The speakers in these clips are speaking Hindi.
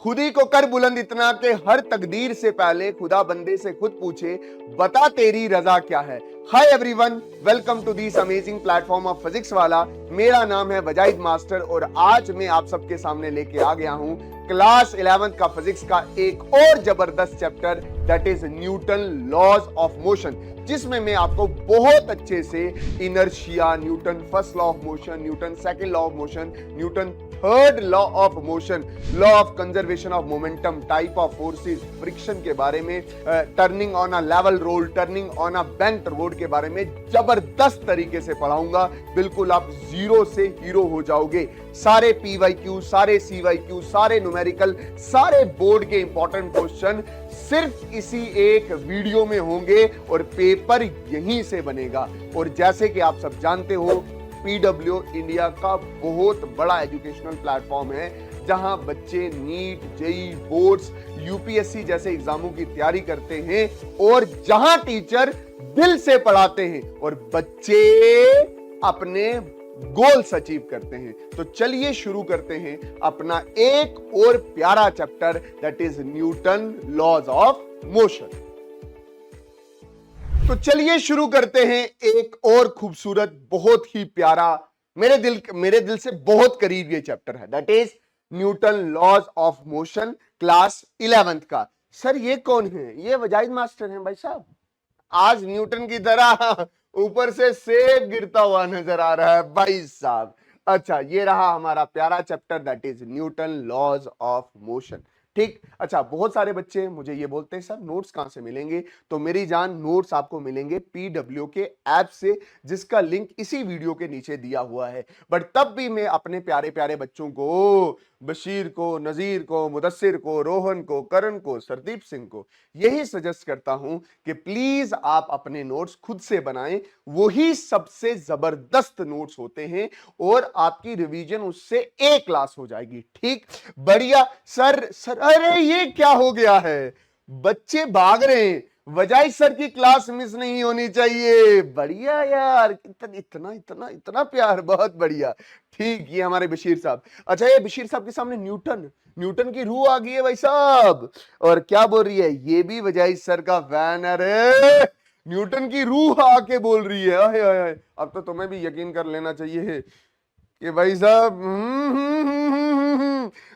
खुद ही को कर बुलंद इतना कि हर तकदीर से पहले खुदा बंदे से खुद पूछे, बता तेरी रजा क्या है। Hi everyone, welcome to this amazing platform of physics Wallah. मेरा नाम है वजाहिद मास्टर और आज मैं आप सबके सामने लेके आ गया हूं क्लास 11th का फिजिक्स का एक और जबरदस्त chapter, that is Newton laws of motion, जिसमें मैं आपको बहुत अच्छे से inertia, Newton first law of motion, Newton second law of motion, Newton third law of motion, law of conservation of momentum, type of forces, friction के बारे में, turning on a level road, turning on a bent road के बारे में जबरदस्त तरीके से पढ़ाऊंगा। बिल्कुल आप जीरो से हीरो हो जाओगे। सारे पीवाईक्यू, सारे सीवाईक्यू, सारे न्यूमेरिकल, सारे बोर्ड के इंपॉर्टेंट क्वेश्चन सिर्फ इसी एक वीडियो में होंगे और पेपर यहीं से बनेगा। और जैसे कि आप सब जानते हो, पीडब्ल्यू इंडिया का बहुत बड़ा एजुकेशनल प्लेटफॉर्म है जहां बच्चे नीट, जेई, बोर्ड्स, यूपीएससी जैसे एग्जामों की तैयारी करते हैं और जहां टीचर दिल से पढ़ाते हैं और बच्चे अपने गोल्स अचीव करते हैं। तो चलिए शुरू करते हैं अपना एक और प्यारा chapter, that is Newton laws of motion. तो चलिए शुरू करते हैं एक और खूबसूरत, बहुत ही प्यारा, मेरे दिल से बहुत करीब ये चैप्टर है, that is Newton laws of motion, class 11th का। सर ये कौन है? ये वजाहिद मास्टर हैं भाई साहब। आज न्यूटन की तरह ऊपर से सेब गिरता हुआ नजर आ रहा है भाई साहब। अच्छा, ये रहा हमारा प्यारा chapter, that is Newton laws of motion. ठीक। अच्छा, बहुत सारे बच्चे मुझे ये बोलते हैं सर नोट्स कहां से मिलेंगे? तो मेरी जान, नोट्स आपको मिलेंगे पीडब्ल्यू के ऐप से, जिसका लिंक इसी वीडियो के नीचे दिया हुआ है। बट तब भी मैं अपने प्यारे प्यारे बच्चों को, बशीर को, नजीर को, मुदस्सिर को, रोहन को, करण को, सरदीप सिंह को यही सजेस्ट करता हूं कि प्लीज आप अपने नोट्स खुद से बनाएं। वही सबसे जबरदस्त नोट्स होते हैं और आपकी रिवीजन उससे ए क्लास हो जाएगी। ठीक, बढ़िया। सर अरे ये क्या हो गया है? बच्चे भाग रहे हैं, वजाहिद सर की क्लास मिस नहीं होनी चाहिए। बढ़िया यार, इतना इतना इतना प्यार, बहुत बढ़िया। ठीक, ये हमारे बशीर साहब। अच्छा, ये बशीर साहब के सामने न्यूटन की रूह आ गई है भाई साहब। और क्या बोल रही है? ये भी वजाहिद सर का फैन है रे। न्यूटन की रूह आके बोल रही है। आए आए आए। अब तो तुम्हें भी यकीन कर लेना चाहिए कि भाई साहब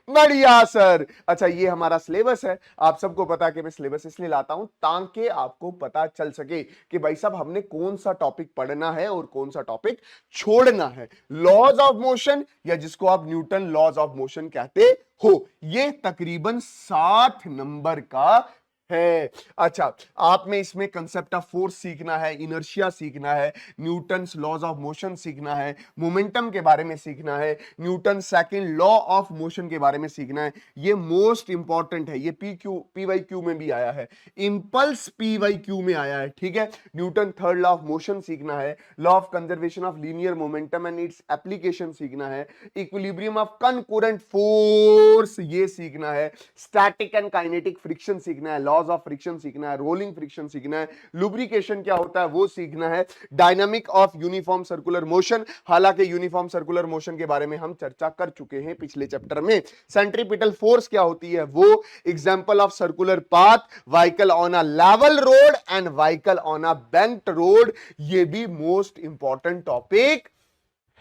बढ़िया सर। अच्छा, ये हमारा सिलेबस है। आप सबको पता है कि मैं सिलेबस इसलिए लाता हूं ताकि आपको पता चल सके कि भाई साहब हमने कौन सा टॉपिक पढ़ना है और कौन सा टॉपिक छोड़ना है। लॉज ऑफ मोशन, या जिसको आप न्यूटन लॉज ऑफ मोशन कहते हो, ये तकरीबन 60 नंबर का है। अच्छा, आप में इसमें कंसेप्ट ऑफ फोर्स सीखना है, इनर्शिया सीखना है, न्यूटन्स लॉज ऑफ मोशन सीखना है, मोमेंटम के बारे में सीखना है, Newton second law of motion के बारे में सीखना है। ये मोस्ट इंपॉर्टेंट है। ये पीवाईक्यू में भी आया है, इंपल्स पीवाईक्यू में आया है। ठीक है, Newton third law of motion सीखना है, law of conservation of linear momentum and its application सीखना है, इक्विलिब्रियम ऑफ कनकरेंट फोर्स ये सीखना है, स्टैटिक एंड काइनेटिक फ्रिक्शन सीखना है, लॉज ऑफ फ्रिक्शन सीखना है, रोलिंग फ्रिक्शन सीखना है, लुब्रिकेशन क्या होता है वो सीखना है, dynamic of uniform circular motion. हालांकि यूनिफॉर्म सर्कुलर मोशन के बारे में हम चर्चा कर चुके हैं पिछले चैप्टर में। सेंट्रीपिटल फोर्स क्या होती है वो, example of circular path, vehicle on a level road and vehicle on a bent road, ये भी मोस्ट इंपॉर्टेंट टॉपिक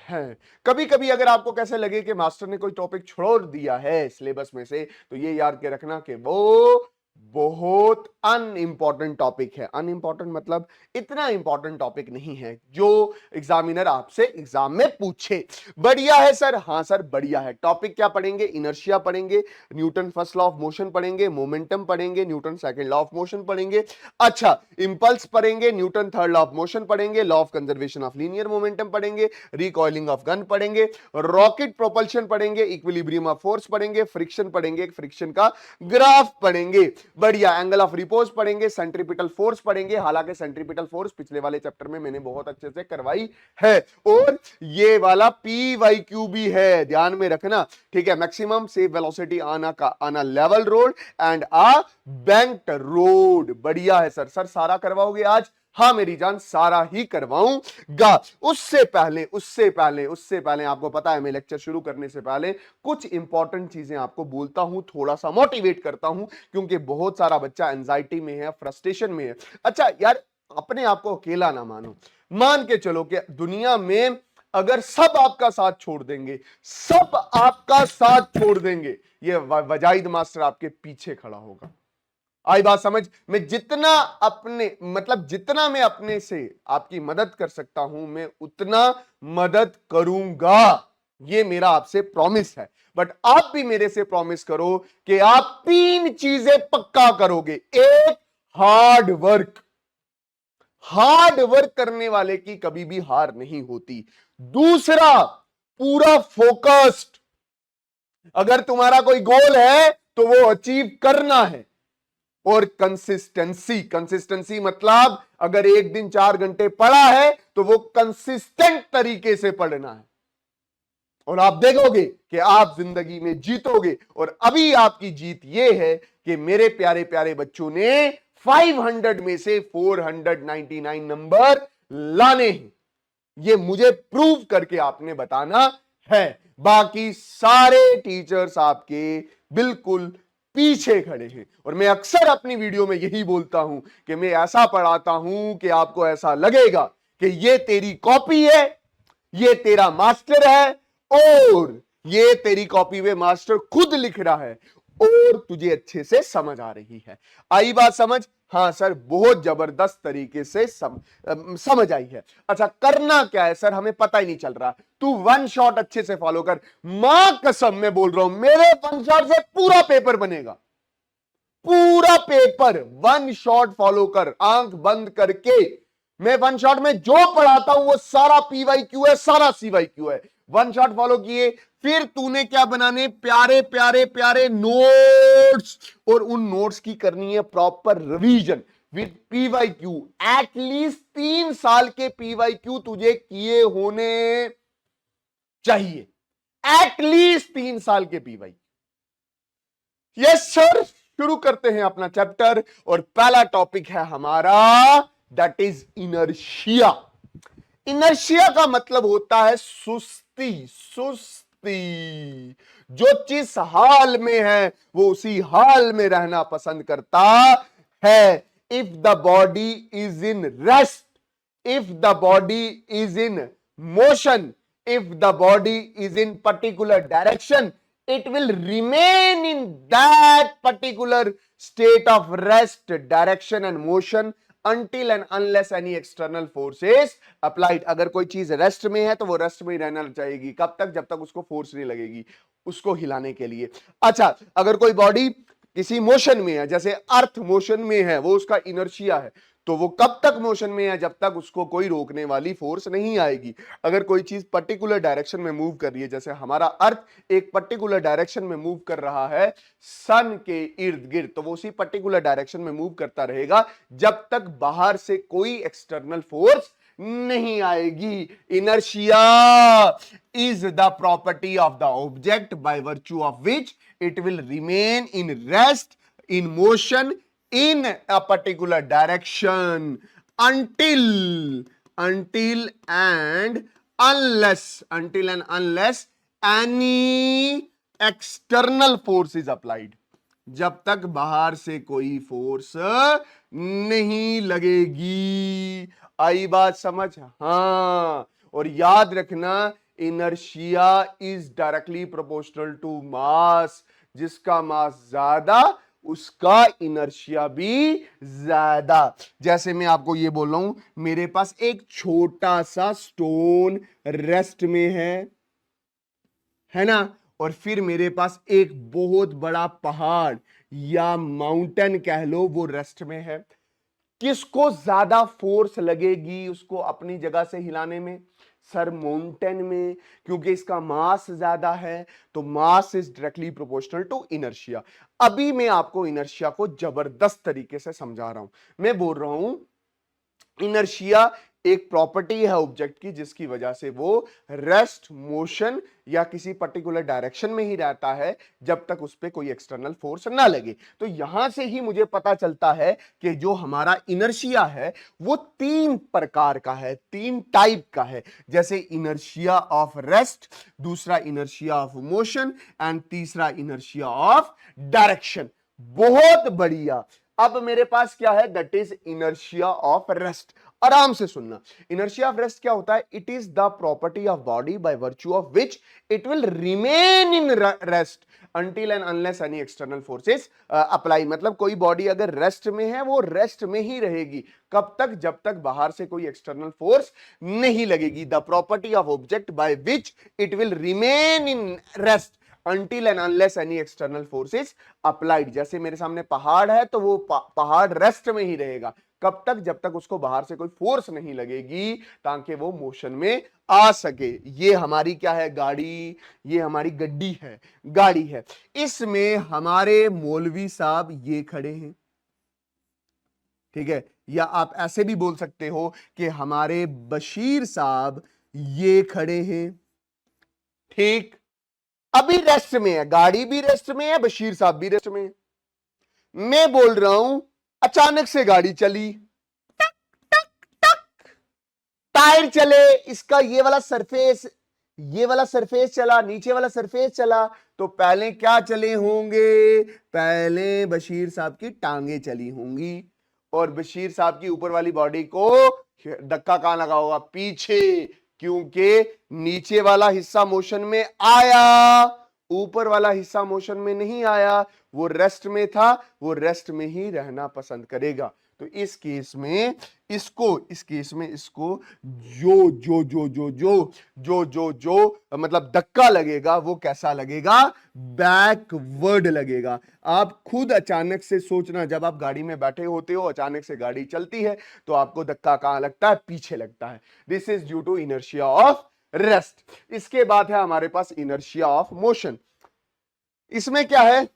है। कभी कभी अगर आपको कैसे लगे कि मास्टर ने कोई टॉपिक छोड़ दिया है सिलेबस में से, तो ये याद के रखना कि वो बहुत अनइंपॉर्टेंट टॉपिक है। अनइंपॉर्टेंट मतलब इतना इंपॉर्टेंट टॉपिक नहीं है जो एग्जामिनर आपसे एग्जाम में पूछे। बढ़िया है सर। हाँ सर, बढ़िया है। टॉपिक क्या पढ़ेंगे? इनर्शिया पढ़ेंगे, Newton first law of motion पढ़ेंगे, मोमेंटम पढ़ेंगे, Newton second law of motion पढ़ेंगे। अच्छा, इंपल्स पढ़ेंगे, Newton third law of motion पढ़ेंगे, law of conservation of linear momentum पढ़ेंगे, रिकॉइलिंग ऑफ गन पढ़ेंगे, रॉकेट प्रोपल्शन पढ़ेंगे, इक्विलिब्रियम ऑफ फोर्स पढ़ेंगे, फ्रिक्शन पढ़ेंगे, फ्रिक्शन का ग्राफ पढ़ेंगे। बढ़िया, एंगल ऑफ रिपोज पढ़ेंगे, सेंट्रीपिटल फोर्स पढ़ेंगे। हालांकि सेंट्रीपिटल फोर्स पिछले वाले चैप्टर में मैंने बहुत अच्छे से करवाई है। और ये वाला पीवाईक्यू भी है, ध्यान में रखना। ठीक है, maximum safe velocity on a level road and a bent road. बढ़िया है सर। सर सारा करवाओगे आज? हाँ मेरी जान, सारा ही करवाऊंगा। उससे पहले आपको पता है, मैं लेक्चर शुरू करने से पहले कुछ इंपॉर्टेंट चीजें आपको बोलता हूं, थोड़ा सा मोटिवेट करता हूं, क्योंकि बहुत सारा बच्चा एंजाइटी में है, फ्रस्ट्रेशन में है। अच्छा यार, अपने आप को अकेला ना मानो, मान के चलो कि दुनिया में अगर सब आपका साथ छोड़ देंगे, सब आपका साथ छोड़ देंगे, ये वजाइद मास्टर आपके पीछे खड़ा होगा। आई बात समझ? मैं जितना जितना मैं अपने से आपकी मदद कर सकता हूं, मैं उतना मदद करूंगा। ये मेरा आपसे प्रॉमिस है। बट आप भी मेरे से प्रॉमिस करो कि आप 3 चीजें पक्का करोगे। एक, हार्ड वर्क। हार्ड वर्क करने वाले की कभी भी हार नहीं होती। दूसरा, पूरा फोकस्ड। अगर तुम्हारा कोई गोल है तो वो अचीव करना है। और कंसिस्टेंसी मतलब अगर एक दिन 4 घंटे पढ़ा है तो वो कंसिस्टेंट तरीके से पढ़ना है, और आप देखोगे कि आप जिंदगी में जीतोगे। और अभी आपकी जीत ये है कि मेरे प्यारे प्यारे बच्चों ने 500 में से 499 नंबर लाने हैं। ये मुझे प्रूव करके आपने बताना है। बाकी सारे टीचर्स आपके बिल्कुल पीछे खड़े हैं। और मैं अक्सर अपनी वीडियो में यही बोलता हूं कि मैं ऐसा पढ़ाता हूं कि आपको ऐसा लगेगा कि ये तेरी कॉपी है, ये तेरा मास्टर है, और ये तेरी कॉपी में मास्टर खुद लिख रहा है, और तुझे अच्छे से समझ आ रही है। आई बात समझ? हाँ सर, बहुत जबरदस्त तरीके से समझ आई है। अच्छा, करना क्या है सर, हमें पता ही नहीं चल रहा। तू वन शॉट अच्छे से फॉलो कर। मां कसम मैं बोल रहा हूं, मेरे वन शॉट से पूरा पेपर बनेगा। पूरा पेपर वन शॉट फॉलो कर, आंख बंद करके। मैं वन शॉट में जो पढ़ाता हूं वो सारा पीवाईक्यू है, सारा सीवाईक्यू है। वन शॉट फॉलो किए, फिर तूने क्या बनाने, प्यारे प्यारे प्यारे नोट्स, और उन नोट्स की करनी है proper revision with PYQ. At least 3 साल के पीवाईक्यू तुझे किए होने चाहिए। एटलीस्ट 3 साल के पीवाईक्यू। यस सर, शुरू करते हैं अपना चैप्टर। और पहला टॉपिक है हमारा, दैट इज इनर्शिया। इनर्शिया का मतलब होता है सुस्ती। जो जिस हाल में है वो उसी हाल में रहना पसंद करता है। If the body is in rest, if the body is in motion, if the body is in particular direction, it will remain in that particular state of rest, direction and motion until and unless any external force is applied. अगर कोई चीज रेस्ट में है तो वो रेस्ट में ही रहना चाहेगी। कब तक? जब तक उसको फोर्स नहीं लगेगी उसको हिलाने के लिए। अच्छा, अगर कोई बॉडी किसी मोशन में है, जैसे अर्थ मोशन में है, वो उसका इनर्शिया है, तो वो कब तक मोशन में है? जब तक उसको कोई रोकने वाली फोर्स नहीं आएगी। अगर कोई चीज पर्टिकुलर डायरेक्शन में मूव कर रही है, जैसे हमारा अर्थ एक पर्टिकुलर डायरेक्शन में मूव कर रहा है सन के इर्द गिर्द, तो वो उसी पर्टिकुलर डायरेक्शन में मूव करता रहेगा जब तक बाहर से कोई एक्सटर्नल फोर्स नहीं आएगी। Inertia is the property of the object by virtue of which it will remain in rest, in motion, in a particular direction until and unless any external force is applied. जब तक बाहर से कोई फोर्स नहीं लगेगी। आई बात समझ? हाँ, और याद रखना, inertia is directly proportional to mass. जिसका मास ज्यादा उसका इनर्शिया भी ज्यादा। जैसे मैं आपको ये बोल रहा हूं, मेरे पास एक छोटा सा स्टोन रेस्ट में है ना, और फिर मेरे पास एक बहुत बड़ा पहाड़ या माउंटेन कह लो, वो रेस्ट में है। किसको ज्यादा फोर्स लगेगी उसको अपनी जगह से हिलाने में? सर माउंटेन में, क्योंकि इसका मास ज्यादा है, तो mass is directly proportional to inertia. अभी मैं आपको इनर्शिया को जबरदस्त तरीके से समझा रहा हूं। मैं बोल रहा हूं इनर्शिया एक प्रॉपर्टी है ऑब्जेक्ट की जिसकी वजह से वो रेस्ट, मोशन या किसी पर्टिकुलर डायरेक्शन में ही रहता है जब तक उस पर कोई एक्सटर्नल फोर्स ना लगे। तो यहां से ही मुझे पता चलता है कि जो हमारा इनर्शिया है वो 3 प्रकार का है, 3 टाइप का है। जैसे इनर्शिया ऑफ रेस्ट, दूसरा इनर्शिया ऑफ मोशन एंड तीसरा इनर्शिया ऑफ डायरेक्शन। बहुत बढ़िया। अब मेरे पास क्या है, that is inertia of rest. आराम से सुनना। इनर्शिया ऑफ रेस्ट क्या होता है? It is the property of body by virtue of which it will remain in rest until and unless any external forces apply. मतलब कोई बॉडी अगर रेस्ट में है वो रेस्ट में ही रहेगी। कब तक? जब तक बाहर से कोई एक्सटर्नल फोर्स नहीं लगेगी। The property of object by which it will remain in rest until and unless any external force is applied। जैसे मेरे सामने पहाड़ है तो वो पहाड़ रेस्ट में ही रहेगा। कब तक? जब तक उसको बाहर से कोई फोर्स नहीं लगेगी ताकि वो मोशन में आ सके। ये हमारी क्या है? गाड़ी। ये हमारी गड्डी है, गाड़ी है। इसमें हमारे मौलवी साहब ये खड़े हैं, ठीक है। या आप ऐसे भी बोल सकते हो कि हमारे बशीर साहब ये खड़े हैं, ठीक। अभी रेस्ट में है, गाड़ी भी रेस्ट में है, बशीर साहब भी रेस्ट में है। मैं बोल रहा हूं अचानक से गाड़ी चली, टक टक टक, टायर चले, इसका ये वाला सरफेस चला, नीचे वाला सरफेस चला। तो पहले क्या चले होंगे? पहले बशीर साहब की टांगे चली होंगी और बशीर साहब की ऊपर वाली बॉडी को धक्का कहां लगा होगा? पीछे, क्योंकि नीचे वाला हिस्सा मोशन में आया, ऊपर वाला हिस्सा मोशन में नहीं आया। वो रेस्ट में था, वो रेस्ट में ही रहना पसंद करेगा। तो इस केस में इसको जो मतलब धक्का लगेगा वो कैसा लगेगा? बैकवर्ड लगेगा। आप खुद अचानक से सोचना, जब आप गाड़ी में बैठे होते हो, अचानक से गाड़ी चलती है तो आपको धक्का कहां लगता है? पीछे लगता है। This is due to inertia of rest. इसके बाद है हमारे पास इनर्शिया ऑफ मोशन। इसमें क्या है?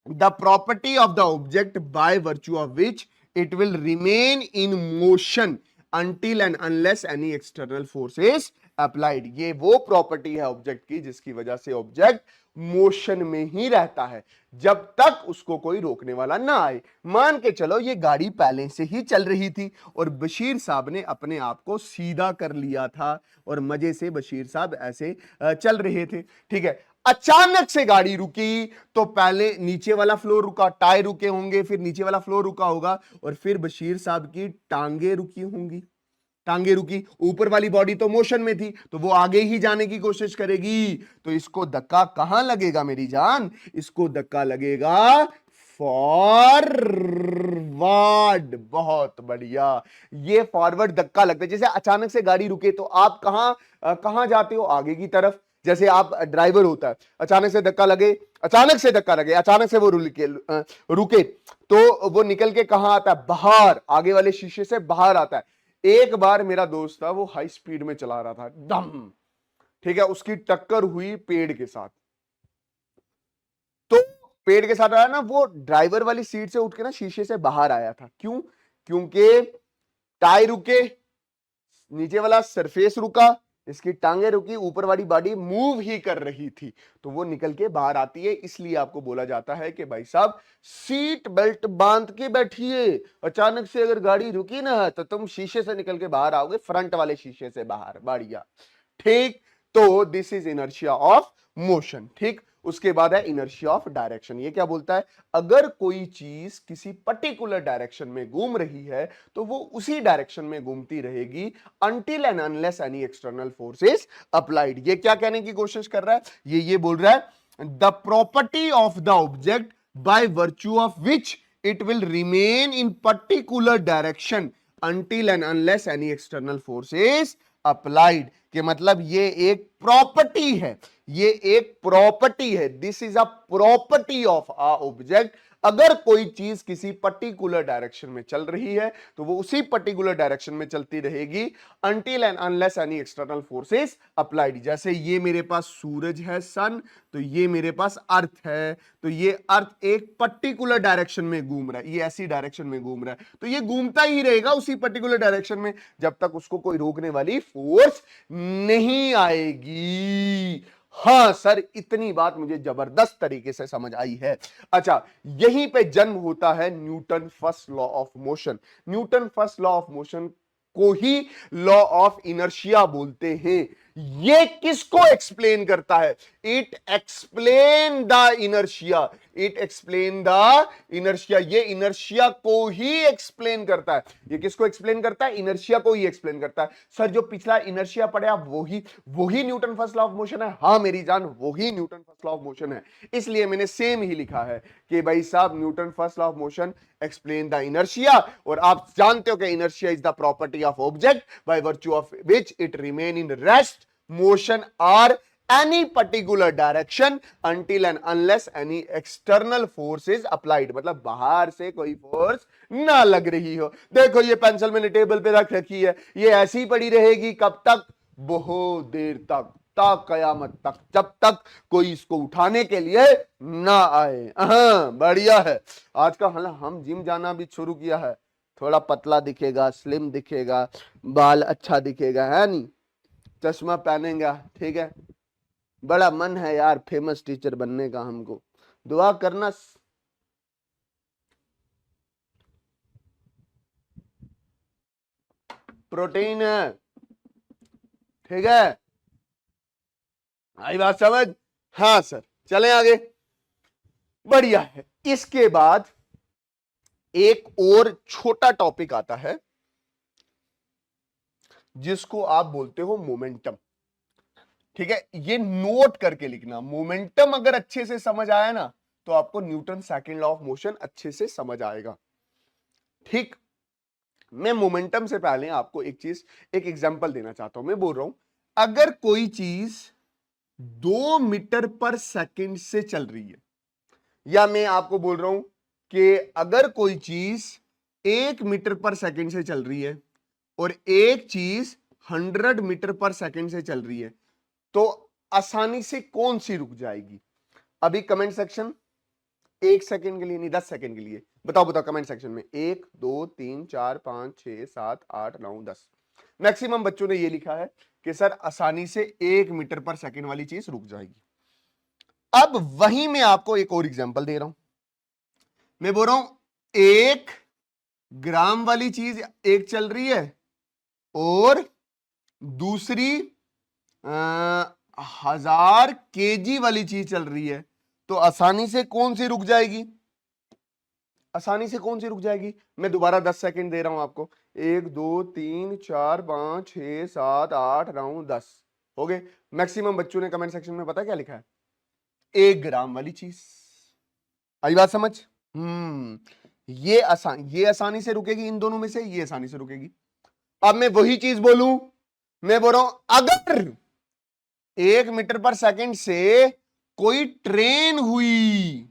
The property of the object by virtue of which it will remain in motion until and unless any external force is applied। ये वो प्रॉपर्टी है ऑब्जेक्ट की जिसकी वजह से ऑब्जेक्ट मोशन में ही रहता है जब तक उसको कोई रोकने वाला ना आए। मान के चलो ये गाड़ी पहले से ही चल रही थी और बशीर साहब ने अपने आप को सीधा कर लिया था और मजे से बशीर साहब ऐसे चल रहे थे, ठीक है। अचानक से गाड़ी रुकी तो पहले नीचे वाला फ्लोर रुका, टायर रुके होंगे, फिर नीचे वाला फ्लोर रुका होगा और फिर बशीर साहब की टांगे रुकी होंगी। टांगे रुकी, ऊपर वाली बॉडी तो मोशन में थी तो वो आगे ही जाने की कोशिश करेगी। तो इसको धक्का कहां लगेगा मेरी जान? इसको धक्का लगेगा फॉरवर्ड। बहुत बढ़िया। ये फॉरवर्ड धक्का लगता है। जैसे अचानक से गाड़ी रुके तो आप कहां जाते हो? आगे की तरफ। जैसे आप ड्राइवर होता है, अचानक से धक्का लगे, अचानक से वो रुके तो वो निकल के कहां आता है? बाहर, आगे वाले शीशे से बाहर आता है। एक बार मेरा दोस्त था, वो हाई स्पीड में चला रहा था दम, ठीक है। उसकी टक्कर हुई पेड़ के साथ। तो पेड़ के साथ आया ना, वो ड्राइवर वाली सीट से उठ के ना शीशे से बाहर आया था। क्यों? क्योंकि टायर रुके, नीचे वाला सरफेस रुका, इसकी टांगे रुकी, ऊपर वाली बॉडी मूव ही कर रही थी तो वो निकल के बाहर आती है। इसलिए आपको बोला जाता है कि भाई साहब सीट बेल्ट बांध के बैठिए। अचानक से अगर गाड़ी रुकी ना तो तुम शीशे से निकल के बाहर आओगे, फ्रंट वाले शीशे से बाहर। बढ़िया, ठीक। तो this is inertia of motion, ठीक। उसके बाद है इनर्शिया ऑफ डायरेक्शन। ये क्या बोलता है? अगर कोई चीज किसी पर्टिकुलर डायरेक्शन में घूम रही है तो वो उसी डायरेक्शन में घूमती रहेगी until and unless any external force is applied। ये क्या कहने की कोशिश कर रहा है? ये बोल रहा है the property of the object by virtue of which it will remain in particular direction until and unless any external force is applied। के मतलब ये एक प्रॉपर्टी है, ये एक प्रॉपर्टी है। This is a property of a object अगर कोई चीज किसी पर्टिकुलर डायरेक्शन में चल रही है तो वो उसी पर्टिकुलर डायरेक्शन में चलती रहेगी until and unless any external forces applied. जैसे ये मेरे पास सूरज है, सन, तो ये मेरे पास अर्थ है, तो ये अर्थ एक पर्टिकुलर डायरेक्शन में घूम रहा है, ये ऐसी डायरेक्शन में घूम रहा है, तो ये घूमता ही रहेगा उसी पर्टिकुलर डायरेक्शन में जब तक उसको कोई रोकने वाली फोर्स नहीं आएगी। हां सर, इतनी बात मुझे जबरदस्त तरीके से समझ आई है। अच्छा, यहीं पे जन्म होता है Newton first law of motion. Newton first law of motion को ही लॉ ऑफ इनर्शिया बोलते हैं। ये किसको एक्सप्लेन करता है? It explain the inertia, it explain the inertia. ये इनर्शिया को ही एक्सप्लेन करता है। ये किसको एक्सप्लेन करता है? इनर्शिया को ही एक्सप्लेन करता है। सर जो पिछला इनर्शिया पढ़े आप वही Newton first law of motion है? हाँ मेरी जान, वही Newton first law of motion है। इसलिए मैंने सेम ही लिखा है कि भाई साहब Newton first law of motion explain the inertia. और आप जानते हो कि inertia is the property of object by virtue of which it remain in rest, motion or any particular direction until and unless any external force is applied। मतलब बाहर से कोई फोर्स ना लग रही हो। देखो ये पेंसिल मैंने टेबल पे रख रखी है, ये ऐसी ही पड़ी रहेगी कब तक? बहुत देर तक, तक कयामत तक, जब तक कोई इसको उठाने के लिए ना आए। बढ़िया है। आज का हम जिम जाना भी शुरू किया है, थोड़ा पतला दिखेगा, स्लिम दिखेगा, बाल अच्छा दिखेगा, है नहीं? चश्मा पहनेगा, ठीक है। बड़ा मन है यार फेमस टीचर बनने का, हमको दुआ करना। प्रोटीन है, ठीक है, आई बात समझ? हाँ सर, चलें आगे। बढ़िया है। इसके बाद एक और छोटा टॉपिक आता है जिसको आप बोलते हो मोमेंटम, ठीक है। ये नोट करके लिखना। मोमेंटम अगर अच्छे से समझ आया ना तो आपको Newton second law of motion अच्छे से समझ आएगा, ठीक। मैं मोमेंटम से पहले आपको एक एग्जांपल देना चाहता हूं। मैं बोल रहा हूं अगर कोई चीज 2 मीटर पर सेकंड से चल रही है, या मैं आपको बोल रहा हूं कि अगर कोई चीज 1 मीटर पर सेकंड से चल रही है और एक चीज 100 मीटर पर सेकंड से चल रही है, तो आसानी से कौन सी रुक जाएगी? अभी कमेंट सेक्शन 1 सेकंड के लिए नहीं, 10 सेकंड के लिए बताओ कमेंट सेक्शन में। 1 2 3 4 5 6 7 8 9 10। मैक्सिमम बच्चों ने ये लिखा है कि सर आसानी से 1 मीटर पर सेकंड वाली चीज रुक जाएगी। अब वहीं मैं आपको एक और एग्जांपल दे रहा हूं। मैं बोल रहा हूं 1 ग्राम वाली चीज एक चल रही है और दूसरी 1000 केजी वाली चीज चल रही है, तो आसानी से कौन सी रुक जाएगी? आसानी से कौन सी रुक जाएगी? मैं दोबारा 10 सेकंड दे रहा हूं आपको। 1 2 3 4 5 6 7 8 9 10 हो गए। मैक्सिमम बच्चों ने कमेंट सेक्शन में पता क्या लिखा है? 1 ग्राम वाली चीज। आई बात समझ? ये आसानी से रुकेगी इन दोनों में से, ये आसानी से रुकेगी। अब मैं वही चीज बोलूं, मैं बोल रहा हूं अगर 1 मीटर पर सेकंड से कोई ट्रेन हुई,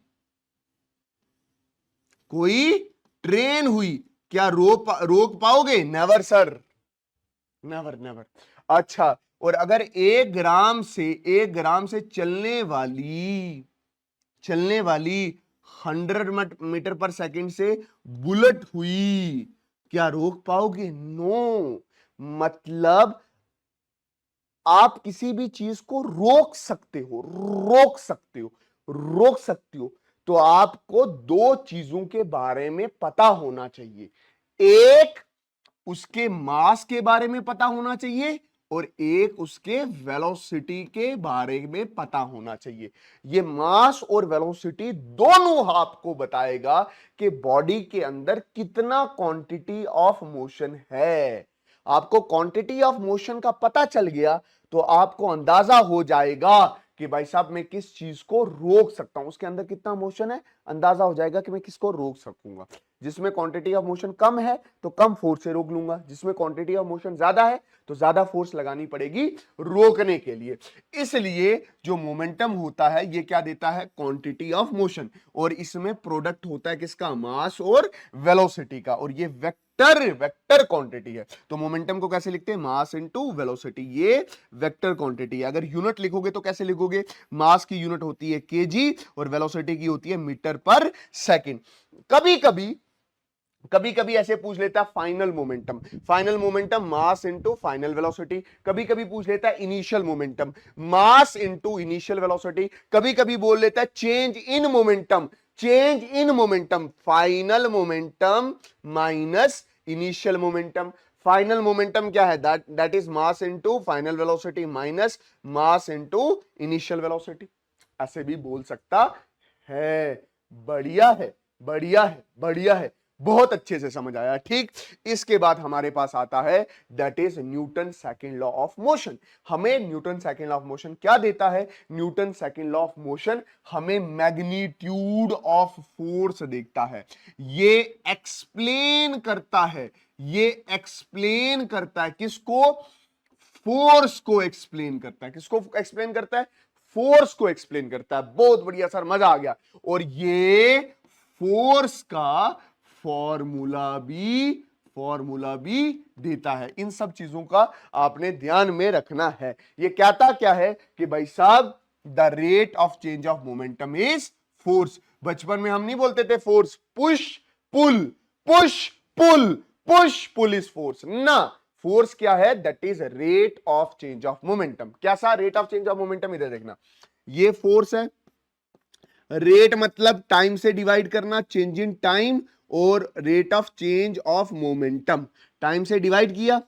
क्या रोक पाओगे? Never sir, never never. अच्छा, और अगर 1 ग्राम से चलने वाली 100 मीटर पर सेकंड से बुलेट हुई, क्या रोक पाओगे? नो। मतलब आप किसी भी चीज को रोक सकते हो, तो आपको 2 चीजों के बारे में पता होना चाहिए। एक, उसके मास के बारे में पता होना चाहिए और एक उसके वेलोसिटी के बारे में पता होना चाहिए। ये मास और वेलोसिटी दोनों आपको बताएगा कि बॉडी के अंदर कितना क्वांटिटी ऑफ मोशन है। आपको क्वांटिटी ऑफ मोशन का पता चल गया तो आपको अंदाजा हो जाएगा कि भाई साहब मैं किस चीज को रोक सकता हूं, उसके अंदर कितना मोशन है अंदाजा हो जाएगा कि मैं किसको रोक सकूंगा। जिसमें क्वांटिटी ऑफ मोशन कम है तो कम फोर्स से रोक लूंगा, जिसमें क्वांटिटी ऑफ मोशन ज्यादा है तो ज्यादा फोर्स लगानी पड़ेगी रोकने के लिए। इसलिए जो मोमेंटम होता है ये क्या देता है, क्वांटिटी ऑफ मोशन, और इसमें प्रोडक्ट होता है किसका, मास और वेलोसिटी का, और ये वेक्टर वेक्टर क्वांटिटी है। तो मोमेंटम को कैसे लिखते हैं, मास इनटू वेलोसिटी, ये वेक्टर क्वांटिटी है। अगर यूनिट लिखोगे तो कैसे लिखोगे, मास की यूनिट होती है केजी और वेलोसिटी की होती है मीटर पर सेकंड। कभी कभी कभी कभी ऐसे पूछ लेता है final momentum, final momentum mass into final velocity. कभी कभी पूछ लेता है इनिशियल मोमेंटम, मास इनटू इनिशियल वेलोसिटी। कभी कभी बोल लेता है change in momentum, change in momentum, final momentum minus initial momentum. Final momentum क्या है, that is mass into final velocity minus mass into initial velocity. ऐसे भी बोल सकता है। बढ़िया है, बढ़िया है, बढ़िया है, बहुत अच्छे से समझ आया। ठीक, इसके बाद हमारे पास आता है that is Newton second law of motion. हमें Newton second law of motion क्या देता है, Newton second law of motion हमें मैग्नीट्यूड ऑफ फोर्स देखता है। ये एक्सप्लेन करता है, ये एक्सप्लेन करता है किसको, फोर्स को एक्सप्लेन करता है। किसको एक्सप्लेन करता है, फोर्स को एक्सप्लेन करता है। बहुत बढ़िया सर, मजा आ गया। और ये फोर्स का फॉर्मूला भी देता है। इन सब चीजों का आपने ध्यान में रखना है। ये कहता क्या है कि भाई साहब the rate of change of momentum is force. बचपन में हम नहीं बोलते थे force push pull, push pull, push pull is force ना। फोर्स क्या है, that is rate of change of momentum. कैसा rate of change of momentum, इधर देखना, ये फोर्स है। रेट मतलब टाइम से डिवाइड करना, चेंज इन टाइम, और rate of change of momentum, time से डिवाइड किया,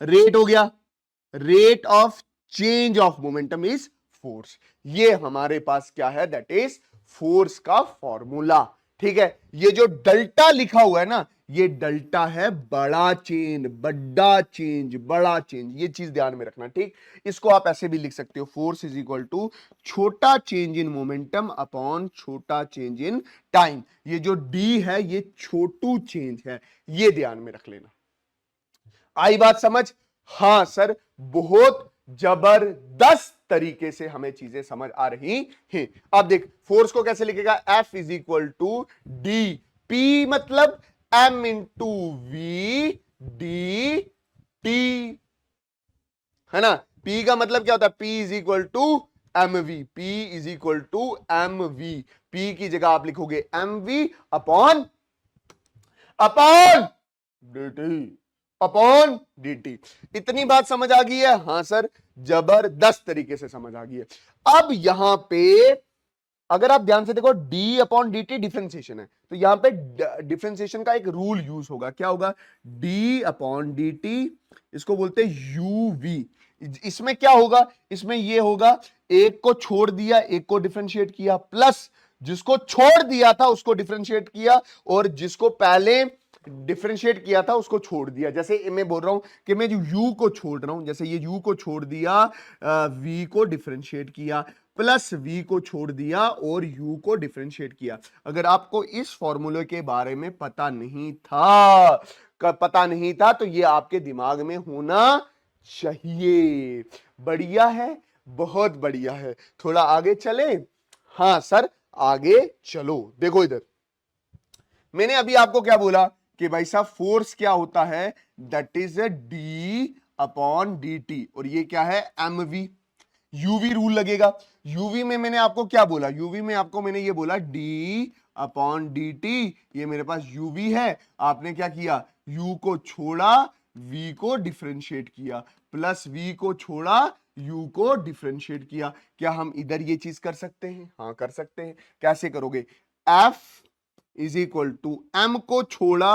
रेट हो गया। Rate of change of momentum is force. ये हमारे पास क्या है, दैट इज फोर्स का फॉर्मूला। ठीक है, ये जो डेल्टा लिखा हुआ है ना, ये डेल्टा है बड़ा चेंज, बड़ा चेंज, बड़ा चेंज, ये चीज ध्यान में रखना। ठीक, इसको आप ऐसे भी लिख सकते हो, फोर्स इज इक्वल टू छोटा चेंज इन मोमेंटम अपॉन छोटा चेंज इन टाइम। ये जो डी है ये छोटू चेंज है, ये ध्यान में रख लेना। आई बात समझ, हां सर, बहुत जबरदस्त तरीके से हमें चीजें समझ आ रही हैं। अब देख फोर्स को कैसे लिखेगा, F is equal to D, P मतलब M into V D T, है ना। P का मतलब क्या होता है, P is equal to M V, P is equal to M V. P की जगह आप लिखोगे M V upon upon dt, upon dt। इतनी बात समझ आ गई है, हां सर, जबरदस्त तरीके से समझ आ गई है। अब यहां पे अगर आप ध्यान से देखो, d upon D T differentiation है, तो यहां पे डिफ्रेंसिएशन का एक रूल यूज होगा। क्या होगा, d अपॉन डी टी, इसको बोलते हैं uv। इसमें क्या होगा, इसमें ये होगा, एक को छोड़ दिया, एक को डिफ्रेंशिएट किया, प्लस जिसको छोड़ दिया था उसको डिफ्रेंशिएट किया, और जिसको पहले डिफरेंशिएट किया था उसको छोड़ दिया। जैसे मैं बोल रहा हूं कि मैं जो u को छोड़ रहा हूं, जैसे ये u को छोड़ दिया, v को डिफरेंशिएट किया, प्लस v को छोड़ दिया और u को डिफरेंशिएट किया। अगर आपको इस फॉर्मूले के बारे में पता नहीं था तो ये आपके दिमाग में होना चाहिए। बढ़िया है, बहुत बढ़िया है। थोड़ा आगे चले, हाँ सर आगे चलो। देखो इधर, मैंने अभी आपको क्या बोला कि भाई साहब फोर्स क्या होता है, that is D upon D T, और ये क्या है, एम वी। यूवी रूल लगेगा। यूवी में मैंने आपको क्या बोला, यूवी में आपको मैंने ये बोला डी अपॉन डी टी, ये मेरे पास यूवी है। आपने क्या किया, यू को छोड़ा, वी को डिफरेंशिएट किया, प्लस वी को छोड़ा, यू को डिफरेंशिएट किया। क्या हम इधर ये चीज कर सकते हैं, हाँ कर सकते हैं। कैसे करोगे, F is equal to M को छोड़ा,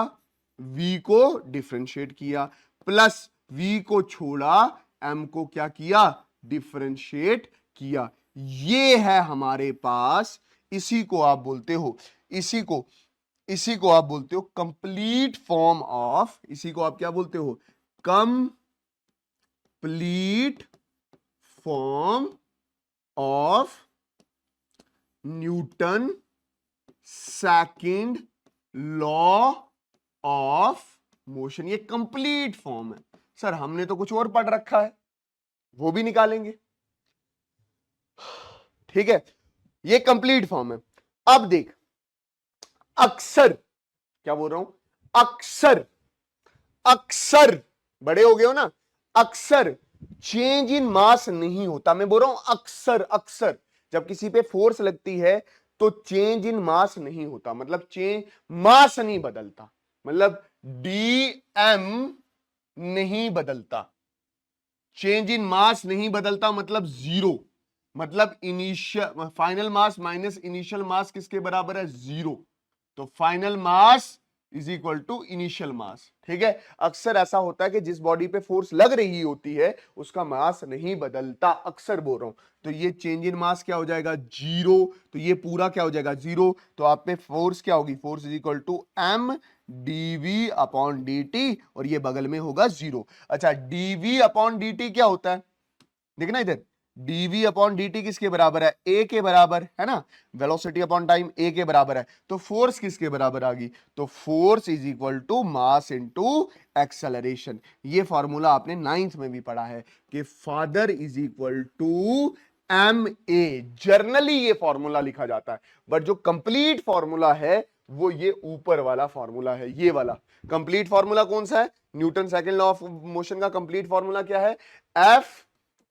v को डिफरेंशिएट किया, प्लस v को छोड़ा, m को क्या किया, डिफरेंशिएट किया। ये है हमारे पास, इसी को आप बोलते हो, इसी को आप बोलते हो कंप्लीट फॉर्म ऑफ, इसी को आप क्या बोलते हो, complete form of Newton second law of motion. ये कंप्लीट फॉर्म है। सर हमने तो कुछ और पढ़ रखा है, वो भी निकालेंगे। ठीक है, ये कंप्लीट फॉर्म है। अब देख, अक्सर, क्या बोल रहा हूं, अक्सर, अक्सर, बड़े हो गए हो ना, अक्सर चेंज इन मास नहीं होता। मैं बोल रहा हूं अक्सर, अक्सर जब किसी पे फोर्स लगती है तो चेंज इन मास नहीं होता, मतलब चेंज, मास नहीं बदलता, मतलब डीएम नहीं बदलता। चेंज इन मास नहीं बदलता मतलब जीरो, मतलब initial final mass minus initial mass किसके बराबर है, जीरो। तो final mass is equal to initial mass. ठीक है, अक्सर ऐसा होता है कि जिस बॉडी पे फोर्स लग रही होती है उसका मास नहीं बदलता, अक्सर बोल रहा हूं। तो ये चेंज इन मास क्या हो जाएगा, जीरो। तो ये पूरा क्या हो जाएगा, जीरो। तो आप पे फोर्स क्या होगी, force is equal to M D V upon D T, और ये बगल में होगा जीरो। अच्छा, डीवी अपॉन डी टी क्या होता है, देखना इधर, dv अपॉन dt किसके बराबर है, a के बराबर है ना। वेलोसिटी अपॉन टाइम a के बराबर है, तो फोर्स किसके बराबर आ गई, तो force is equal to mass into acceleration. ये फॉर्मूला आपने 9th में भी पढ़ा है कि फादर is equal to M A. Generally ये फॉर्मूला लिखा जाता है, बट जो कंप्लीट फॉर्मूला है वो ये ऊपर वाला फॉर्मूला है, ये वाला कंप्लीट फॉर्मूला कौन सा है, Newton second law of motion का कंप्लीट फॉर्मूला क्या है, F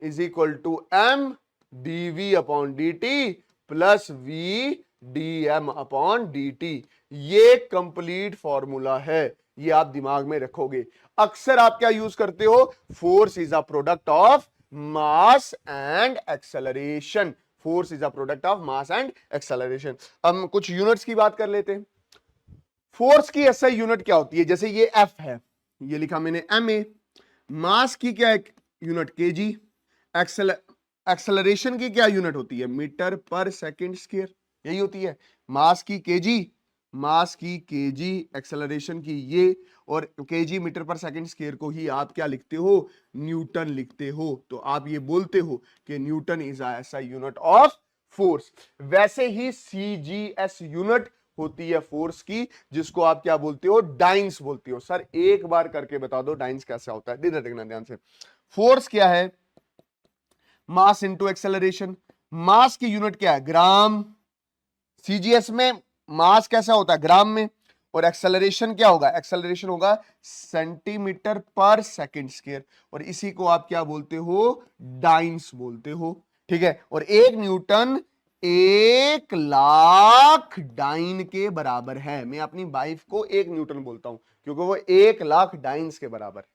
is equal to M D V upon D T plus V D M upon D T. ये कंप्लीट फॉर्मूला है, ये आप दिमाग में रखोगे। अक्सर आप क्या यूज करते हो, force is a product of mass and acceleration. Force is a product of mass and acceleration. हम कुछ यूनिट्स की बात कर लेते हैं। फोर्स की एसआई यूनिट क्या होती है, जैसे ये एफ है, ये लिखा मैंने एम ए। मास की क्या यूनिट, केजी। एक्सेलरेशन की क्या यूनिट होती है, मीटर पर सेकंड स्क्वायर, यही होती है। मास की केजी, मास की केजी, एक्सेलरेशन की ये, और केजी मीटर पर सेकंड स्क्वायर को ही आप क्या लिखते हो, न्यूटन लिखते हो। तो आप ये बोलते हो कि न्यूटन इज ऐसा यूनिट ऑफ फोर्स। वैसे ही सीजीएस यूनिट होती है फोर्स की, जिसको आप क्या बोलते हो, डाइंस बोलते हो। सर एक बार करके बता दो डाइंस कैसा होता है, इधर देखना ध्यान से। फोर्स क्या है, मास इंटू एक्सेलरेशन। मास की यूनिट क्या है, ग्राम। सीजीएस में मास कैसा होता है, ग्राम में। और एक्सेलरेशन क्या होगा, एक्सेलरेशन होगा सेंटीमीटर पर सेकंड स्क्वायर, और इसी को आप क्या बोलते हो, डाइंस बोलते हो। ठीक है, और एक न्यूटन 1,00,000 डाइन के बराबर है। मैं अपनी वाइफ को 1 न्यूटन बोलता हूं क्योंकि वो 1,00,000 डाइन्स के बराबर है।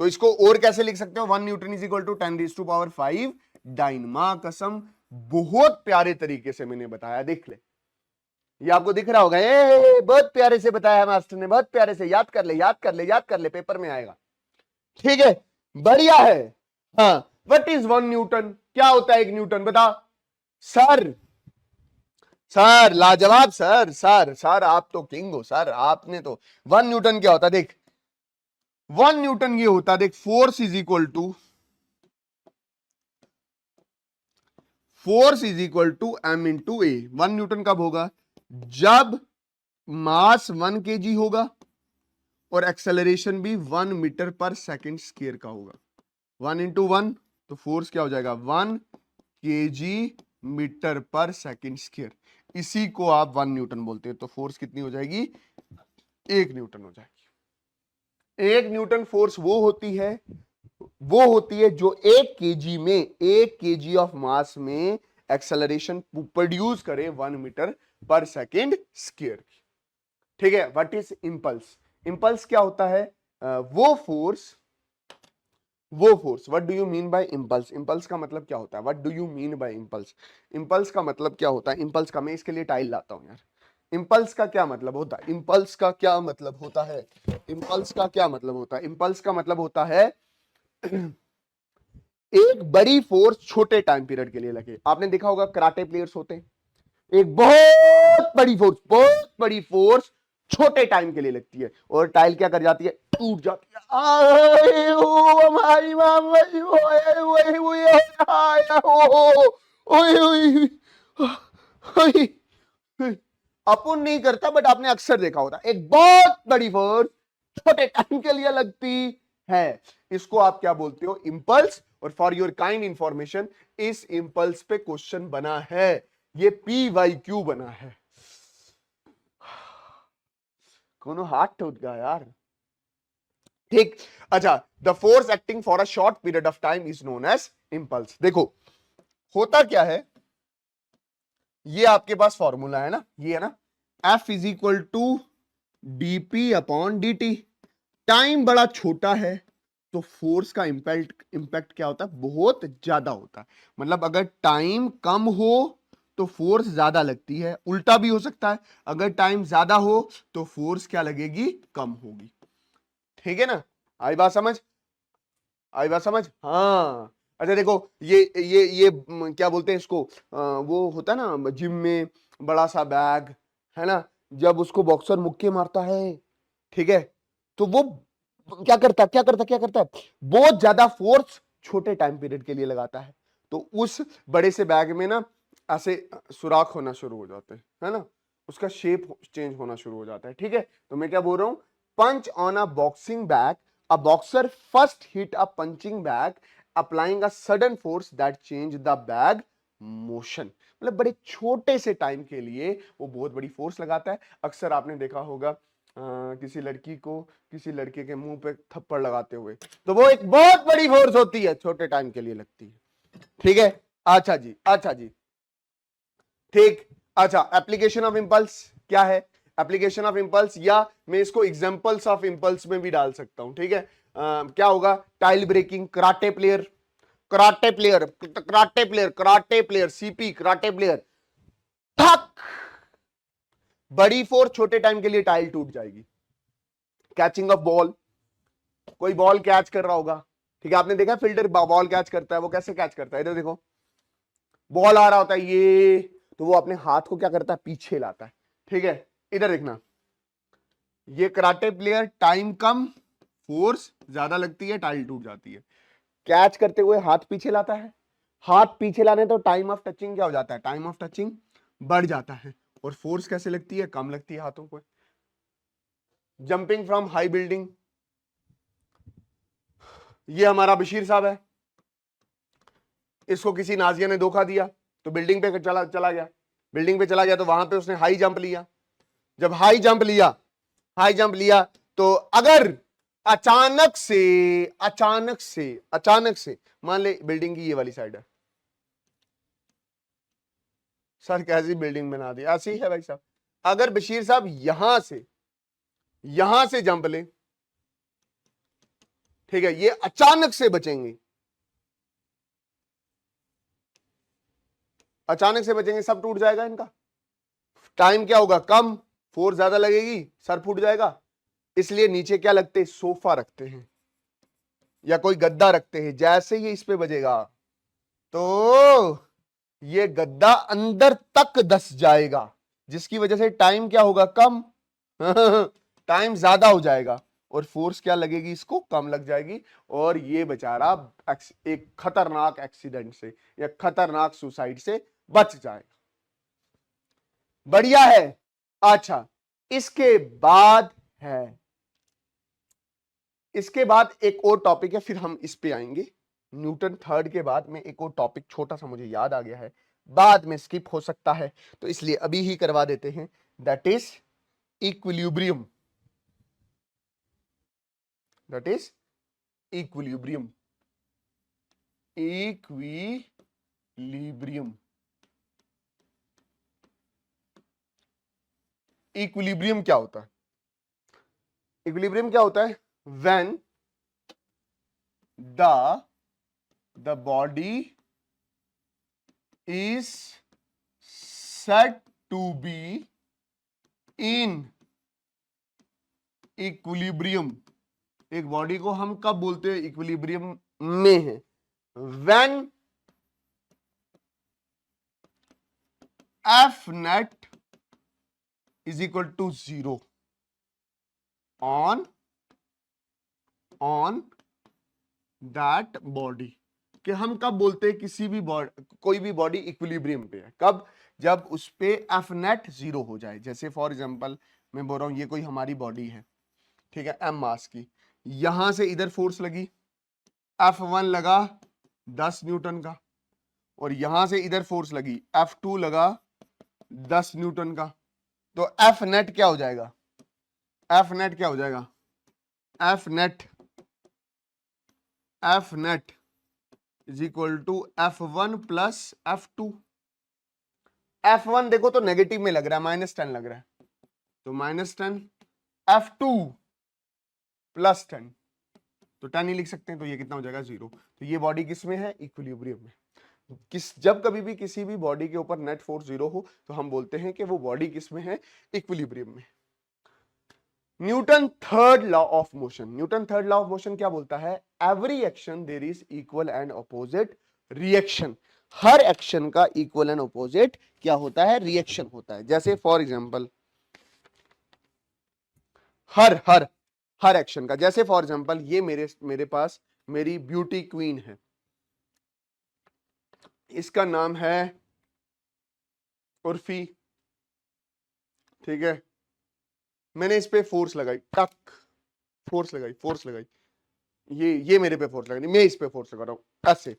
तो इसको और कैसे लिख सकते हो, 1 newton is equal to 10⁵ dyne. मां कसम, बहुत प्यारे तरीके से मैंने बताया, देख ले, ये आपको दिख रहा होगा, बहुत प्यारे से बताया मास्टर ने, बहुत प्यारे से, याद कर ले, याद कर ले, याद कर ले, पेपर में आएगा। ठीक है, बढ़िया है। हाँ, व्हाट इज 1 न्यूटन, क्या होता है 1 न्यूटन, बता। सर, सर लाजवाब, सर सर सर आप तो किंग हो सर, आपने तो 1 न्यूटन क्या होता है, देख 1 न्यूटन ये होता है, देख, force is equal to, force is equal to M into A. 1 newton कब होगा, जब मास 1 kg होगा और एक्सेलरेशन भी 1 मीटर पर सेकंड स्क्वायर का होगा। 1 × 1, तो फोर्स क्या हो जाएगा, 1 kg मीटर पर सेकंड स्क्वायर। इसी को आप 1 न्यूटन बोलते हैं। तो फोर्स कितनी हो जाएगी, 1 न्यूटन हो जाएगी। 1 न्यूटन फोर्स वो होती है जो 1 kg में, 1 kg ऑफ मास में एक्सेलरेशन प्रोड्यूस करे 1 मीटर पर सेकेंड स्क्वायर की। ठीक है, व्हाट इज इंपल्स, इंपल्स क्या होता है, वो force, what do you mean by impulse, impulse का मतलब क्या होता है, what do you mean by impulse, impulse का मतलब क्या होता है, इंपल्स का, मैं इसके लिए टाइल लाता हूं यार। इंपल्स का क्या मतलब होता है, इंपल्स का क्या मतलब होता है, इंपल्स का क्या मतलब होता है, इंपल्स का मतलब होता है एक बड़ी फोर्स छोटे टाइम पीरियड के लिए लगे। आपने देखा होगा कराटे प्लेयर्स होते हैं, एक बहुत बड़ी फोर्स छोटे टाइम के लिए लगती है और टाइल क्या कर जाती है, टूट जाती है। आए ओ हमारी मामा जी, ओए ओए ओए आया, ओ ओए ओए, अपन नहीं करता बट आपने अक्सर देखा होता, एक बहुत बड़ी फोर्स छोटे टाइम के लिए लगती है, इसको आप क्या बोलते हो? इंपल्स। और फॉर योर काइंड इंफॉर्मेशन, इस इंपल्स पे क्वेश्चन बना है, ये PYQ बना है। कोनो हाथ टूट गया यार। ठीक, अच्छा, the force acting for a short period of time is known as impulse. देखो होता क्या है, ये आपके पास फॉर्मूला है ना, ये है ना, F is equal to dp upon dt। Time बड़ा छोटा है तो फोर्स का इंपैक्ट क्या होता है? बहुत ज्यादा होता है। मतलब अगर टाइम कम हो तो फोर्स ज्यादा लगती है, उल्टा भी हो सकता है, अगर टाइम ज्यादा हो तो फोर्स क्या लगेगी? कम होगी। ठीक है ना? आई बात समझ? आई बात समझ? हाँ। अच्छा देखो, ये क्या बोलते हैं इसको, वो होता है ना जिम में बड़ा सा बैग, है ना, जब उसको बॉक्सर मुक्के मारता है, ठीक है, तो वो क्या करता है, बहुत ज्यादा फोर्स छोटे टाइम पीरियड के लिए लगाता है, तो उस बड़े से बैग में ना ऐसे सुराख होना शुरू हो जाते हैं, है ना, उसका शेप चेंज होना शुरू हो जाता है। ठीक है, तो मैं क्या बोल रहा हूं, punch on a boxing bag, a boxer first hit a punching bag applying a sudden force that changed the bag motion। मतलब बड़े छोटे से टाइम के लिए वो बहुत बड़ी फोर्स लगाता है। अक्सर आपने देखा होगा किसी लड़की को किसी लड़के के मुंह पे थप्पड़ लगाते हुए, तो वो एक बहुत बड़ी फोर्स होती है, छोटे टाइम के लिए लगती है। ठीक है, अच्छा जी, अच्छा जी, ठीक। अच्छा, एप्लीकेशन ऑफ इंपल्स क्या है? एप्लीकेशन ऑफ इंपल्स, या मैं इसको एग्जांपल्स ऑफ इंपल्स में भी डाल सकता हूं। ठीक है, क्या होगा? Tile breaking, karate player, karate player, karate player, karate player, सीपी, कराटे प्लेयर, ठक, बड़ी फोर्स छोटे टाइम के लिए टाइल टूट जाएगी। कैचिंग ऑफ बॉल, कोई बॉल कैच कर रहा होगा, ठीक है, आपने देखा फील्डर बॉल कैच करता है, वो कैसे कैच करता है? इधर देखो, बॉल आ रहा होता है ये, तो वो अपने हाथ को क्या करता है? पीछे लाता है। ठीक है, इधर देखना, ये कराटे प्लेयर टाइम कम, फोर्स ज्यादा लगती है, टाइल टूट जाती है। कैच करते हुए हाथ पीछे लाता है, हाथ पीछे लाने तो टाइम ऑफ टचिंग क्या हो जाता है? टाइम ऑफ टचिंग बढ़ जाता है, और फोर्स कैसे लगती है? कम लगती है हाथों को। जंपिंग फ्रॉम हाई बिल्डिंग, ये हमारा बशीर साहब है, इसको किसी नाजिया ने धोखा दिया तो बिल्डिंग पे चला चला गया, बिल्डिंग पे चला गया तो वहां पे उसने हाई जंप लिया। जब हाई जंप लिया, हाई जंप लिया, तो अगर अचानक से मान ले बिल्डिंग की ये वाली साइड है, सर कैसी बिल्डिंग बना दी, ऐसी ही है भाई साहब। अगर बशीर साहब यहां से जंप ले, ठीक है, ये अचानक से बचेंगे, अचानक से बचेंगे, सब टूट जाएगा इनका। टाइम क्या होगा? कम, फोर्स ज्यादा लगेगी, सर फूट जाएगा। इसलिए नीचे क्या लगते हैं? सोफा रखते हैं या कोई गद्दा रखते हैं। जैसे ही इस पे बजेगा तो ये गद्दा अंदर तक धस जाएगा, जिसकी वजह से टाइम क्या होगा? कम। टाइम ज्यादा हो जाएगा और फोर्स क्या लगेगी? इसको कम लग जाएगी, और ये बेचारा एक खतरनाक एक्सीडेंट से या खतरनाक सुसाइड से बच जाएगा। बढ़िया है। अच्छा, इसके बाद है, इसके बाद एक और टॉपिक है, फिर हम इस पे आएंगे। न्यूटन थर्ड के बाद में एक और टॉपिक छोटा सा मुझे याद आ गया है, बाद में स्किप हो सकता है, तो इसलिए अभी ही करवा देते हैं। That is equilibrium, that is equilibrium, equilibrium, equilibrium क्या होता है? इक्विलिब्रियम क्या होता है? When the body is said to be in equilibrium। एक बॉडी को हम कब बोलते हैं इक्विलिब्रियम में है? when F net is equal to 0 on that body। कि हम कब बोलते हैं किसी भी बॉडी, कोई भी बॉडी इक्विलिब्रियम पे है? कब? जब उस पे एफ नेट 0 हो जाए। जैसे फॉर एग्जांपल मैं बोल रहा हूं ये कोई हमारी बॉडी है, ठीक है, एम मास की, यहां से इधर फोर्स लगी, F1 लगा 10 न्यूटन का, और यहां से इधर फोर्स लगी, F2 लगा 10 न्यूटन का, तो एफ नेट क्या हो जाएगा? एफ नेट क्या हो जाएगा? F net is equal to F1 plus F2। F1 देखो तो नेगेटिव में लग रहा है, -10 लग रहा है, तो -10, F2 +10, तो 10 ही लिख सकते हैं, तो ये कितना हो जाएगा? 0। तो ये बॉडी किस में है? इक्विलिब्रियम में। जब कभी भी किसी भी बॉडी के ऊपर नेट फोर्स 0 हो तो हम बोलते हैं कि वो बॉडी किस में है? इक्विलिब्रियम में। Newton third law of motion, Newton third law of motion क्या बोलता है? Every action there is equal and opposite reaction. हर एक्शन का इक्वल एंड अपोजिट क्या होता है? रिएक्शन होता है। जैसे फॉर एग्जांपल हर हर हर एक्शन का, जैसे फॉर एग्जांपल ये मेरे पास मेरी ब्यूटी क्वीन है, इसका नाम है उर्फी, ठीक है, मैंने इस पे फोर्स लगाई, टक, फोर्स लगाई, ये मेरे पे फोर्स लगा, मैं इस पे फोर्स लगा रहा हूं ऐसे,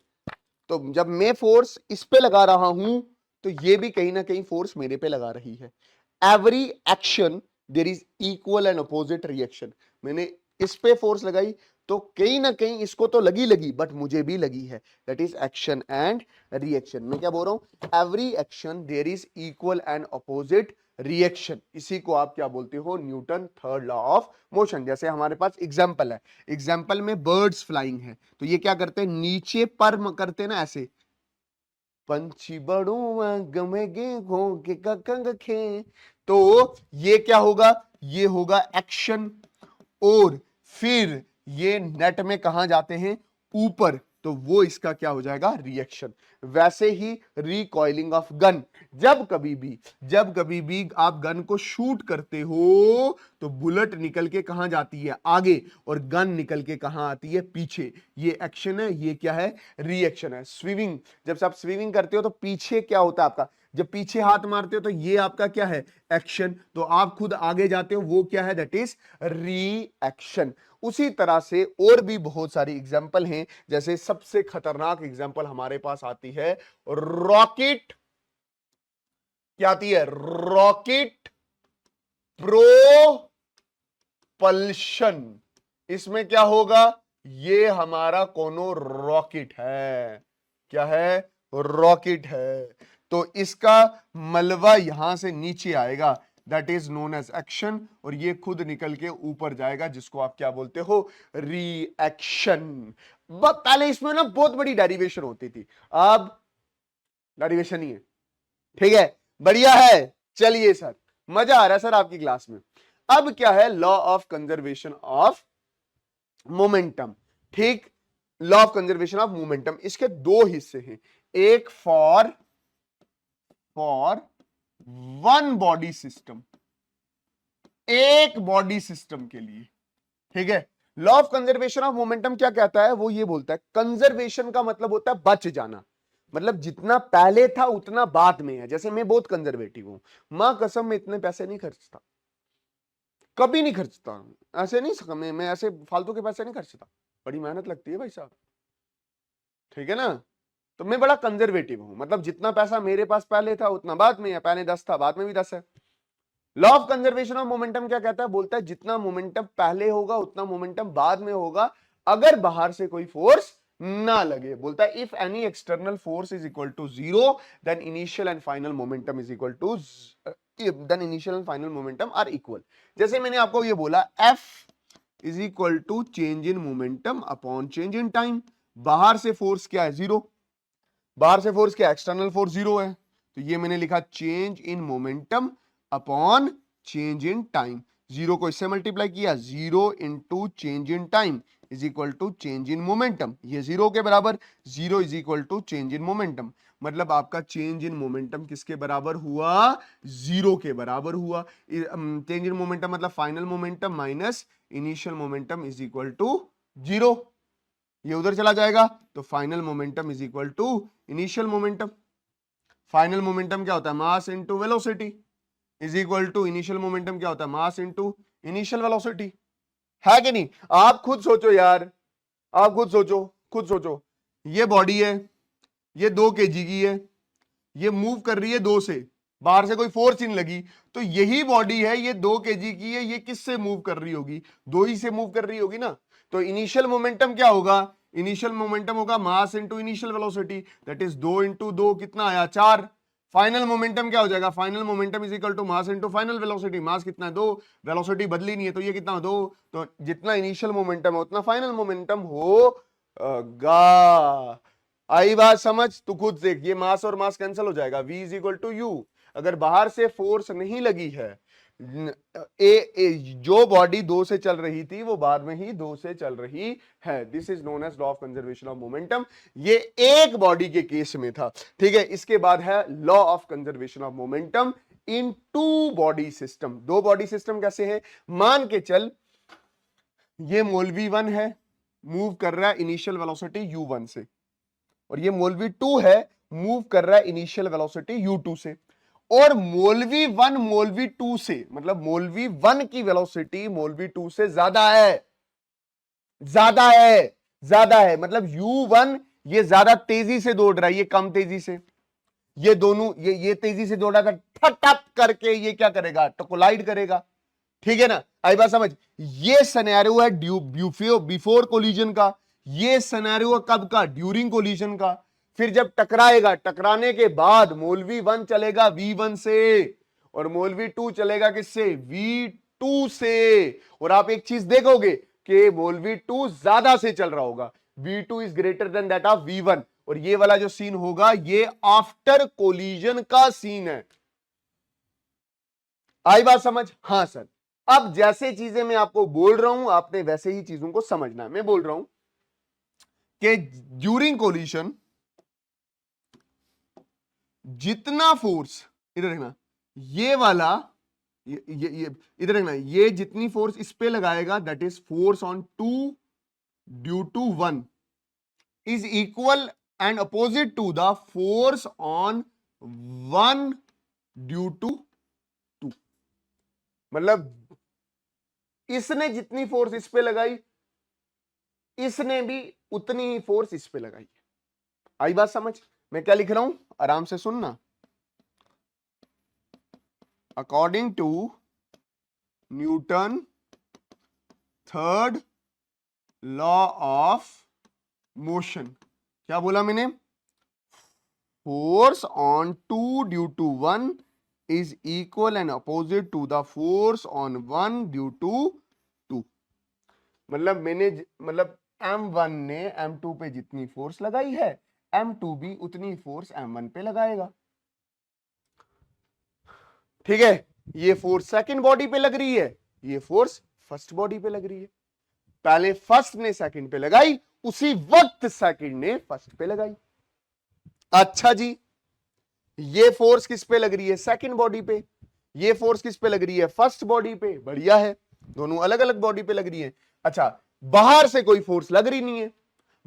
तो जब मैं फोर्स इस पे लगा रहा हूं तो ये भी कहीं ना कहीं फोर्स मेरे पे लगा रही है। Every action there is equal and opposite reaction. मैंने इस पे फोर्स लगाई तो कहीं ना कहीं इसको तो लगी बट मुझे भी लगी है, that is action and reaction. मैं क्या बोल रहा हूं? Every action there is equal and opposite reaction. इसी को आप क्या बोलते हो? Newton third law of motion. जैसे हमारे पास एग्जांपल है, एग्जांपल में बर्ड्स फ्लाइंग है, तो ये क्या करते हैं? नीचे पर करते हैं ना ऐसे, पंछी बड़ू गमेगे घोंके का कंग खे, तो ये क्या होगा? ये होगा एक्शन, और फिर ये नेट में कहां जाते हैं? ऊपर, तो वो इसका क्या हो जाएगा? रिएक्शन। वैसे ही रिकॉइलिंग ऑफ गन, जब कभी भी आप गन को शूट करते हो तो बुलेट निकल के कहां जाती है? आगे, और गन निकल के कहां आती है? पीछे। ये एक्शन है, ये क्या है? रिएक्शन है। स्विमिंग, जब आप स्विमिंग करते हो तो पीछे क्या होता है आपका? जब पीछे हाथ मारते हो तो ये आपका क्या है? एक्शन। तो आप खुद आगे जाते हो, वो क्या है? That is reaction. उसी तरह से और भी बहुत सारी एग्जांपल हैं, जैसे सबसे खतरनाक एग्जांपल हमारे पास आती है रॉकेट, क्या आती है? Rocket propulsion. इसमें क्या होगा? ये हमारा कोनो रॉकेट है, क्या है? रॉकेट है, तो इसका मलबा यहां से नीचे आएगा, that is known as action, और ये खुद निकल के ऊपर जाएगा, जिसको आप क्या बोलते हो? रिएक्शन। पहले इसमें ना बहुत बड़ी डेरिवेशन होती थी, अब डेरिवेशन ही है, ठीक है, बढ़िया है। चलिए सर, मजा आ रहा है सर आपकी क्लास में। अब क्या है? Law of conservation of momentum, ठीक, law of conservation of momentum. इसके दो हिस्से हैं, एक फॉर वन बॉडी सिस्टम, एक बॉडी सिस्टम के लिए, ठीक है। Law of conservation of momentum क्या कहता है? वो ये बोलता है, कंजर्वेशन का मतलब होता है बच जाना, मतलब जितना पहले था उतना बाद में है। जैसे मैं बहुत कंजर्वेटिव हूं, मां कसम में इतने पैसे नहीं खर्चता, कभी नहीं खर्चता, ऐसे नहीं सका मैं ऐसे फालतू के पैसे नहीं खर्चता, बड़ी मेहनत लगती है भाई साहब, ठीक है ना। तो मैं बड़ा कंजर्वेटिव हूं, मतलब जितना पैसा मेरे पास पहले था उतना बाद में है, पहले 10 था बाद में भी 10 है। Law of conservation of momentum क्या कहता है? बोलता है जितना मोमेंटम पहले होगा उतना मोमेंटम बाद में होगा, अगर बाहर से कोई फोर्स ना लगे। बोलता है if any external force is equal to 0 then initial and final momentum is equal to, then initial and final momentum are equal. जैसे मैंने आपको ये बोला, F is equal to change in momentum upon change in time. बाहर से फोर्स क्या है? 0। बाहर से फोर्स क्या? एक्सटर्नल फोर्स 0 है, तो ये मैंने लिखा change in momentum upon change in time. 0 को इससे मल्टीप्लाई किया, 0 into change in time is equal to change in momentum, ये 0 के बराबर। 0 is equal to change in momentum, मतलब आपका चेंज इन मोमेंटम किसके बराबर हुआ? 0 के बराबर हुआ। चेंज इन मोमेंटम मतलब final momentum minus initial momentum is equal to 0, ये उधर चला जाएगा, तो final momentum is equal to initial momentum. Final momentum क्या होता है, mass into velocity, is equal to initial momentum क्या होता है, मास इनटू इनिशियल वेलोसिटी, है कि नहीं? आप खुद सोचो यार, आप खुद सोचो, खुद सोचो। ये बॉडी है, ये 2 kg की है, ये मूव कर रही है 2 से, बाहर से कोई फोर्स नहीं लगी, तो यही बॉडी है, ये 2 kg की है, ये किससे मूव कर रही होगी, 2 ही से मूव कर रही होगी ना। तो इनिशियल मोमेंटम क्या होगा, इनिशियल मोमेंटम होगा mass into initial velocity, that is 2 into 2 कितना आया 4। फाइनल मोमेंटम क्या हो जाएगा, final momentum is equal to mass into final velocity, mass कितना है 2, वेलोसिटी बदली नहीं है, तो ये कितना 2, तो जितना इनिशियल मोमेंटम है उतना फाइनल मोमेंटम होगा। आई बात समझ? तू खुद देख, ये मास और मास कैंसिल हो जाएगा, v is equal to U. अगर बाहर से फोर्स नहीं लगी है, जो बॉडी 2 से चल रही थी वो बाद में ही 2 से चल रही है, this is known as law of conservation of momentum. ये एक बॉडी के केस में था, ठीक है। इसके बाद है law of conservation of momentum in 2 body system. 2 body system कैसे है, मान के चल ये मौलवी 1 है, मूव कर रहा है इनिशियल वेलोसिटी u1 से, और ये मौलवी 2 है, मूव कर रहा है इनिशियल वेलोसिटी u2 से, और मौलवी 1 मौलवी 2 से, मतलब मौलवी 1 की वेलोसिटी मौलवी 2 से ज्यादा है, ज्यादा है, ज्यादा है, मतलब u1 ये ज्यादा तेजी से दौड़ रहा है, ये कम तेजी से, ये दोनों ये तेजी से दौड़ा था, ठप करके ये क्या करेगा, तो कोलाइड करेगा, ठीक है ना। आई बात समझ? ये सिनेरियो है बिफोर कोलिजन का, ये सिनेरियो कब का, ड्यूरिंग कोलिजन का। फिर जब टकराएगा, टकराने के बाद मौलवी 1 चलेगा v1 से, और मौलवी 2 चलेगा किससे, v2 से। और आप एक चीज देखोगे कि मौलवी 2 ज्यादा से चल रहा होगा, v2 is greater than that of v1, और ये वाला जो सीन होगा ये आफ्टर कोलिजन का सीन है। आई बात समझ? हां सर। अब जैसे चीजें मैं आपको बोल रहा हूं, आपने वैसे ही चीजों को समझना है। मैं बोल रहा हूं कि ड्यूरिंग कोलिशन जितना फोर्स, इधर देखना, ये वाला, ये इधर देखना, ये जितनी फोर्स इस पे लगाएगा, that is force on 2 due to 1 is equal and opposite to the force on 1 due to 2। मतलब इसने जितनी फोर्स इस पे लगाई, इसने भी उतनी ही फोर्स इस पे लगाई। आई बात समझ? मैं क्या लिख रहा हूं, आराम से सुनना। According to Newton third law of motion, क्या बोला मैंने, force on 2 due to 1 is equal and opposite to the force on 1 due to 2। मतलब मतलब m1 ने m2 पे जितनी फोर्स लगाई है, m2 भी उतनी फोर्स m1 पे लगाएगा, ठीक है। ये फोर्स सेकंड बॉडी पे लग रही है, ये फोर्स फर्स्ट बॉडी पे लग रही है। पहले फर्स्ट ने सेकंड पे लगाई, उसी वक्त सेकंड ने फर्स्ट पे लगाई। अच्छा जी, ये फोर्स किस पे लग रही है, सेकंड बॉडी पे, ये फोर्स किस पे लग रही है, फर्स्ट बॉडी पे। बढ़िया है, दोनों अलग अलग बॉडी पे लग रही है। अच्छा, बाहर से कोई फोर्स लग रही नहीं है,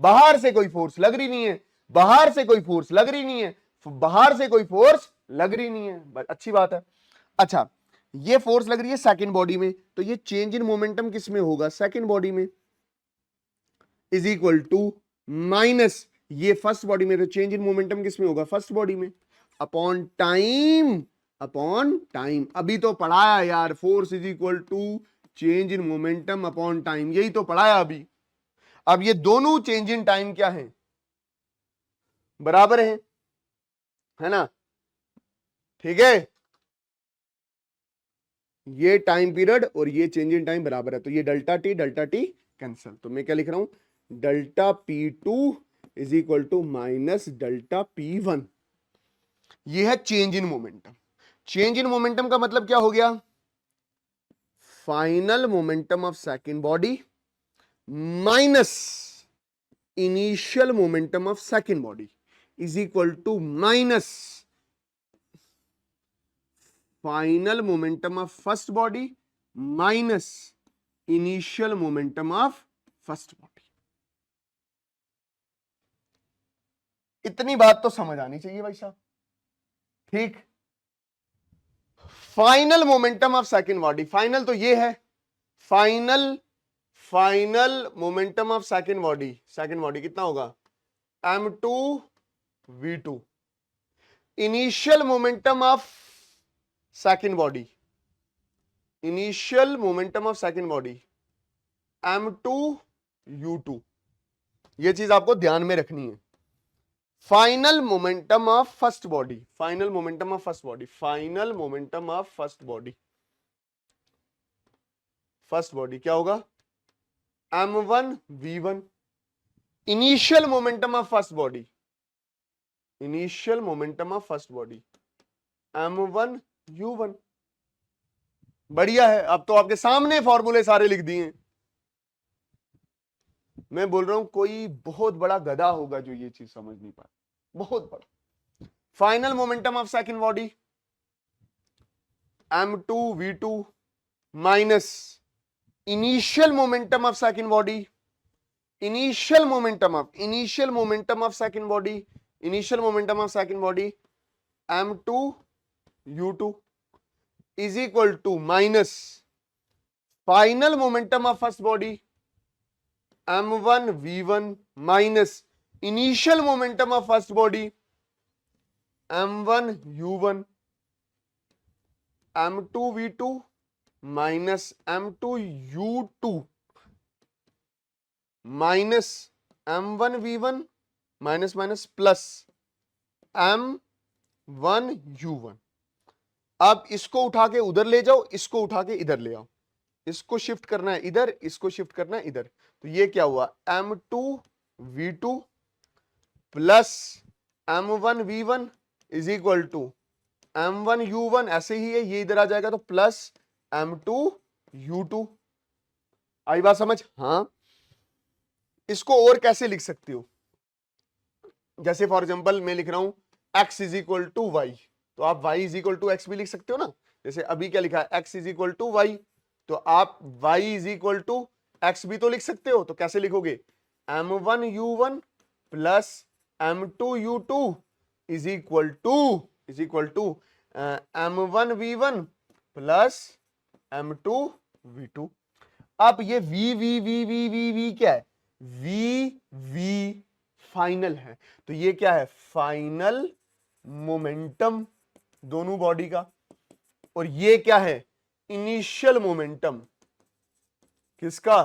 बाहर से कोई फोर्स लग रही नहीं है, बाहर से कोई फोर्स लग रही नहीं है, बाहर से कोई फोर्स लग रही नहीं है, अच्छी बात है। अच्छा, ये फोर्स लग रही है सेकंड बॉडी में, तो ये चेंज इन मोमेंटम किस में होगा, सेकंड बॉडी में, इज इक्वल टू माइनस ये फर्स्ट बॉडी में, तो चेंज इन मोमेंटम किस में होगा, फर्स्ट बॉडी में, अपॉन टाइम, अपॉन टाइम। अभी तो पढ़ाया यार, force is equal to change in momentum upon time, यही तो पढ़ाया अभी। अब ये दोनों चेंज इन टाइम क्या है, बराबर है ना, ठीक है। ये टाइम पीरियड और ये चेंज इन टाइम बराबर है, तो ये डेल्टा टी कैंसिल। तो मैं क्या लिख रहा हूं, delta P2 is equal to minus delta P1। ये है change in momentum. Change in momentum का मतलब क्या हो गया, final momentum of second body minus initial momentum of second body is equal to minus final momentum of first body minus initial momentum of first body. इतनी बात तो समझ आनी चाहिए भाई साहब, ठीक। Final momentum of second body, final तो ये है, final momentum of second body कितना होगा, m2 v2। Initial momentum of second body, initial momentum of second body m2 u2। ये चीज आपको ध्यान में रखनी है। Final momentum of first body, final momentum of first body, final momentum of first body, first body क्या होगा, m1 v1। Initial momentum of first body, initial momentum of first body m1 u1। बढ़िया है, अब तो आपके सामने फॉर्मूले सारे लिख दिए। मैं बोल रहा हूं कोई बहुत बड़ा गधा होगा जो ये चीज समझ नहीं पाया, बहुत बड़ा। Final momentum of second body m2 v2 minus initial momentum of second body, initial momentum of second body, initial momentum of second body m2 u2 is equal to minus final momentum of first body m1 v1 minus initial momentum of first body m1 u1, m2 v2 minus m2 u2 minus m1 v1 minus minus plus m1 u1। अब इसको उठा के उधर ले जाओ, इसको उठा के इधर ले आओ, इसको शिफ्ट करना है इधर, इसको शिफ्ट करना है इधर। तो ये क्या हुआ, m2 v2 plus m1 v1 is equal to m1 u1, ऐसे ही है, ये इधर आ जाएगा तो प्लस m2 u2। आई बात समझ? हाँ। इसको और कैसे लिख सकते हो, जैसे फॉर एग्जांपल मैं लिख रहा हूं x is equal to Y, तो आप y is equal to X भी लिख सकते हो ना। जैसे अभी क्या लिखा है, x is equal to Y, तो आप y is equal to X भी तो लिख सकते हो। तो कैसे लिखोगे, m1 u1 plus m2 u2 is equal to m1 v1 plus m2 v2। अब ये v क्या है, v फाइनल है, तो ये क्या है, फाइनल मोमेंटम दोनों बॉडी का, और ये क्या है, इनिशियल मोमेंटम किसका,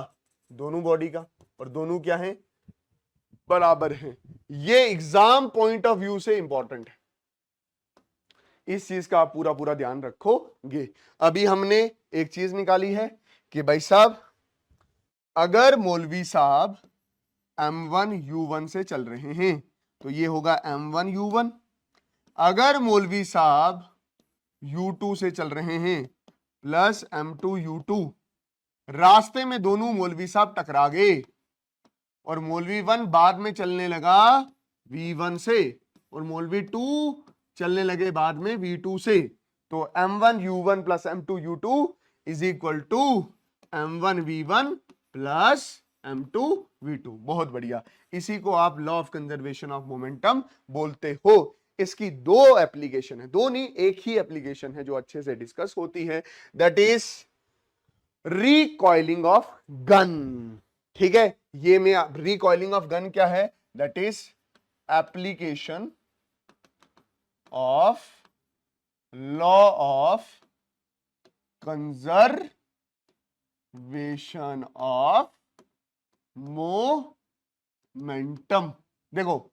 दोनों बॉडी का, और दोनों क्या है, बराबर है। ये एग्जाम पॉइंट ऑफ व्यू से इंपॉर्टेंट है, इस चीज का आप पूरा पूरा ध्यान रखोगे। अभी हमने एक चीज निकाली है कि भाई साहब अगर मौलवी साहब m1 u1 से चल रहे हैं तो ये होगा m1 u1। अगर मौलवी साहब u2 से चल रहे हैं प्लस m2 u2, रास्ते में दोनों मौलवी साहब टकरा गए और मौलवी 1 बाद में चलने लगा v1 से और मौलवी 2 चलने लगे बाद में v2 से, तो m1 u1 plus m2 u2 is equal to m1 v1 plus m2 v2। बहुत बढ़िया, इसी को आप law of conservation of momentum बोलते हो। इसकी दो एप्लीकेशन है, दो नहीं एक ही एप्लीकेशन है जो अच्छे से डिस्कस होती है, that is recoiling of gun. ठीक है, ये में रिकॉइलिंग ऑफ गन क्या है, that is application of law of conservation of momentum. देखो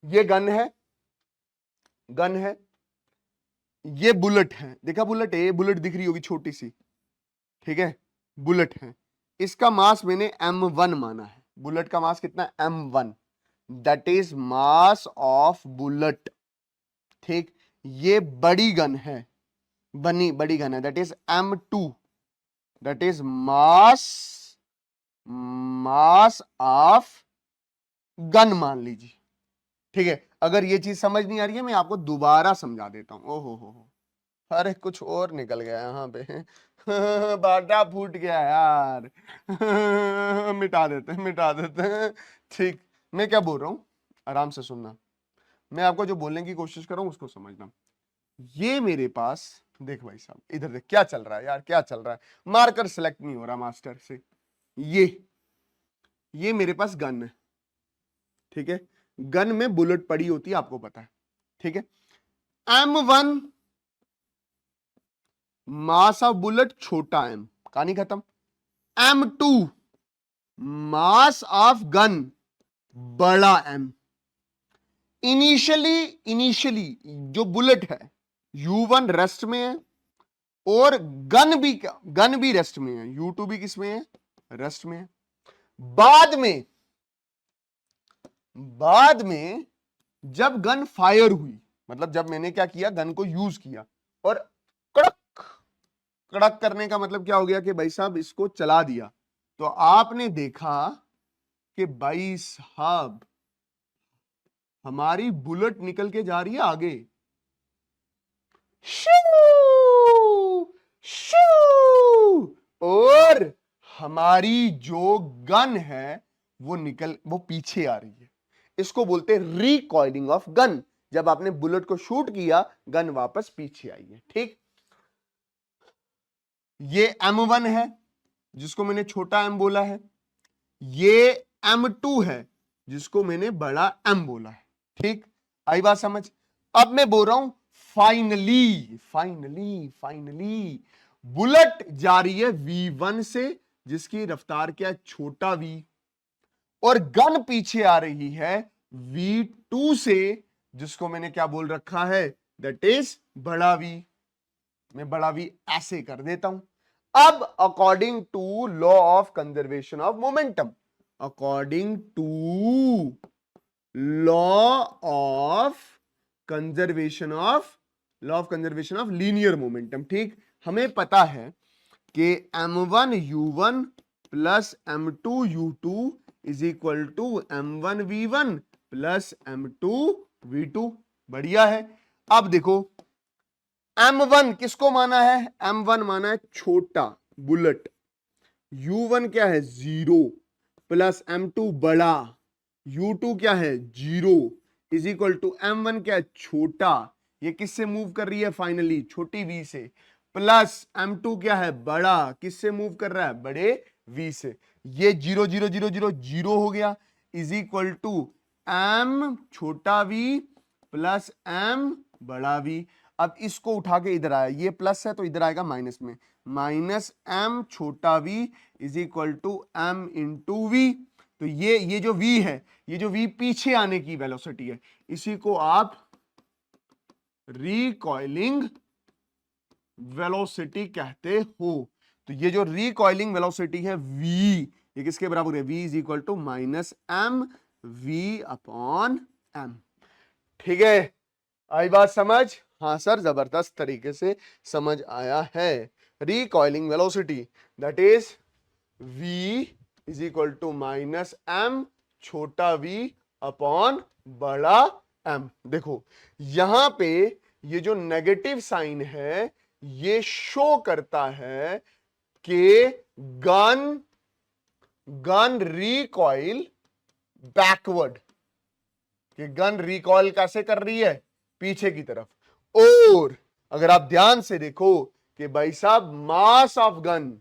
ये गन है, ये बुलेट है, देखा बुलेट है, ये बुलेट दिख रही होगी छोटी सी, ठीक है, बुलेट है, इसका मास मैंने m1 माना है। बुलेट का मास कितना, m1, that is mass of bullet. ठीक, ये बड़ी गन है, बड़ी गन है, that is m2, that is mass of gun मान लीजिए। ठीक है, अगर ये चीज समझ नहीं आ रही है मैं आपको दोबारा समझा देता हूं। ओहो हो, अरे कुछ और निकल गया यहाँ पे बाटा फूट गया यार मिटा देते हैं। ठीक, मैं क्या बोल रहा हूं, आराम से सुनना, मैं आपको जो बोलने की कोशिश कर रहा हूं उसको समझना। ये मेरे पास देख भाई साहब, इधर देख क्या चल रहा है यार, क्या चल रहा है, मार्कर सेलेक्ट नहीं हो रहा मास्टर से। ये मेरे पास गन है, ठीक है, गन में बुलेट पड़ी होती है, आपको पता है, ठीक है। M1 मास ऑफ बुलेट छोटा m, कहानी खत्म। M2 मास ऑफ गन बड़ा m। इनिशियली जो बुलेट है U1 रेस्ट में है और गन भी रेस्ट में है, U2 भी किस में है, रेस्ट में है। बाद में जब गन फायर हुई, मतलब जब मैंने क्या किया, गन को यूज किया और कड़क कड़क करने का मतलब क्या हो गया कि भाई साहब इसको चला दिया, तो आपने देखा कि भाई साहब हमारी बुलेट निकल के जा रही है आगे, शू शू, और हमारी जो गन है वो पीछे आ रही है। इसको बोलते हैं रिकॉइलिंग ऑफ गन। जब आपने बुलेट को शूट किया, गन वापस पीछे आई है, ठीक। ये M1 है जिसको मैंने छोटा m बोला है, ये M2 है जिसको मैंने बड़ा m बोला है, ठीक। आई बात समझ। अब मैं बोल रहा हूं फाइनली बुलेट जा रही है V1 से जिसकी रफ्तार क्या है, छोटा v, और गन पीछे आ रही है V2 से जिसको मैंने क्या बोल रखा है, दैट इज बड़ा V। मैं बड़ा V ऐसे कर देता हूं। अब according to law of conservation of momentum, according to law of conservation of linear momentum, ठीक, हमें पता है कि M1 U1 plus M2 U2 is equal to M1 V1 plus M2 V2। बढ़िया है। अब देखो M1 किसको माना है, M1 माना है छोटा बुलेट, U1 क्या है 0 प्लस M2 बड़ा, U2 क्या है 0 इज इक्वल टू M1 क्या है छोटा, ये किससे मूव कर रही है फाइनली, छोटी v से, प्लस M2 क्या है बड़ा, किससे मूव कर रहा है, बड़े v से। ये 0 0 0 0 0 हो गया, इज इक्वल टू m छोटा v प्लस m बड़ा v। अब इसको उठा के इधर आया, ये प्लस है तो इधर आएगा माइनस में, माइनस m छोटा v is equal to m into v। तो ये जो v है, ये जो v पीछे आने की वेलोसिटी है, इसी को आप रिकॉइलिंग वेलोसिटी कहते हो। तो ये जो रिकॉइलिंग वेलोसिटी है v, ये किसके बराबर है, v is equal to minus m v upon m। ठीक है, आई बात समझ। हाँ सर, जबरदस्त तरीके से समझ आया है। Recoiling velocity that is v is equal to minus m छोटा v अपॉन बड़ा m। देखो यहां पे ये जो नेगेटिव साइन है ये शो करता है कि गन रिकॉइल बैकवर्ड, कि गन रिकॉइल कैसे कर रही है, पीछे की तरफ। और अगर आप ध्यान से देखो कि भाई साहब मास ऑफ गन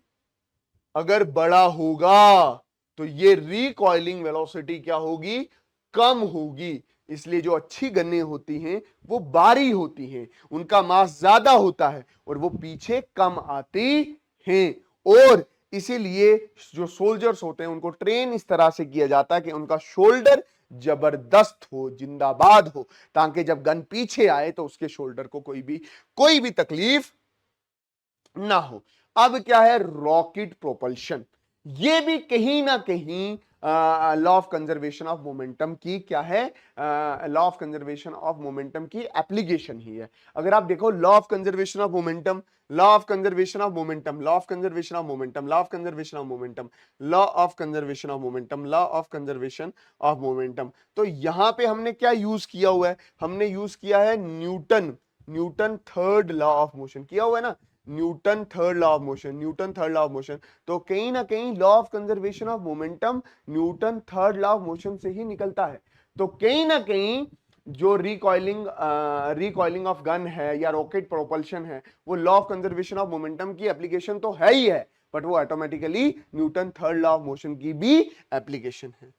अगर बड़ा होगा तो ये रिकॉइलिंग वेलोसिटी क्या होगी, कम होगी। इसलिए जो अच्छी गन्ने होती हैं वो बारी होती हैं, उनका मास ज्यादा होता है और वो पीछे कम आती हैं। और इसीलिए जो सोल्जर्स होते हैं उनको ट्रेन इस तरह से किया जाता है कि उनका शोल्डर जबरदस्त हो, जिंदाबाद हो, ताकि जब गन पीछे आए तो उसके शोल्डर को कोई भी तकलीफ ना हो। अब क्या है, रॉकेट प्रोपल्शन, ये भी कहीं ना कहीं law of conservation of momentum की क्या है, law of conservation of momentum की एप्लीकेशन ही है। अगर आप देखो law of conservation of momentum, law of conservation of momentum, law of conservation of momentum, law of conservation of momentum, law of conservation of momentum, law of conservation of momentum, तो यहां पे हमने क्या यूज किया हुआ है, हमने यूज किया है Newton third law of motion किया हुआ है ना, Newton third law of motion. तो कहीं ना कहीं law of conservation of momentum Newton third law of motion से ही निकलता है। तो कहीं ना कहीं जो रिकॉइलिंग ऑफ गन है या रॉकेट प्रोपल्शन है, वो law of conservation of momentum की एप्लीकेशन तो है ही है, बट वो automatically Newton third law of motion की भी एप्लीकेशन है।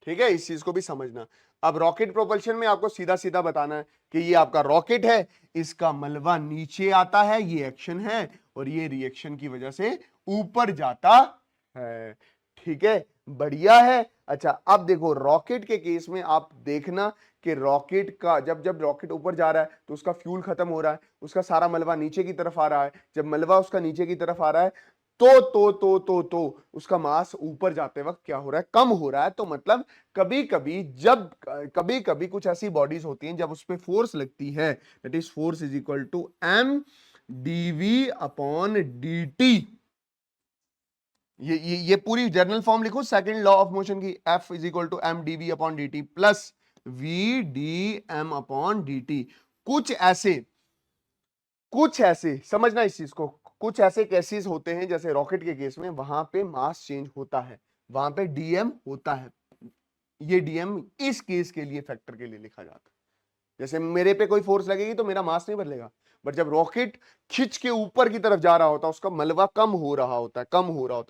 ठीक है, इस चीज को भी समझना। अब रॉकेट प्रोपल्शन में आपको सीधा सीधा बताना है कि ये आपका रॉकेट है, इसका मलबा नीचे आता है, ये एक्शन है, और ये रिएक्शन की वजह से ऊपर जाता है। ठीक है, बढ़िया है। अच्छा, अब देखो रॉकेट के केस में आप देखना कि रॉकेट का जब जब रॉकेट ऊपर जा रहा है तो उसका फ्यूल खत्म हो रहा है, उसका सारा मलबा नीचे की तरफ आ रहा है। जब मलबा उसका नीचे की तरफ आ रहा है तो उसका मास ऊपर जाते वक्त क्या हो रहा है, कम हो रहा है। तो मतलब कभी कभी कुछ ऐसी बॉडीज होती हैं जब उस पर फोर्स लगती है, that is force is equal to M D V upon D T. ये पूरी जनरल फॉर्म लिखो सेकंड लॉ ऑफ मोशन की, F is equal to M D V upon D T plus V D M upon D T. कुछ ऐसे समझना इस चीज को, कुछ ऐसे केसेस होते हैं जैसे रॉकेट के केस में, वहां पे मास चेंज होता है, वहां पे डीएम होता है। ये डीएम इस केस के लिए, फैक्टर के लिए लिखा जाता है। जैसे मेरे पे कोई फोर्स लगेगी तो मेरा मास नहीं बदलेगा, बट जब रॉकेट खिंच के ऊपर की तरफ जा रहा होता है, उसका मलबा कम हो रहा होता है,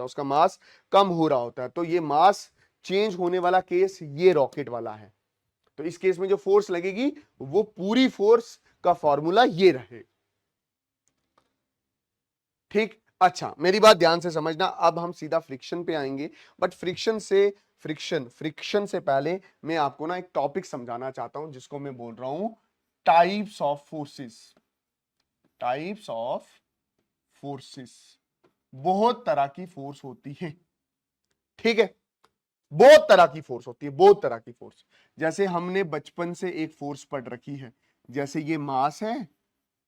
उसका मास कम हो रहा होता है। तो ये मास चेंज होने वाला केस ये रॉकेट वाला है। तो इस केस में जो फोर्स लगेगी वो पूरी फोर्स का फॉर्मूला ये रहे। ठीक, अच्छा मेरी बात ध्यान से समझना। अब हम सीधा फ्रिक्शन पे आएंगे, बट फ्रिक्शन से पहले मैं आपको ना एक टॉपिक समझाना चाहता हूं जिसको मैं बोल रहा हूं types of forces. Types of forces, बहुत तरह की फोर्स होती है। ठीक है, बहुत तरह की फोर्स होती है, बहुत तरह की फोर्स। जैसे हमने बचपन से एक फोर्स पढ़ रखी है, जैसे ये मास है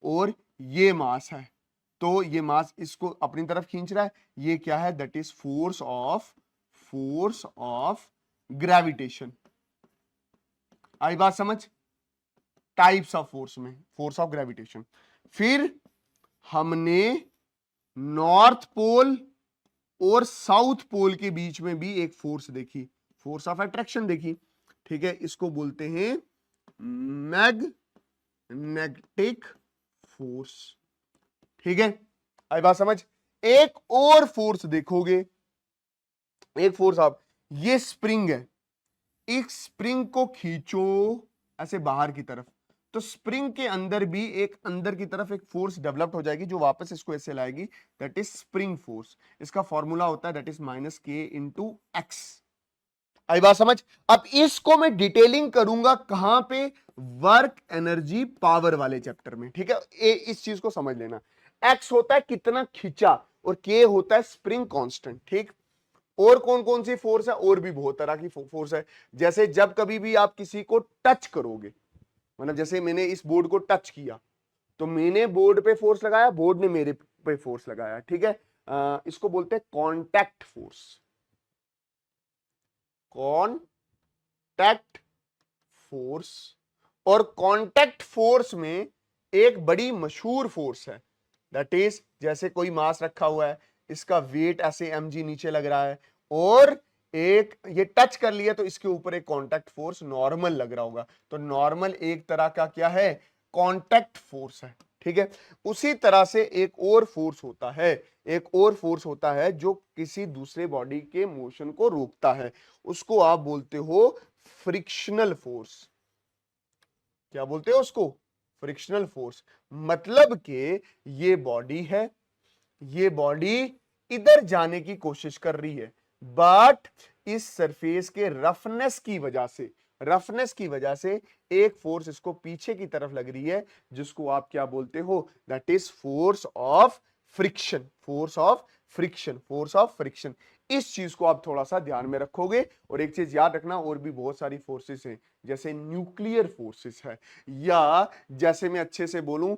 और ये मास है, तो ये मास इसको अपनी तरफ खींच रहा है, ये क्या है, that is force of gravitation. आई बात समझ? टाइप्स ऑफ फोर्स में फोर्स ऑफ ग्रेविटेशन। फिर हमने नॉर्थ पोल और साउथ पोल के बीच में भी एक फोर्स देखी, फोर्स ऑफ अट्रैक्शन देखी। ठीक है, इसको बोलते हैं मैग्नेटिक फोर्स। ठीक है, आई बात समझ? एक और फोर्स देखोगे, एक फोर्स आप, ये स्प्रिंग है, एक स्प्रिंग को खींचो ऐसे बाहर की तरफ, तो स्प्रिंग के अंदर भी एक अंदर की तरफ एक फोर्स डेवलप हो जाएगी जो वापस इसको ऐसे लाएगी, दैट इज स्प्रिंग फोर्स। इसका फॉर्मूला होता है दैट इज माइनस के इंटू एक्स। आई बात समझ? अब इसको मैं डिटेलिंग करूंगा कहां पे, वर्क एनर्जी पावर वाले चैप्टर में। ठीक है, इस चीज को समझ लेना। एक्स होता है कितना खींचा, और के होता है स्प्रिंग कांस्टेंट। ठीक, और कौन कौन सी फोर्स है, और भी बहुत तरह की फोर्स है। जैसे जब कभी भी आप किसी को टच करोगे, मतलब जैसे मैंने इस बोर्ड को टच किया, तो मैंने बोर्ड पे फोर्स लगाया, बोर्ड ने मेरे पे फोर्स लगाया। ठीक है, इसको बोलते हैं कांटेक्ट फोर्स। कांटेक्ट फोर्स, और कांटेक्ट फोर्स में एक बड़ी मशहूर फोर्स है, दैट इज जैसे कोई मास रखा हुआ है, इसका वेट ऐसे mg नीचे लग रहा है, और एक ये टच कर लिया तो इसके ऊपर एक कांटेक्ट फोर्स नॉर्मल लग रहा होगा। तो नॉर्मल एक तरह का क्या है, कांटेक्ट फोर्स है। ठीक है, उसी तरह से एक और फोर्स होता है, एक और फोर्स होता है जो किसी दूसरे बॉडी के मोशन को रोकता है, उसको आप बोलते हो फ्रिक्शनल फोर्स। क्या बोलते हो उसको, फ्रिक्शनल फोर्स। मतलब कि ये बॉडी है, ये बॉडी इधर जाने की कोशिश कर रही है, बट इस सरफेस के रफनेस की वजह से एक फोर्स इसको पीछे की तरफ लग रही है, जिसको आप क्या बोलते हो, that is force of friction. Force of friction. इस चीज को आप थोड़ा सा ध्यान में रखोगे। और एक चीज याद रखना, और भी बहुत सारी फोर्सेस हैं, जैसे न्यूक्लियर फोर्सेस है, या जैसे मैं अच्छे से बोलूं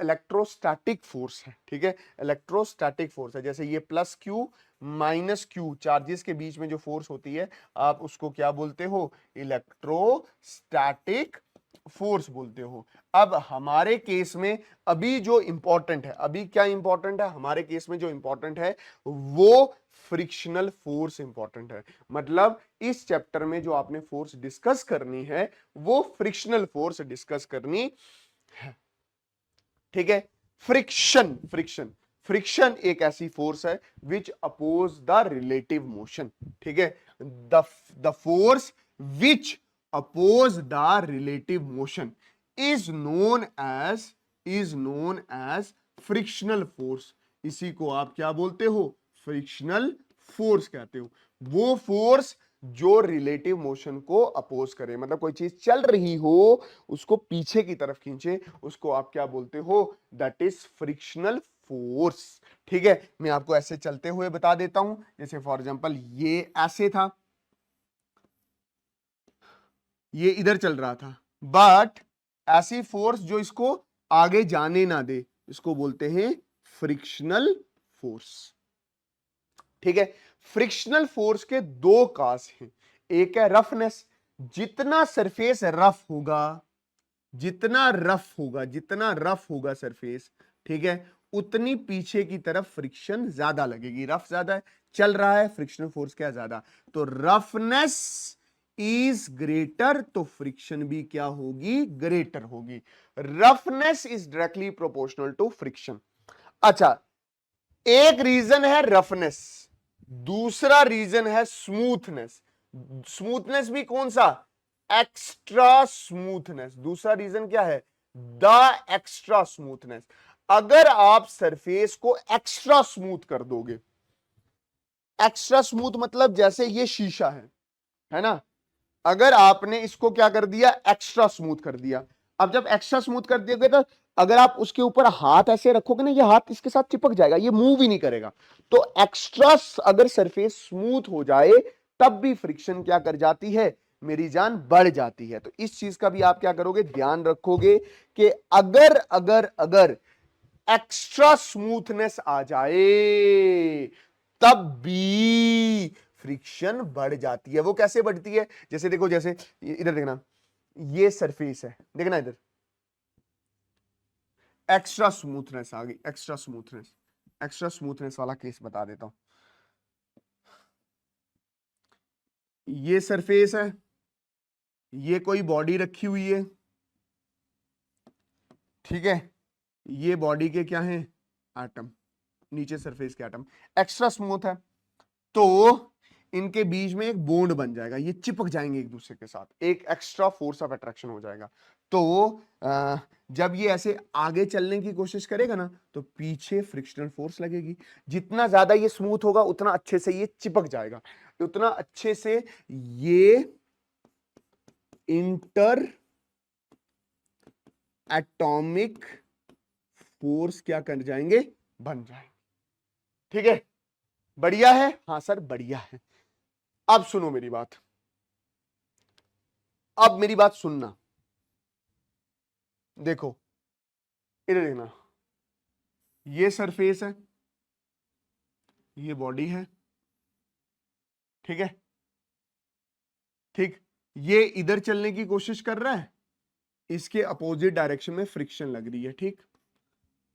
इलेक्ट्रोस्टैटिक फोर्स है। ठीक है, इलेक्ट्रोस्टैटिक फोर्स है, जैसे ये plus Q minus Q charges के बीच में जो फोर्स होती है, आप उसको क्या बोलते हो, इलेक्ट्रोस्टैटिक फोर्स बोलते हो। अब हमारे केस में अभी जो इंपॉर्टेंट है, अभी क्या इंपॉर्टेंट है हमारे केस में, जो इंपॉर्टेंट है वो फ्रिक्शनल फोर्स इंपॉर्टेंट है। मतलब इस चैप्टर में जो आपने फोर्स डिस्कस करनी है वो फ्रिक्शनल फोर्स डिस्कस करनी है। ठीक है। फ्रिक्शन, फ्रिक्शन, फ्रिक्शन एक ऐसी फोर्स है which oppose the relative motion. ठीक है। The force which oppose the relative motion is known as frictional force. इसी को आप क्या बोलते हो? फ्रिक्शनल फोर्स कहते हो। वो फोर्स जो रिलेटिव मोशन को अपोज करे, मतलब कोई चीज चल रही हो उसको पीछे की तरफ खींचे, उसको आप क्या बोलते हो? That is frictional force. ठीक है। मैं आपको ऐसे चलते हुए बता देता हूं, जैसे फॉर एग्जांपल ये ऐसे था, ये इधर चल रहा था, बट ऐसी फोर्स जो इसको आगे जाने ना दे, इसको बोलते हैं फ्रिक्शनल फोर्स। ठीक है। फ्रिक्शनल फोर्स के दो काज हैं। एक है रफनेस, जितना सरफेस रफ होगा, जितना रफ होगा सरफेस, ठीक है, उतनी पीछे की तरफ फ्रिक्शन ज्यादा लगेगी। रफ ज्यादा है, चल रहा है, फ्रिक्शनल फोर्स क्या ज्यादा, तो रफनेस इज ग्रेटर, तो फ्रिक्शन भी क्या होगी? ग्रेटर होगी। Roughness is directly proportional to friction. अच्छा, एक रीजन है रफनेस, दूसरा रीजन है स्मूथनेस। स्मूथनेस भी कौन सा? Extra smoothness. दूसरा रीजन क्या है? The extra smoothness. अगर आप सरफेस को एक्स्ट्रा स्मूथ कर दोगे, एक्स्ट्रा स्मूथ मतलब जैसे ये शीशा है ना, अगर आपने इसको क्या कर दिया? एक्स्ट्रा स्मूथ कर दिया। अब जब एक्स्ट्रा स्मूथ कर दिया तो अगर आप उसके ऊपर हाथ ऐसे रखोगे ना, ये हाथ इसके साथ चिपक जाएगा, ये मूव ही नहीं करेगा। तो एक्स्ट्रा अगर सरफेस स्मूथ हो जाए तब भी फ्रिक्शन क्या कर जाती है मेरी जान? बढ़ जाती है। तो इस चीज का भी आप क्या करोगे? ध्यान रखोगे कि अगर अगर अगर एक्स्ट्रा स्मूथनेस आ जाए तब भी फ्रिक्शन बढ़ जाती है। वो कैसे बढ़ती है? जैसे देखो, जैसे इधर देखना, ये सरफेस है, देखना इधर, एक्स्ट्रा स्मूथनेस आ गई, एक्स्ट्रा स्मूथनेस, एक्स्ट्रा स्मूथनेस वाला केस बता देता हूं। ये सरफेस है, ये कोई बॉडी रखी हुई है, ठीक है, ये बॉडी के क्या है? एटम, नीचे सरफेस के एटम, एक्स्ट्रा स्मूथ है, तो इनके बीच में एक बॉन्ड बन जाएगा, ये चिपक जाएंगे एक दूसरे के साथ, एक एक्स्ट्रा फोर्स ऑफ अट्रैक्शन हो जाएगा। तो जब ये ऐसे आगे चलने की कोशिश करेगा ना, तो पीछे फ्रिक्शनल फोर्स लगेगी। जितना ज्यादा ये स्मूथ होगा उतना अच्छे से ये चिपक जाएगा, उतना अच्छे से ये इंटर एटॉमिक फोर्स क्या कर जाएंगे? बन जाएंगे। ठीक है, बढ़िया है? हाँ सर बढ़िया है। अब सुनो मेरी बात, अब मेरी बात सुनना। देखो इधर देखना, ये सरफेस है, ये बॉडी है, ठीक है, ठीक, ये इधर चलने की कोशिश कर रहा है, इसके अपोजिट डायरेक्शन में फ्रिक्शन लग रही है, ठीक।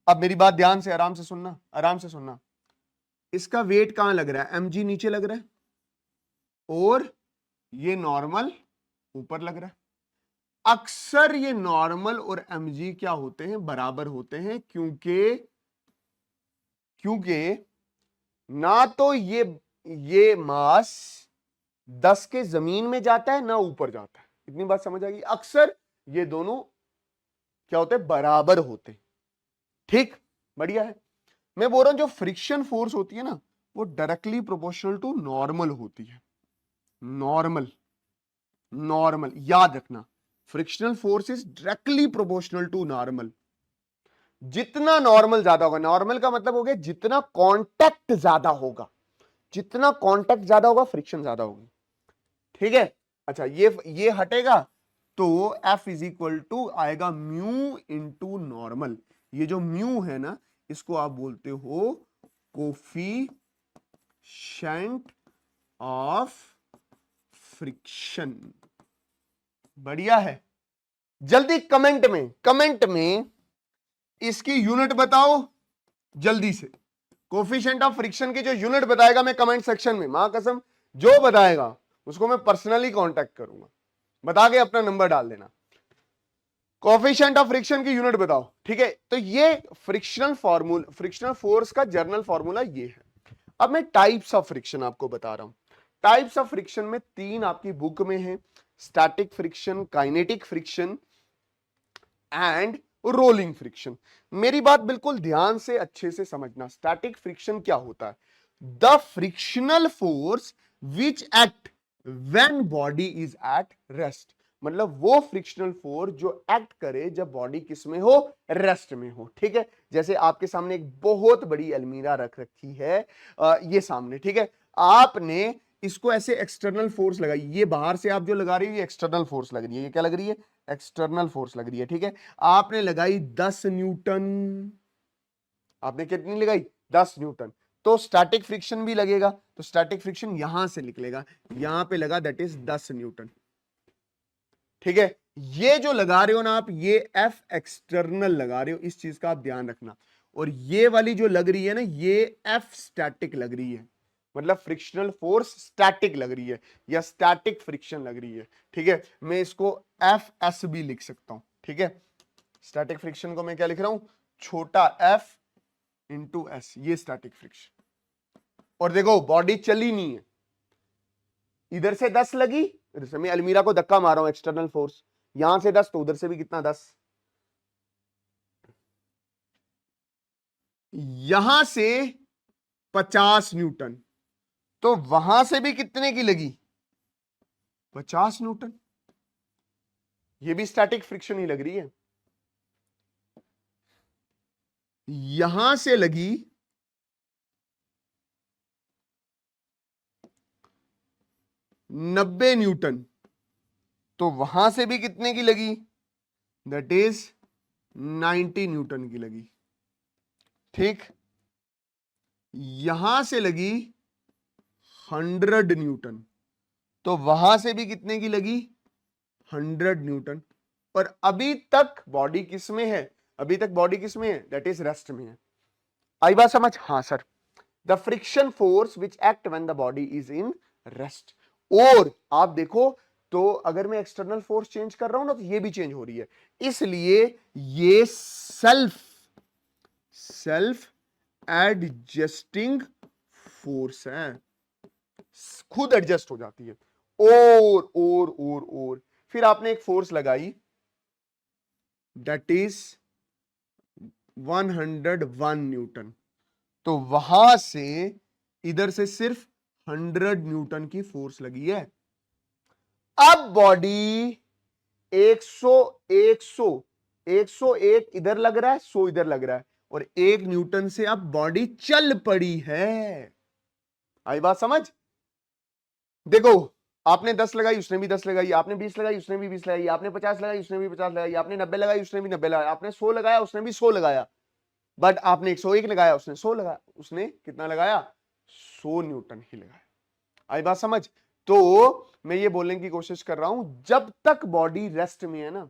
अब मेरी बात ध्यान से आराम से सुनना, आराम से सुनना। इसका वेट कहां लग रहा है? mg नीचे लग रहा है, और ये नॉर्मल ऊपर लग रहा है। अक्सर ये नॉर्मल और mg क्या होते हैं? बराबर होते हैं, क्योंकि क्योंकि ना तो ये मास 10 के जमीन में जाता है ना ऊपर जाता है। इतनी बात समझ आ गई? अक्सर ये दोनों क्या होते हैं? बराबर होते हैं, ठीक, बढ़िया है। मैं बोल रहा हूं जो फ्रिक्शन फोर्स होती है ना, वो डायरेक्टली प्रोपोर्शनल टू नॉर्मल होती है। नॉर्मल, नॉर्मल याद रखना, frictional force is directly proportional to normal. जितना नॉर्मल ज्यादा होगा, नॉर्मल का मतलब हो गया जितना कांटेक्ट ज्यादा होगा, जितना कांटेक्ट ज्यादा होगा फ्रिक्शन ज्यादा होगी, ठीक है। अच्छा, ये हटेगा तो F इज इक्वल टू आएगा म्यू इंटू नॉर्मल। ये जो म्यू है ना, इसको आप बोलते हो कोफिशिएंट ऑफ फ्रिक्शन। बढ़िया है, जल्दी कमेंट में इसकी यूनिट बताओ जल्दी से। कोफिशिएंट ऑफ फ्रिक्शन की जो यूनिट बताएगा मैं कमेंट सेक्शन में, मां कसम जो बताएगा उसको मैं पर्सनली कांटेक्ट करूंगा, बता के अपना नंबर डाल देना। कोफिशिएंट ऑफ फ्रिक्शन की यूनिट बताओ, ठीक है। तो ये फ्रिक्शनल फोर्स का जर्नल फॉर्मूला ये है। अब मैं टाइप्स ऑफ फ्रिक्शन आपको बता रहा हूं। टाइप्स ऑफ फ्रिक्शन में 3 आपकी बुक में है, static friction, kinetic friction and rolling friction. मेरी बात बिल्कुल ध्यान से अच्छे से समझना। स्टैटिक फ्रिक्शन क्या होता है? The frictional force which act when body is at rest. मतलब वो फ्रिक्शनल फोर्स जो एक्ट करे जब बॉडी किस में हो? रेस्ट में हो, ठीक है। जैसे आपके सामने एक बहुत बड़ी अलमीरा रख रखी है, ये सामने, ठीक है। आपने इसको ऐसे एक्सटर्नल फोर्स लगाई, ये बाहर से आप जो लगा रही हो ये एक्सटर्नल फोर्स लग रही है। ये क्या लग रही है? एक्सटर्नल फोर्स लग रही है, ठीक है। आपने लगाई 10 न्यूटन। आपने कितनी लगाई? 10 न्यूटन। तो स्टैटिक फ्रिक्शन भी लगेगा, तो स्टैटिक फ्रिक्शन यहां से निकलेगा, यहां पे लगा, दैट इज 10 न्यूटन, ठीक है। ये जो लगा रहे हो ना आप, ये एफ एक्सटर्नल लगा रहे हो, इस चीज का आप ध्यान रखना। और ये वाली जो लग रही है ना, ये एफ स्टैटिक लग रही है, मतलब फ्रिक्शनल फोर्स स्टैटिक लग रही है या स्टैटिक फ्रिक्शन लग रही है, ठीक है। मैं इसको एफ एस भी लिख सकता हूं, ठीक है। स्टैटिक फ्रिक्शन को मैं क्या लिख रहा हूं? छोटा एफ इंटू एस, ये स्टैटिक फ्रिक्शन। और देखो बॉडी चली नहीं है, इधर से 10 लगी, इधर से मैं अलमीरा को धक्का मार रहा हूं, एक्सटर्नल फोर्स, यहां से 10 तो उधर से भी कितना? 10। यहां से 50 न्यूटन, तो वहां से भी कितने की लगी? 50 न्यूटन। ये भी स्टैटिक फ्रिक्शन ही लग रही है। यहां से लगी 90 न्यूटन, तो वहां से भी कितने की लगी? दैट इज 90 न्यूटन की लगी, ठीक। यहां से लगी 100 न्यूटन, तो वहां से भी कितने की लगी? 100 न्यूटन। और अभी तक बॉडी किस में है? अभी तक बॉडी किस में है? दैट इज रेस्ट में है। आई बात समझ? हाँ sir. The friction force which act when the body is in rest. और आप देखो तो अगर मैं एक्सटर्नल फोर्स चेंज कर रहा हूं ना, तो ये भी चेंज हो रही है, इसलिए ये सेल्फ एडजस्टिंग फोर्स है, खुद एडजस्ट हो जाती है। और फिर आपने एक फोर्स लगाई, दैट इज 101 न्यूटन, तो वहां से इधर से सिर्फ 100 न्यूटन की फोर्स लगी है। अब बॉडी 101 इधर लग रहा है, 100 इधर लग रहा है, और 1 न्यूटन से अब बॉडी चल पड़ी है। आई बात समझ? देखो आपने 10 लगाई, उसने भी 10 लगाई, आपने 20 लगाई, उसने भी 20 लगाई, आपने 50 लगाई, उसने भी 50 लगाई, आपने 90 लगाई, उसने भी 90 लगाया, आपने 100 लगाया, उसने भी 100 लगाया, बट आपने 101 लगाया, उसने 100 लगाया, उसने कितना लगाया? 100 न्यूटन ही लगाया। आई बात समझ? तो मैं ये बोलने की कोशिश कर रहा हूं, जब तक बॉडी रेस्ट में है ना,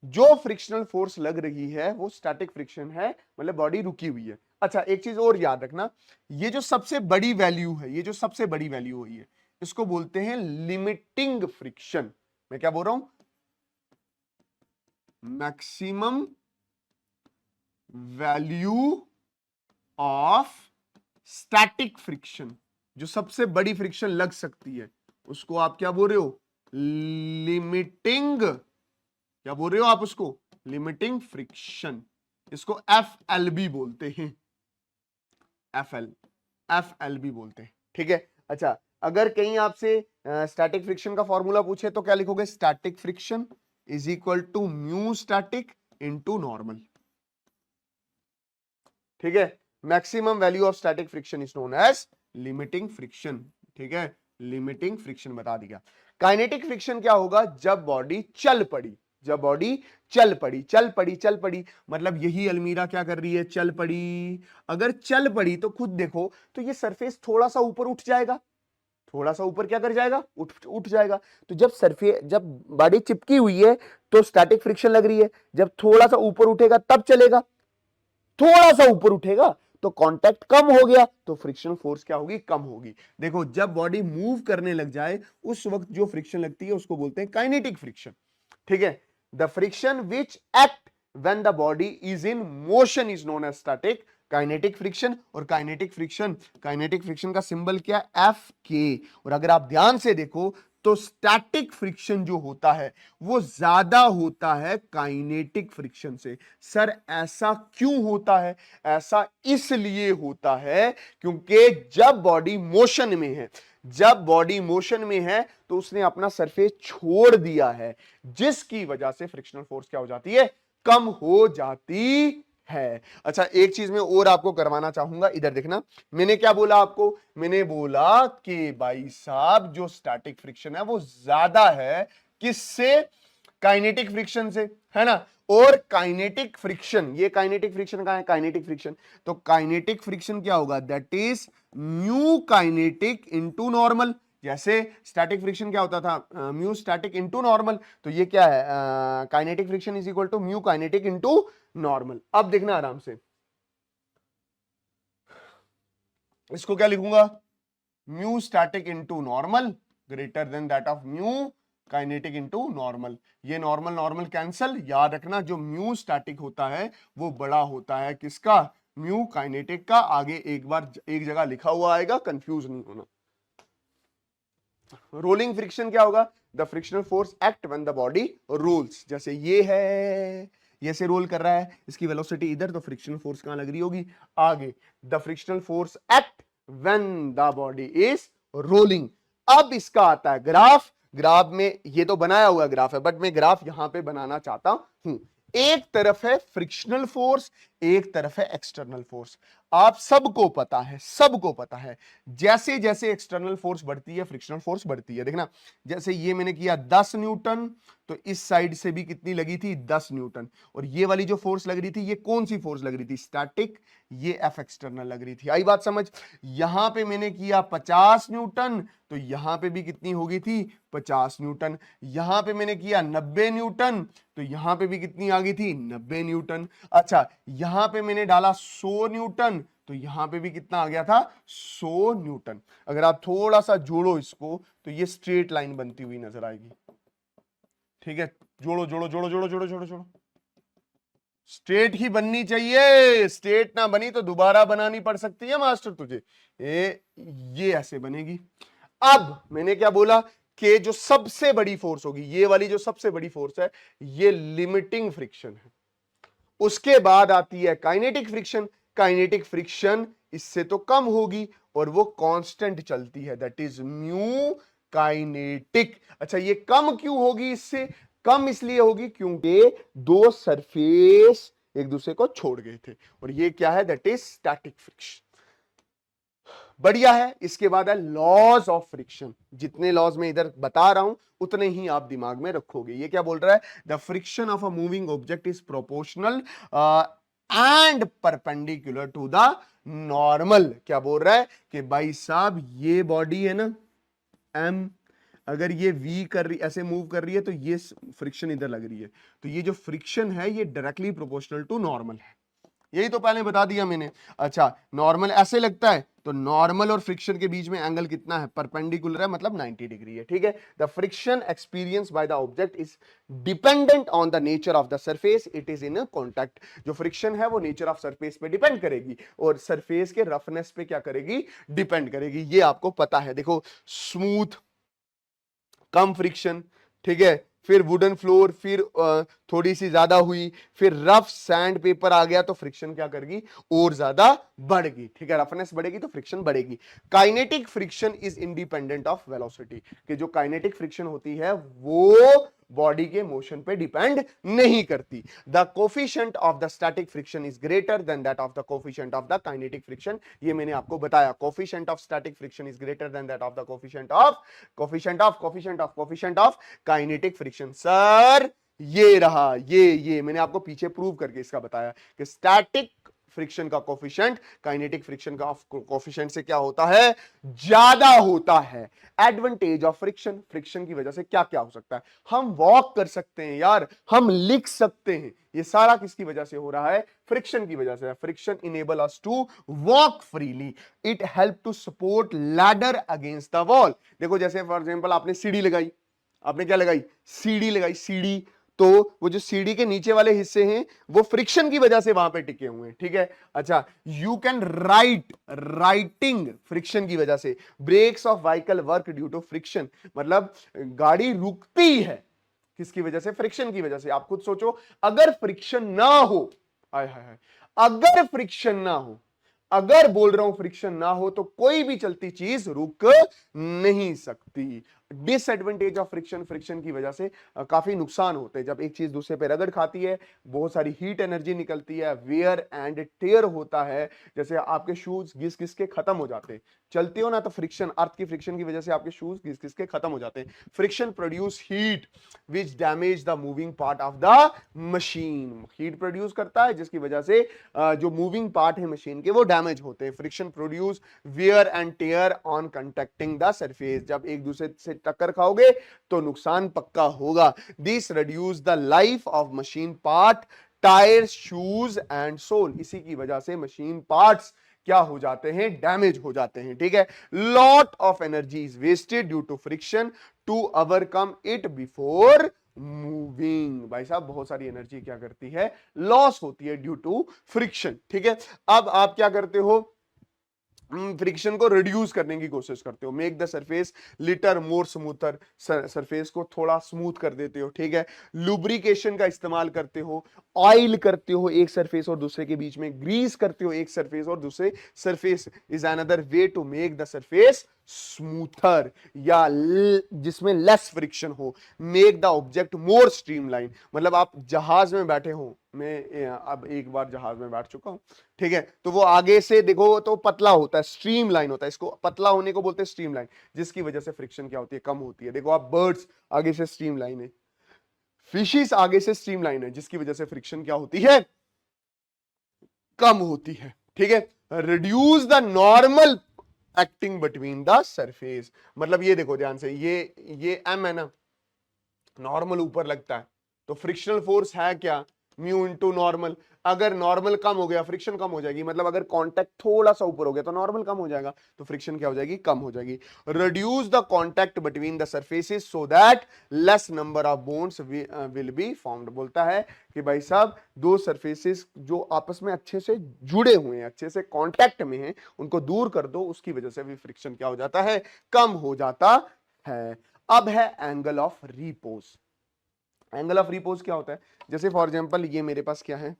जो फ्रिक्शनल फोर्स लग रही है वो स्टैटिक फ्रिक्शन है, मतलब बॉडी रुकी हुई है। अच्छा एक चीज और याद रखना, ये जो सबसे बड़ी वैल्यू है, ये जो सबसे बड़ी वैल्यू हुई है, इसको बोलते हैं लिमिटिंग फ्रिक्शन। मैं क्या बोल रहा हूं? Maximum value of static friction, जो सबसे बड़ी फ्रिक्शन लग सकती है, उसको आप क्या बोल रहे हो? लिमिटिंग, क्या बोल रहे हो आप उसको? Limiting friction. इसको FLB बोलते हैं, FLB बोलते हैं, ठीक है। अच्छा अगर कहीं आपसे स्टैटिक फ्रिक्शन का फॉर्मूला पूछे तो क्या लिखोगे? Static friction is equal to mu static into normal, ठीक है। Maximum value of static friction is known as limiting friction, ठीक है। लिमिटिंग फ्रिक्शन बता दिया। काइनेटिक फ्रिक्शन क्या होगा? जब बॉडी चल पड़ी, जब बॉडी चल पड़ी, मतलब यही अलमीरा क्या कर रही है? चल पड़ी। अगर चल पड़ी तो खुद देखो, तो ये सरफेस थोड़ा सा ऊपर उठ जाएगा, थोड़ा सा ऊपर क्या कर जाएगा, उठ उठ जाएगा। तो जब बॉडी चिपकी हुई है तो स्टैटिक फ्रिक्शन लग रही है, जब थोड़ा सा ऊपर उठेगा तब चलेगा, थोड़ा सा ऊपर उठेगा तो कांटेक्ट कम हो गया तो फ्रिक्शन फोर्स क्या होगी, कम होगी। देखो जब बॉडी मूव करने लग जाए उस वक्त जो फ्रिक्शन लगती है उसको बोलते हैं काइनेटिक फ्रिक्शन। ठीक है, the friction which act when the body is in motion is known as static kinetic friction. और काइनेटिक फ्रिक्शन का सिंबल क्या, एफ के। और अगर आप ध्यान से देखो तो स्टैटिक फ्रिक्शन जो होता है वो ज्यादा होता है काइनेटिक फ्रिक्शन से। सर ऐसा क्यों होता है, ऐसा इसलिए होता है क्योंकि जब बॉडी मोशन में है, जब बॉडी मोशन में है तो उसने अपना सरफेस छोड़ दिया है, जिसकी वजह से फ्रिक्शनल फोर्स क्या हो जाती है, कम हो जाती है। अच्छा एक चीज मैं और आपको करवाना चाहूंगा, इधर देखना, मैंने क्या बोला आपको, मैंने बोला कि भाई साहब जो स्टैटिक फ्रिक्शन है वो ज्यादा है किससे, काइनेटिक फ्रिक्शन से, है ना। और काइनेटिक फ्रिक्शन, ये काइनेटिक फ्रिक्शन कहां है, काइनेटिक फ्रिक्शन, तो काइनेटिक फ्रिक्शन क्या होगा, that is mu kinetic into normal. जैसे स्टैटिक फ्रिक्शन क्या होता था, म्यू स्टैटिक इनटू नॉर्मल, तो ये क्या है, kinetic friction is equal to mu kinetic into normal. अब देखना आराम से, इसको क्या लिखूंगा, mu static into normal greater than that of mu kinetic into normal. ये नॉर्मल नॉर्मल कैंसल, याद रखना जो म्यू स्टैटिक होता है वो बड़ा होता है किसका, म्यू काइनेटिक का। आगे एक बार एक जगह लिखा हुआ आएगा, कंफ्यूज नहीं होना। रोलिंग फ्रिक्शन क्या होगा, the frictional force act when the body rolls. जैसे ये है, ये से रोल कर रहा है, इसकी वेलोसिटी इधर, तो फ्रिक्शनल फोर्स कहां लग रही होगी, आगे। The frictional force act when the body is rolling. अब इसका आता है ग्राफ, ग्राफ में ये तो बनाया हुआ ग्राफ है बट मैं ग्राफ यहां पे बनाना चाहता हूं। एक तरफ है फ्रिक्शनल फोर्स, एक तरफ है एक्सटर्नल फोर्स। आप सबको पता है, सबको पता है, जैसे जैसे एक्सटर्नल फोर्स बढ़ती है फ्रिक्शनल फोर्स बढ़ती है। देखना जैसे ये मैंने किया 10 न्यूटन, तो इस साइड से भी कितनी लगी थी, 10 न्यूटन। और ये वाली जो फोर्स लग रही थी, ये कौन सी फोर्स लग रही थी, स्टैटिक, ये एफ एक्सटर्नल लग रही थी। आई बात समझ। यहां पे मैंने किया 50 न्यूटन, तो यहां पे भी कितनी होगी थी, 50 न्यूटन। यहां पे मैंने किया 90 न्यूटन, तो यहां पे भी कितनी आ गई थी, 90 न्यूटन। अच्छा यहां पे मैंने डाला 100 न्यूटन, तो यहां पे भी कितना आ गया था, 100 न्यूटन। अगर आप थोड़ा सा जोड़ो इसको तो ये स्ट्रेट लाइन बनती हुई नजर आएगी। ठीक है, जोड़ो जोड़ो जोड़ो जोड़ो जोड़ो जोड़ो जोड़ो, स्ट्रेट ही बननी चाहिए, स्ट्रेट ना बनी तो दोबारा बनानी पड़ सकती है मास्टर तुझे। ये ऐसे बनेगी। अब मैंने क्या बोला कि जो सबसे बड़ी फोर्स होगी, ये वाली जो सबसे बड़ी फोर्स है, ये लिमिटिंग फ्रिक्शन है। उसके बाद आती है काइनेटिक फ्रिक्शन। काइनेटिक फ्रिक्शन इससे तो कम होगी और वो कांस्टेंट चलती है, दैट इज म्यू काइनेटिक। अच्छा ये कम क्यों होगी, इससे कम इसलिए होगी क्योंकि दो सरफेस एक दूसरे को छोड़ गए थे, और ये क्या है, दैट इज स्टैटिक फ्रिक्शन। बढ़िया है। इसके बाद है लॉज ऑफ फ्रिक्शन। जितने लॉज में इधर बता रहा हूं उतने ही आप दिमाग में रखोगे। ये क्या बोल रहा है, the friction of a moving object is proportional and perpendicular to the normal. क्या बोल रहा है कि भाई साहब ये बॉडी है ना एम, अगर ये वी कर रही, ऐसे मूव कर रही है, तो ये फ्रिक्शन इधर लग रही है, तो ये जो फ्रिक्शन है ये डायरेक्टली प्रोपोर्शनल टू नॉर्मल है। यही तो पहले बता दिया मैंने। अच्छा नॉर्मल ऐसे लगता है, तो नॉर्मल और फ्रिक्शन के बीच में एंगल कितना है, परपेंडिकुलर है, मतलब 90 डिग्री है। ठीक है, the friction experience by the object is dependent on the nature of the surface it is in contact. जो फ्रिक्शन है वो नेचर ऑफ सरफेस पे डिपेंड करेगी और सरफेस के रफनेस पे क्या करेगी, डिपेंड करेगी। ये आपको पता है। देखो स्मूथ, कम फ्रिक्शन, ठीक है, फिर वुडन फ्लोर, फिर थोड़ी सी ज्यादा हुई, फिर रफ सैंड पेपर आ गया, तो फ्रिक्शन क्या करेगी, और ज्यादा बढ़ेगी। ठीक है, रफनेस बढ़ेगी तो फ्रिक्शन बढ़ेगी। Kinetic friction is independent of velocity, कि जो काइनेटिक फ्रिक्शन होती है वो बॉडी के मोशन पे डिपेंड नहीं करती। The coefficient of the static friction is greater than that of the coefficient of the kinetic friction. ये मैंने आपको बताया, coefficient of static friction is greater than that of the coefficient of kinetic friction. Sir ये रहा, ये मैंने आपको पीछे प्रूव करके इसका बताया कि स्टैटिक फ्रिक्शन का कोफिशिएंट काइनेटिक फ्रिक्शन का कोफिशिएंट से क्या होता है, ज्यादा होता है। एडवांटेज ऑफ फ्रिक्शन, फ्रिक्शन की वजह से क्या क्या हो सकता है, हम वॉक कर सकते हैं यार, हम लिख सकते हैं, ये सारा किसकी वजह से हो रहा है, फ्रिक्शन की वजह से। Friction enable us to walk freely, it help to support ladder against the wall. देखो जैसे फॉर एग्जांपल आपने सीढ़ी लगाई, आपने क्या लगाई, सीढ़ी लगाई, सीढ़ी, तो वो जो सीढ़ी के नीचे वाले हिस्से हैं वो फ्रिक्शन की वजह से वहां पे टिके हुए हैं, ठीक है। अच्छा, you can write, writing friction की वजह से। Brakes of vehicle work due to friction, मतलब गाड़ी रुकती है किसकी वजह से, फ्रिक्शन की वजह से। आप खुद सोचो, अगर फ्रिक्शन ना हो, आय हाय हाय, अगर फ्रिक्शन ना हो, अगर बोल रहा हूं फ्रिक्शन ना हो तो कोई भी चलती चीज रुक नहीं सकती। डिसएडवांटेज ऑफ फ्रिक्शन, फ्रिक्शन की वजह से काफी नुकसान होते हैं। जब एक चीज दूसरे पे रगड़ खाती है, बहुत सारी हीट एनर्जी निकलती है, वेयर एंड टेयर होता है। जैसे आपके शूज घिस घिस के खत्म हो जाते हैं, चलते हो ना तो फ्रिक्शन, अर्थ की फ्रिक्शन की वजह से आपके शूज घिस घिस के खत्म हो जाते हैं। Friction produce heat which damage the moving part of the machine, heat produce करता है जिसकी वजह से जो मूविंग पार्ट है मशीन के वो डैमेज होते हैं। Friction produce wear and tear on contacting the surface, जब एक दूसरे से टक्कर खाओगे तो नुकसान पक्का होगा। This reduce the life of machine part, tyres, shoes and sole, इसी की वजह से मशीन पार्ट्स क्या हो जाते हैं, डैमेज हो जाते हैं, ठीक है। Lot of energy is wasted due to friction to overcome it before moving. भाई साहब बहुत सारी एनर्जी क्या करती है, लॉस होती है ड्यू टू फ्रिक्शन, ठीक है। अब आप क्या करते हो, फ्रिक्शन को रिड्यूस करने की कोशिश करते हो, make the surface litre more smoother, surface को थोड़ा स्मूथ कर देते हो, ठीक है। लुब्रिकेशन का इस्तेमाल करते हो, ऑयल करते हो एक सरफेस और दूसरे के बीच में, ग्रीस करते हो एक सरफेस और दूसरे surface, is another way to make the surface smoother, या जिसमें लेस फ्रिक्शन हो। Make the object more streamline, मतलब आप जहाज में बैठे हो, मैं अब एक बार जहाज में बैठ चुका हूं, ठीक है, तो वो आगे से देखो तो पतला होता है, स्ट्रीम लाइन होता है, इसको पतला होने को बोलते हैं स्ट्रीम लाइन, जिसकी वजह से फ्रिक्शन क्या होती है, कम होती है। देखो आप बर्ड्स आगे से स्ट्रीम लाइन है, फिशिस आगे से स्ट्रीम लाइन है, जिसकी वजह से फ्रिक्शन क्या होती है, कम होती है, ठीक है। Reduce the normal acting between the surface, मतलब ये देखो ध्यान से, ये एम है ना, नॉर्मल ऊपर लगता है, तो फ्रिक्शनल फोर्स है क्या, म्यू इनटू नॉर्मल। अगर नॉर्मल कम हो गया फ्रिक्शन कम हो जाएगी, मतलब अगर कांटेक्ट थोड़ा सा ऊपर हो गया तो नॉर्मल कम हो जाएगा, तो फ्रिक्शन क्या हो जाएगी, कम हो जाएगी। Reduce the contact between the surfaces so that less number of bones will be formed, बोलता है कि भाई साहब दो सरफेसेस जो आपस में अच्छे से जुड़े हुए हैं, अच्छे से कांटेक्ट में हैं, उनको दूर कर दो, उसकी वजह से भी फ्रिक्शन क्या हो जाता है, कम हो जाता है। अब है angle of repose. Angle of repose क्या होता है, जैसे फॉर एग्जांपल ये मेरे पास क्या है,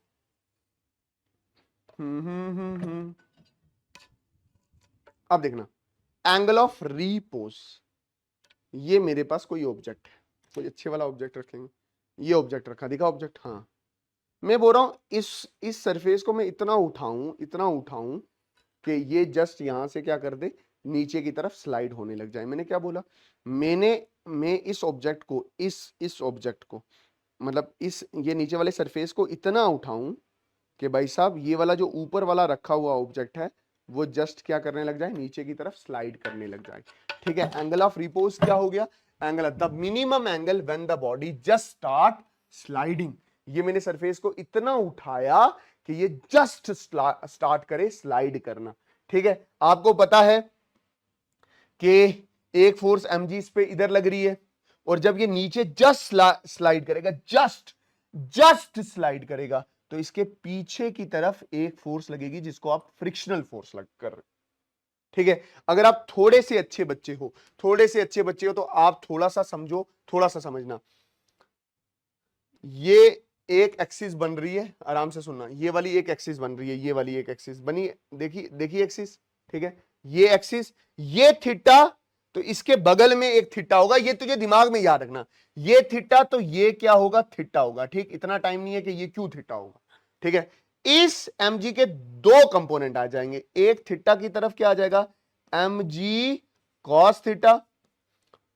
अब देखना, एंगल ऑफ रिपोज, ये मेरे पास कोई ऑब्जेक्ट है, कोई अच्छे वाला ऑब्जेक्ट रखेंगे, ये ऑब्जेक्ट रखा, दिखा ऑब्जेक्ट, हाँ, मैं बोल रहा हूं इस सरफेस को मैं इतना उठाऊं कि ये जस्ट यहां से क्या कर दे, नीचे की तरफ स्लाइड होने लग जाए। मैंने क्या बोला, मैं इस ऑब्जेक्ट को, इस ऑब्जेक्ट को, मतलब ये नीचे वाले सरफेस को इतना उठाऊं कि भाई साहब ये वाला जो ऊपर वाला रखा हुआ ऑब्जेक्ट है वो जस्ट क्या करने लग जाए, नीचे की तरफ स्लाइड करने लग जाए, ठीक है। एंगल ऑफ रिपोज क्या हो गया, angle the minimum angle when the body just start sliding, ये मैंने सरफेस को इतना उठाया कि ये जस्ट स्टार्ट करे स्लाइड करना, ठीक है। आपको पता है कि एक फोर्स mg इस पे इधर लग रही है, और जब ये नीचे जस्ट स्लाइड करेगा, जस्ट स्लाइड करेगा, तो इसके पीछे की तरफ एक फोर्स लगेगी जिसको आप फ्रिक्शनल फोर्स लग कर, ठीक है। अगर आप थोड़े से अच्छे बच्चे हो तो आप थोड़ा सा समझो, थोड़ा सा समझना, ये एक एक्सिस बन रही है, आराम से सुनना, ये वाली एक एक्सिस बन रही है, ये वाली एक एक्सिस बनी, देखिए एक्सिस, ठीक है, ये एक्सिस, ये थीटा, तो इसके बगल में एक थीटा होगा, ये तुझे दिमाग में याद रखना, ये थीटा, तो ये क्या होगा, थीटा होगा, ठीक। इतना टाइम नहीं है कि ये क्यों थीटा होगा, ठीक है। इस mg के दो कंपोनेंट आ जाएंगे, एक थीटा की तरफ क्या आ जाएगा, mg cos थीटा,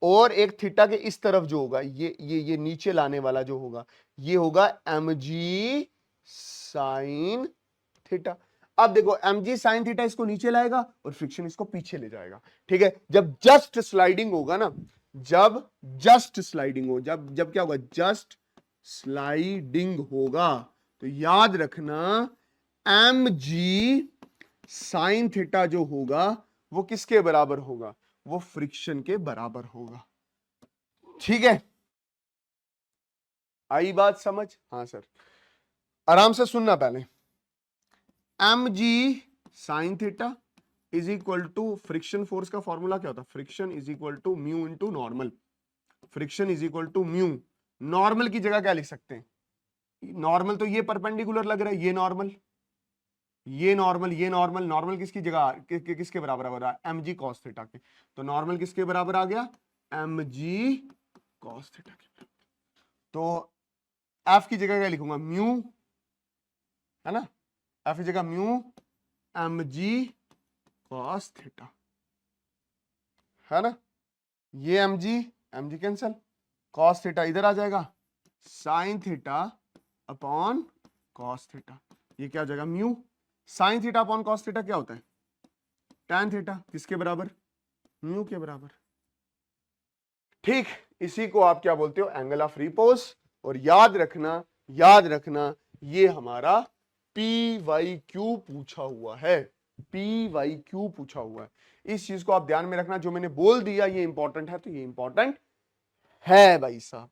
और एक थीटा के इस तरफ जो होगा, ये नीचे लाने वाला जो होगा, ये होगा mg sin थीटा। अब देखो mg sin थीटा इसको नीचे लाएगा और फ्रिक्शन इसको पीछे ले जाएगा, ठीक है। जब जस्ट स्लाइडिंग होगा ना, जब जस्ट स्लाइडिंग हो, जब जब क्या होगा, जस्ट स्लाइडिंग होगा, तो याद रखना mg sin थीटा जो होगा वो किसके बराबर होगा, वो फ्रिक्शन के बराबर होगा, ठीक है। आई बात समझ? हाँ सर, आराम से सुनना पहले। mg sin theta is equal to friction force का फॉर्मूला क्या होता है, friction is equal to mu into normal, friction is equal to mu. Normal की जगह क्या लिख सकते हैं, नॉर्मल तो ये परपेंडिकुलर लग रहा है, ये नॉर्मल, ये नॉर्मल, ये नॉर्मल, नॉर्मल किसकी जगह किसके बराबर आ रहा है, mg cos थीटा के, तो नॉर्मल किसके बराबर आ गया, mg cos थीटा के। तो f की जगह क्या लिखूंगा, म्यू, है ना, f की जगह म्यू mg cos थीटा, है ना, ये mg कैंसल, cos थीटा इधर आ जाएगा, sin theta upon cos theta, ये क्या हो जाएगा, mu. sin theta upon cos theta क्या होता है, tan थीटा, किसके बराबर, म्यू के बराबर, ठीक। इसी को आप क्या बोलते हो, एंगल ऑफ रिपोज। और याद रखना ये हमारा PYQ पूछा हुआ है, PYQ पूछा हुआ है। इस चीज को आप ध्यान में रखना, जो मैंने बोल दिया ये इंपॉर्टेंट है, तो ये इंपॉर्टेंट है भाई साहब।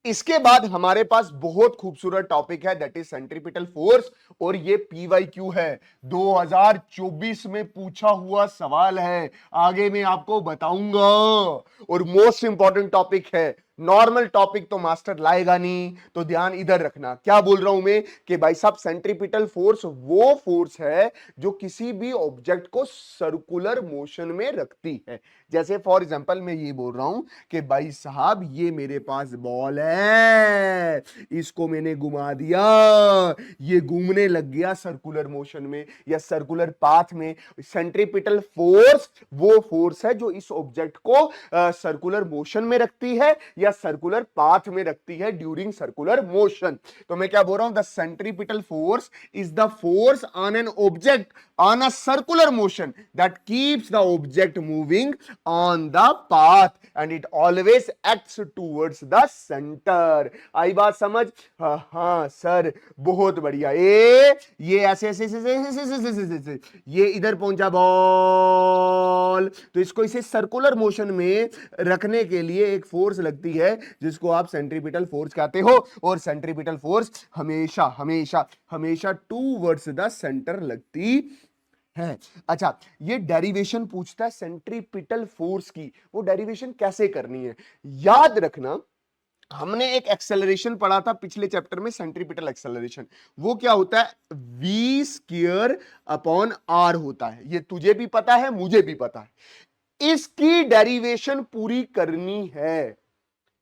इसके बाद हमारे पास बहुत खूबसूरत टॉपिक है, दैट इज सेंट्रीपिटल फोर्स, और ये PYQ है, 2024 में पूछा हुआ सवाल है, आगे मैं आपको बताऊंगा। और मोस्ट इंपॉर्टेंट टॉपिक है, नॉर्मल टॉपिक तो मास्टर लाएगा नहीं, तो ध्यान इधर रखना। क्या बोल रहा हूं मैं कि भाई साहब सेंट्रीपिटल फोर्स वो फोर्स है जो किसी भी ऑब्जेक्ट को सर्कुलर मोशन में रखती है। जैसे फॉर एग्जांपल मैं ये बोल रहा हूं कि भाई साहब ये मेरे पास बॉल है, इसको मैंने घुमा दिया, ये घूमने लग गया सर्कुलर मोशन में या सर्कुलर पाथ में। सेंट्रीपिटल फोर्स वो फोर्स है जो इस ऑब्जेक्ट को सर्कुलर मोशन में रखती है या सर्कुलर पाथ में रखती है ड्यूरिंग सर्कुलर मोशन। तो मैं क्या बोल रहा हूं, the centripetal force is the force on an object on a circular motion that keeps the object moving on the path and it always acts towards the center। आई बात समझ? हाँ सर, बहुत बढ़िया। ये ऐसे ऐसे ऐसे ये इधर पहुंचा बॉल, तो इसको इसे सर्कुलर मोशन में रखने के लिए एक फोर्स लगती है जिसको आप सेंट्रीपिटल फोर्स कहते हो। और सेंट्रीपिटल फोर्स हमेशा हमेशा हमेशा टूवर्ड्स द सेंटर लगती है। अच्छा, ये डेरिवेशन पूछता है सेंट्रीपिटल फोर्स की, वो डेरिवेशन कैसे करनी है? याद रखना, हमने एक एक्सेलरेशन पढ़ा था पिछले चैप्टर में, सेंट्रीपिटल एक्सेलरेशन। वो क्या होता है, v स्क्वायर अपॉन r होता है। ये तुझे भी पता है, मुझे भी पता है। इसकी डेरिवेशन पूरी करनी है,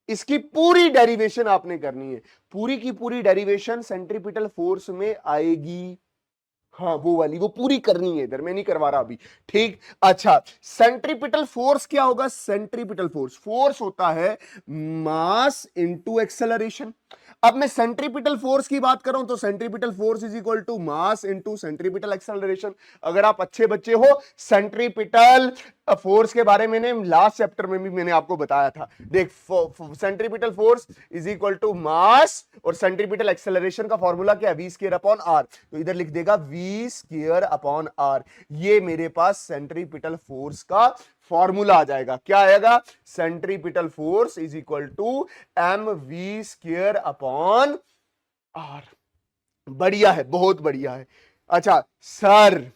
इसकी पूरी डेरिवेशन आपने करनी है। पूरी की पूरी डेरिवेशन सेंट्रीपिटल फोर्स में आएगी। हाँ वो वाली, वो पूरी करनी है, इधर मैं नहीं करवा रहा अभी, ठीक। अच्छा, सेंट्रीपिटल फोर्स क्या होगा? सेंट्रीपिटल फोर्स फोर्स होता है मास इनटू एक्सेलरेशन। अब मैं सेंट्रीपिटल फोर्स की बात कर रहा हूं तो centripetal force is equal to mass into centripetal acceleration. अगर आप अच्छे बच्चे हो, सेंट्रीपिटल फोर्स के बारे में लास्ट चैप्टर में भी मैंने आपको बताया था। देख, centripetal force is equal to mass और सेंट्रीपिटल एक्सेलरेशन का फॉर्मूला क्या है, वी स्क्वायर अपॉन आर। तो इधर लिख देगा वी स्क्वायर अपॉन आर। ये मेरे पास सेंट्रीपिटल फोर्स का फॉर्मूला आ जाएगा। क्या आएगा? Centripetal force is equal to M v square upon r. बढ़िया है, बहुत बढ़िया है। अच्छा सर,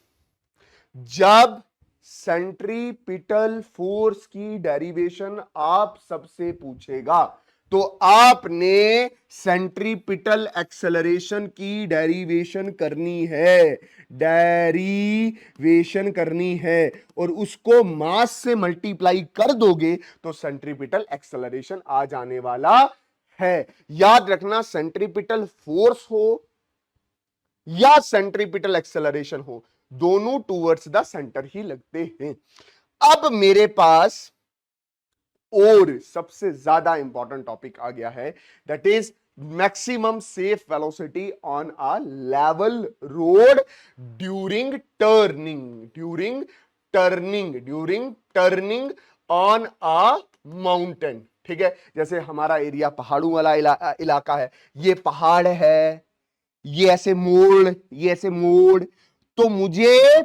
जब सेंट्रीपिटल फोर्स की डेरिवेशन आप सबसे पूछेगा तो आपने सेंट्रीपिटल एक्सेलरेशन की डेरिवेशन करनी है, डेरिवेशन करनी है, और उसको मास से मल्टीप्लाई कर दोगे तो सेंट्रीपिटल एक्सेलरेशन आ जाने वाला है। याद रखना, सेंट्रीपिटल फोर्स हो या सेंट्रीपिटल एक्सेलरेशन हो, दोनों टूवर्ड्स द सेंटर ही लगते हैं। अब मेरे पास और सबसे ज्यादा इंपॉर्टेंट टॉपिक आ गया है, that is maximum safe velocity on a level road during turning on a mountain। ठीक है, जैसे हमारा एरिया पहाड़ों वाला इलाका है, ये पहाड़ है, ये ऐसे मोड़, तो मुझे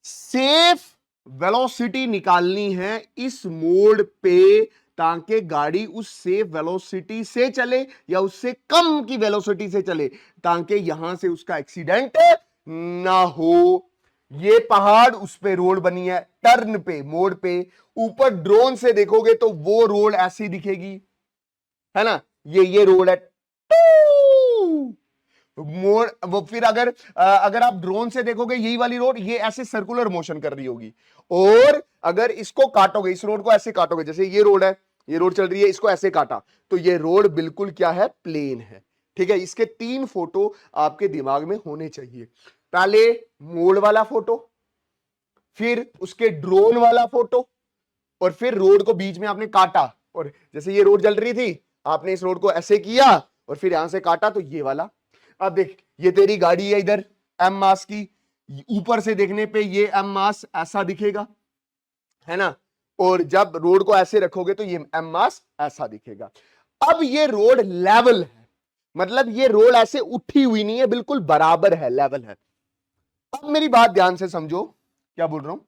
सेफ वेलोसिटी निकालनी है इस मोड़ पे, ताकि गाड़ी उस सेफ वेलोसिटी से चले या उससे कम की वेलोसिटी से चले, ताकि यहां से उसका एक्सीडेंट ना हो। ये पहाड़, उस पे रोड बनी है, टर्न पे, मोड़ पे, ऊपर ड्रोन से देखोगे तो वो रोड ऐसी दिखेगी, है ना, ये रोड है, मोड़ वो, फिर अगर आप ड्रोन से देखोगे यही वाली रोड, ये ऐसे सर्कुलर मोशन कर रही होगी। और अगर इसको काटोगे, इस रोड को ऐसे काटोगे, जैसे ये रोड है, ये रोड चल रही है, इसको ऐसे काटा तो ये रोड बिल्कुल क्या है, प्लेन है। ठीक है, इसके 3 फोटो आपके दिमाग में होने चाहिए। पहले मोड़ वाला फोटो, फिर उसके ड्रोन वाला फोटो, और फिर रोड को बीच में आपने काटा, और जैसे ये रोड चल रही थी, आपने इस रोड को ऐसे किया और फिर यहां से काटा तो ये वाला। अब देख, ये तेरी गाड़ी है इधर एम मास की, ऊपर से देखने पे ये एम मास ऐसा दिखेगा, है ना, और जब रोड को ऐसे रखोगे तो ये एम मास ऐसा दिखेगा। अब ये रोड लेवल है, मतलब ये रोड ऐसे उठी हुई नहीं है, बिल्कुल बराबर है, लेवल है। अब मेरी बात ध्यान से समझो, क्या बोल रहा हूं।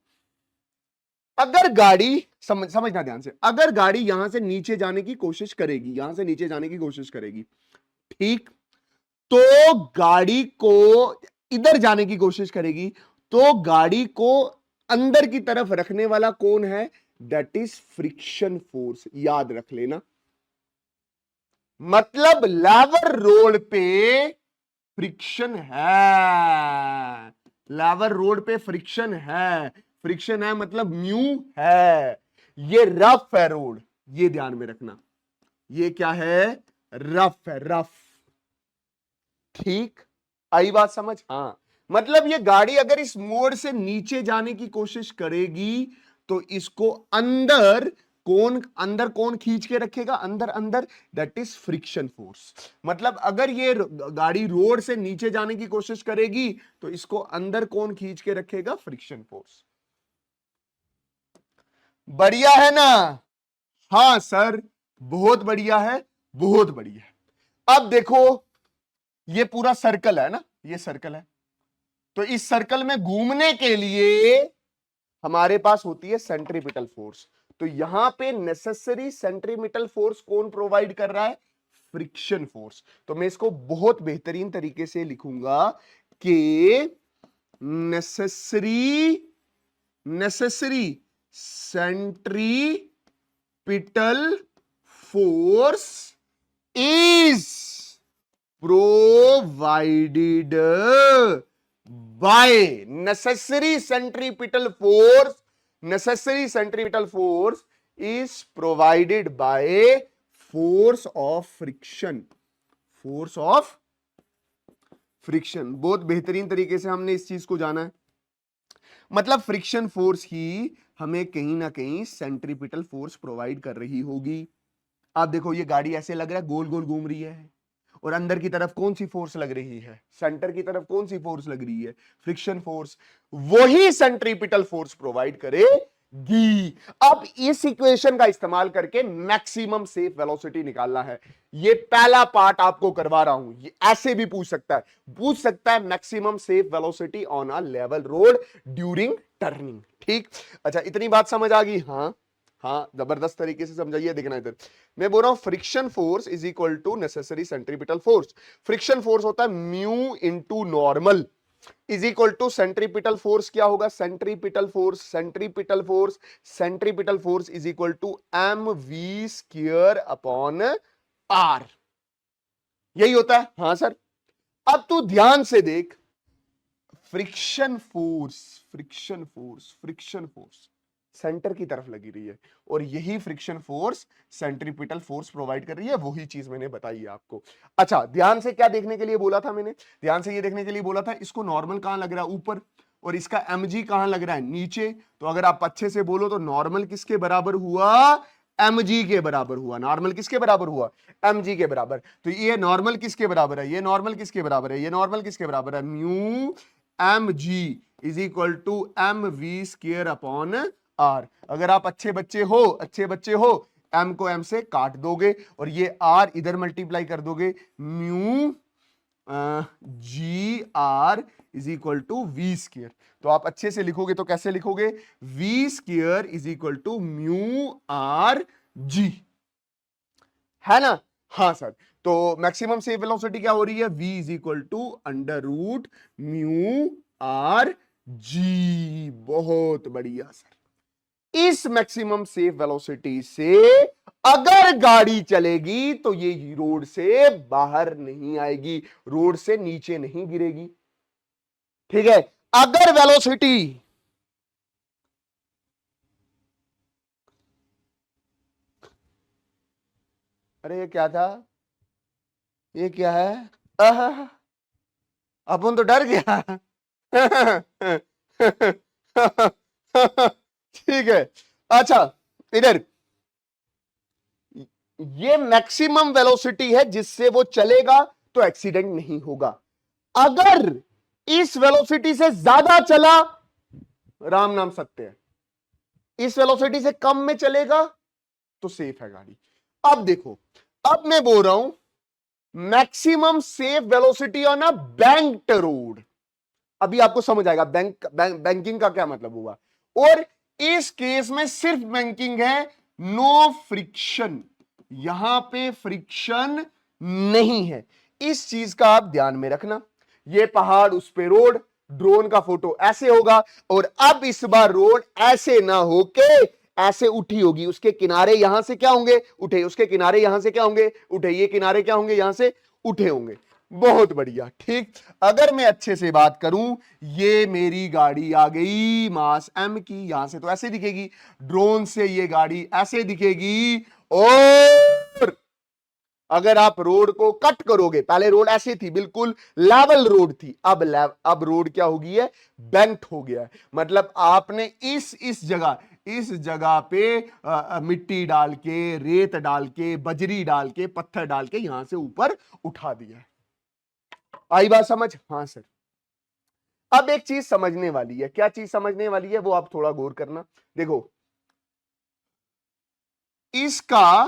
अगर गाड़ी, समझना ध्यान से, अगर गाड़ी यहां से नीचे जाने की कोशिश करेगी, यहां से नीचे जाने की कोशिश करेगी, ठीक, तो गाड़ी को इधर जाने की कोशिश करेगी, तो गाड़ी को अंदर की तरफ रखने वाला कौन है, दैट इज फ्रिक्शन फोर्स। याद रख लेना, मतलब लेवल रोड पे फ्रिक्शन है, लेवल रोड पे फ्रिक्शन है, फ्रिक्शन है मतलब म्यू है। ये रफ है रोड, ये ध्यान में रखना, ये क्या है, रफ है, रफ। ठीक, आई बात समझ। हाँ, मतलब ये गाड़ी अगर इस मोड़ से नीचे जाने की कोशिश करेगी तो इसको अंदर कौन खींच के रखेगा, अंदर, दैट इज फ्रिक्शन फोर्स। मतलब अगर ये गाड़ी रोड से नीचे जाने की कोशिश करेगी तो इसको अंदर कौन खींच के रखेगा, फ्रिक्शन फोर्स। बढ़िया है ना। हाँ सर, बहुत बढ़िया है, बहुत बढ़िया है। अब देखो, ये पूरा सर्कल है ना, ये सर्कल है, तो इस सर्कल में घूमने के लिए हमारे पास होती है सेंट्रीपिटल फोर्स। तो यहां पे नेसेसरी सेंट्रीपिटल फोर्स कौन प्रोवाइड कर रहा है, फ्रिक्शन फोर्स। तो मैं इसको बहुत बेहतरीन तरीके से लिखूंगा कि necessary centripetal force is provided by necessary centripetal force is provided by force of friction। बहुत बेहतरीन तरीके से हमने इस चीज को जाना है, मतलब फ्रिक्शन फोर्स ही हमें कहीं ना कहीं सेंट्रीपिटल फोर्स प्रोवाइड कर रही होगी। आप देखो, ये गाड़ी ऐसे लग रहा है गोल गोल घूम रही है, और अंदर की तरफ कौन सी फोर्स लग रही है, सेंटर की तरफ कौन सी फोर्स लग रही है, फ्रिक्शन फोर्स। वही सेंट्रीपिटल फोर्स प्रोवाइड करेगी। अब इस इक्वेशन का इस्तेमाल करके मैक्सिमम सेफ वेलोसिटी निकालना है। ये पहला पार्ट आपको करवा रहा हूं, ये ऐसे भी पूछ सकता है maximum safe velocity on a level road during turning. ठीक, अच्छा, इतनी बात समझ आ गई। हाँ, जबरदस्त तरीके से समझाइए। देखना इधर, मैं बोल रहा हूं friction force is equal to necessary centripetal force. Friction force होता है mu into normal is equal to centripetal force. क्या होगा, centripetal force is equal to M v square upon r. यही होता है। हाँ सर, अब तू ध्यान से देख, फ्रिक्शन फोर्स सेंटर की तरफ लगी रही है, और यही friction force centripetal force provide कर रही है। वही चीज मैंने बताई है आपको। अच्छा, ध्यान से क्या देखने के लिए बोला था मैंने, ध्यान से ये देखने के लिए बोला था, इसको नॉर्मल कहां लग रहा है, ऊपर, और इसका mg कहां लग रहा है, नीचे। तो अगर आप अच्छे से बोलो तो नॉर्मल किसके बराबर हुआ, mg के बराबर हुआ। नॉर्मल किसके बराबर हुआ? mg के बराबर। तो ये नॉर्मल किसके बराबर है? ये नॉर्मल किसके बराबर है? ये नॉर्मल किसके बराबर है? Mu mg is equal to mv square upon r। अगर आप अच्छे बच्चे हो m को m से काट दोगे और ये r इधर मल्टीप्लाई कर दोगे, mu g r is equal to v square. तो आप अच्छे से लिखोगे तो कैसे लिखोगे? V square is equal to mu r g, है ना? हाँ सर। तो मैक्सिमम सेफ वेलोसिटी क्या हो रही है? v is equal to under root mu r g. बहुत बढ़िया सर। इस मैक्सिमम सेफ वेलोसिटी से अगर गाड़ी चलेगी तो ये रोड से बाहर नहीं आएगी, रोड से नीचे नहीं गिरेगी। ठीक है, अगर वेलोसिटी अरे ये क्या था? ये क्या है? अपन तो डर गया। ठीक है, अच्छा इधर ये मैक्सिमम वेलोसिटी है जिससे वो चलेगा तो एक्सीडेंट नहीं होगा। अगर इस वेलोसिटी से ज्यादा चला, राम नाम सत्य है। इस वेलोसिटी से कम में चलेगा तो सेफ है गाड़ी। अब देखो, अब मैं बोल रहा हूं maximum safe velocity on a banked road. अभी आपको समझ आएगा बैंकिंग का क्या मतलब हुआ। और इस केस में सिर्फ बैंकिंग है, नो फ्रिक्शन। यहां पे फ्रिक्शन नहीं है, इस चीज का आप ध्यान में रखना। ये पहाड़, उस पे रोड, ड्रोन का फोटो ऐसे होगा और अब इस बार रोड ऐसे ना होके ऐसे उठी होगी। उसके किनारे यहां से क्या होंगे? उठे। उसके किनारे यहां से क्या होंगे? उठे। ये किनारे क्या होंगे? यहां से उठे होंगे। बहुत बढ़िया। ठीक, अगर मैं अच्छे से बात करूं, ये मेरी गाड़ी आ गई मास m की, यहां से तो ऐसे दिखेगी, ड्रोन से ये गाड़ी ऐसे दिखेगी। और अगर आप रोड को कट करोगे, पहले रोड ऐसे थी, बिल्कुल लेवल रोड थी, अब रोड क्या हो गई है? बैंक्ड हो गया है। मतलब आपने इस जगह पे मिट्टी डाल के, रेत डाल के, बजरी डाल के, पत्थर डाल के यहां से ऊपर उठा दिया है। आई बात समझ? हाँ सर। अब एक चीज समझने वाली है। क्या चीज समझने वाली है वो आप थोड़ा गौर करना। देखो, इसका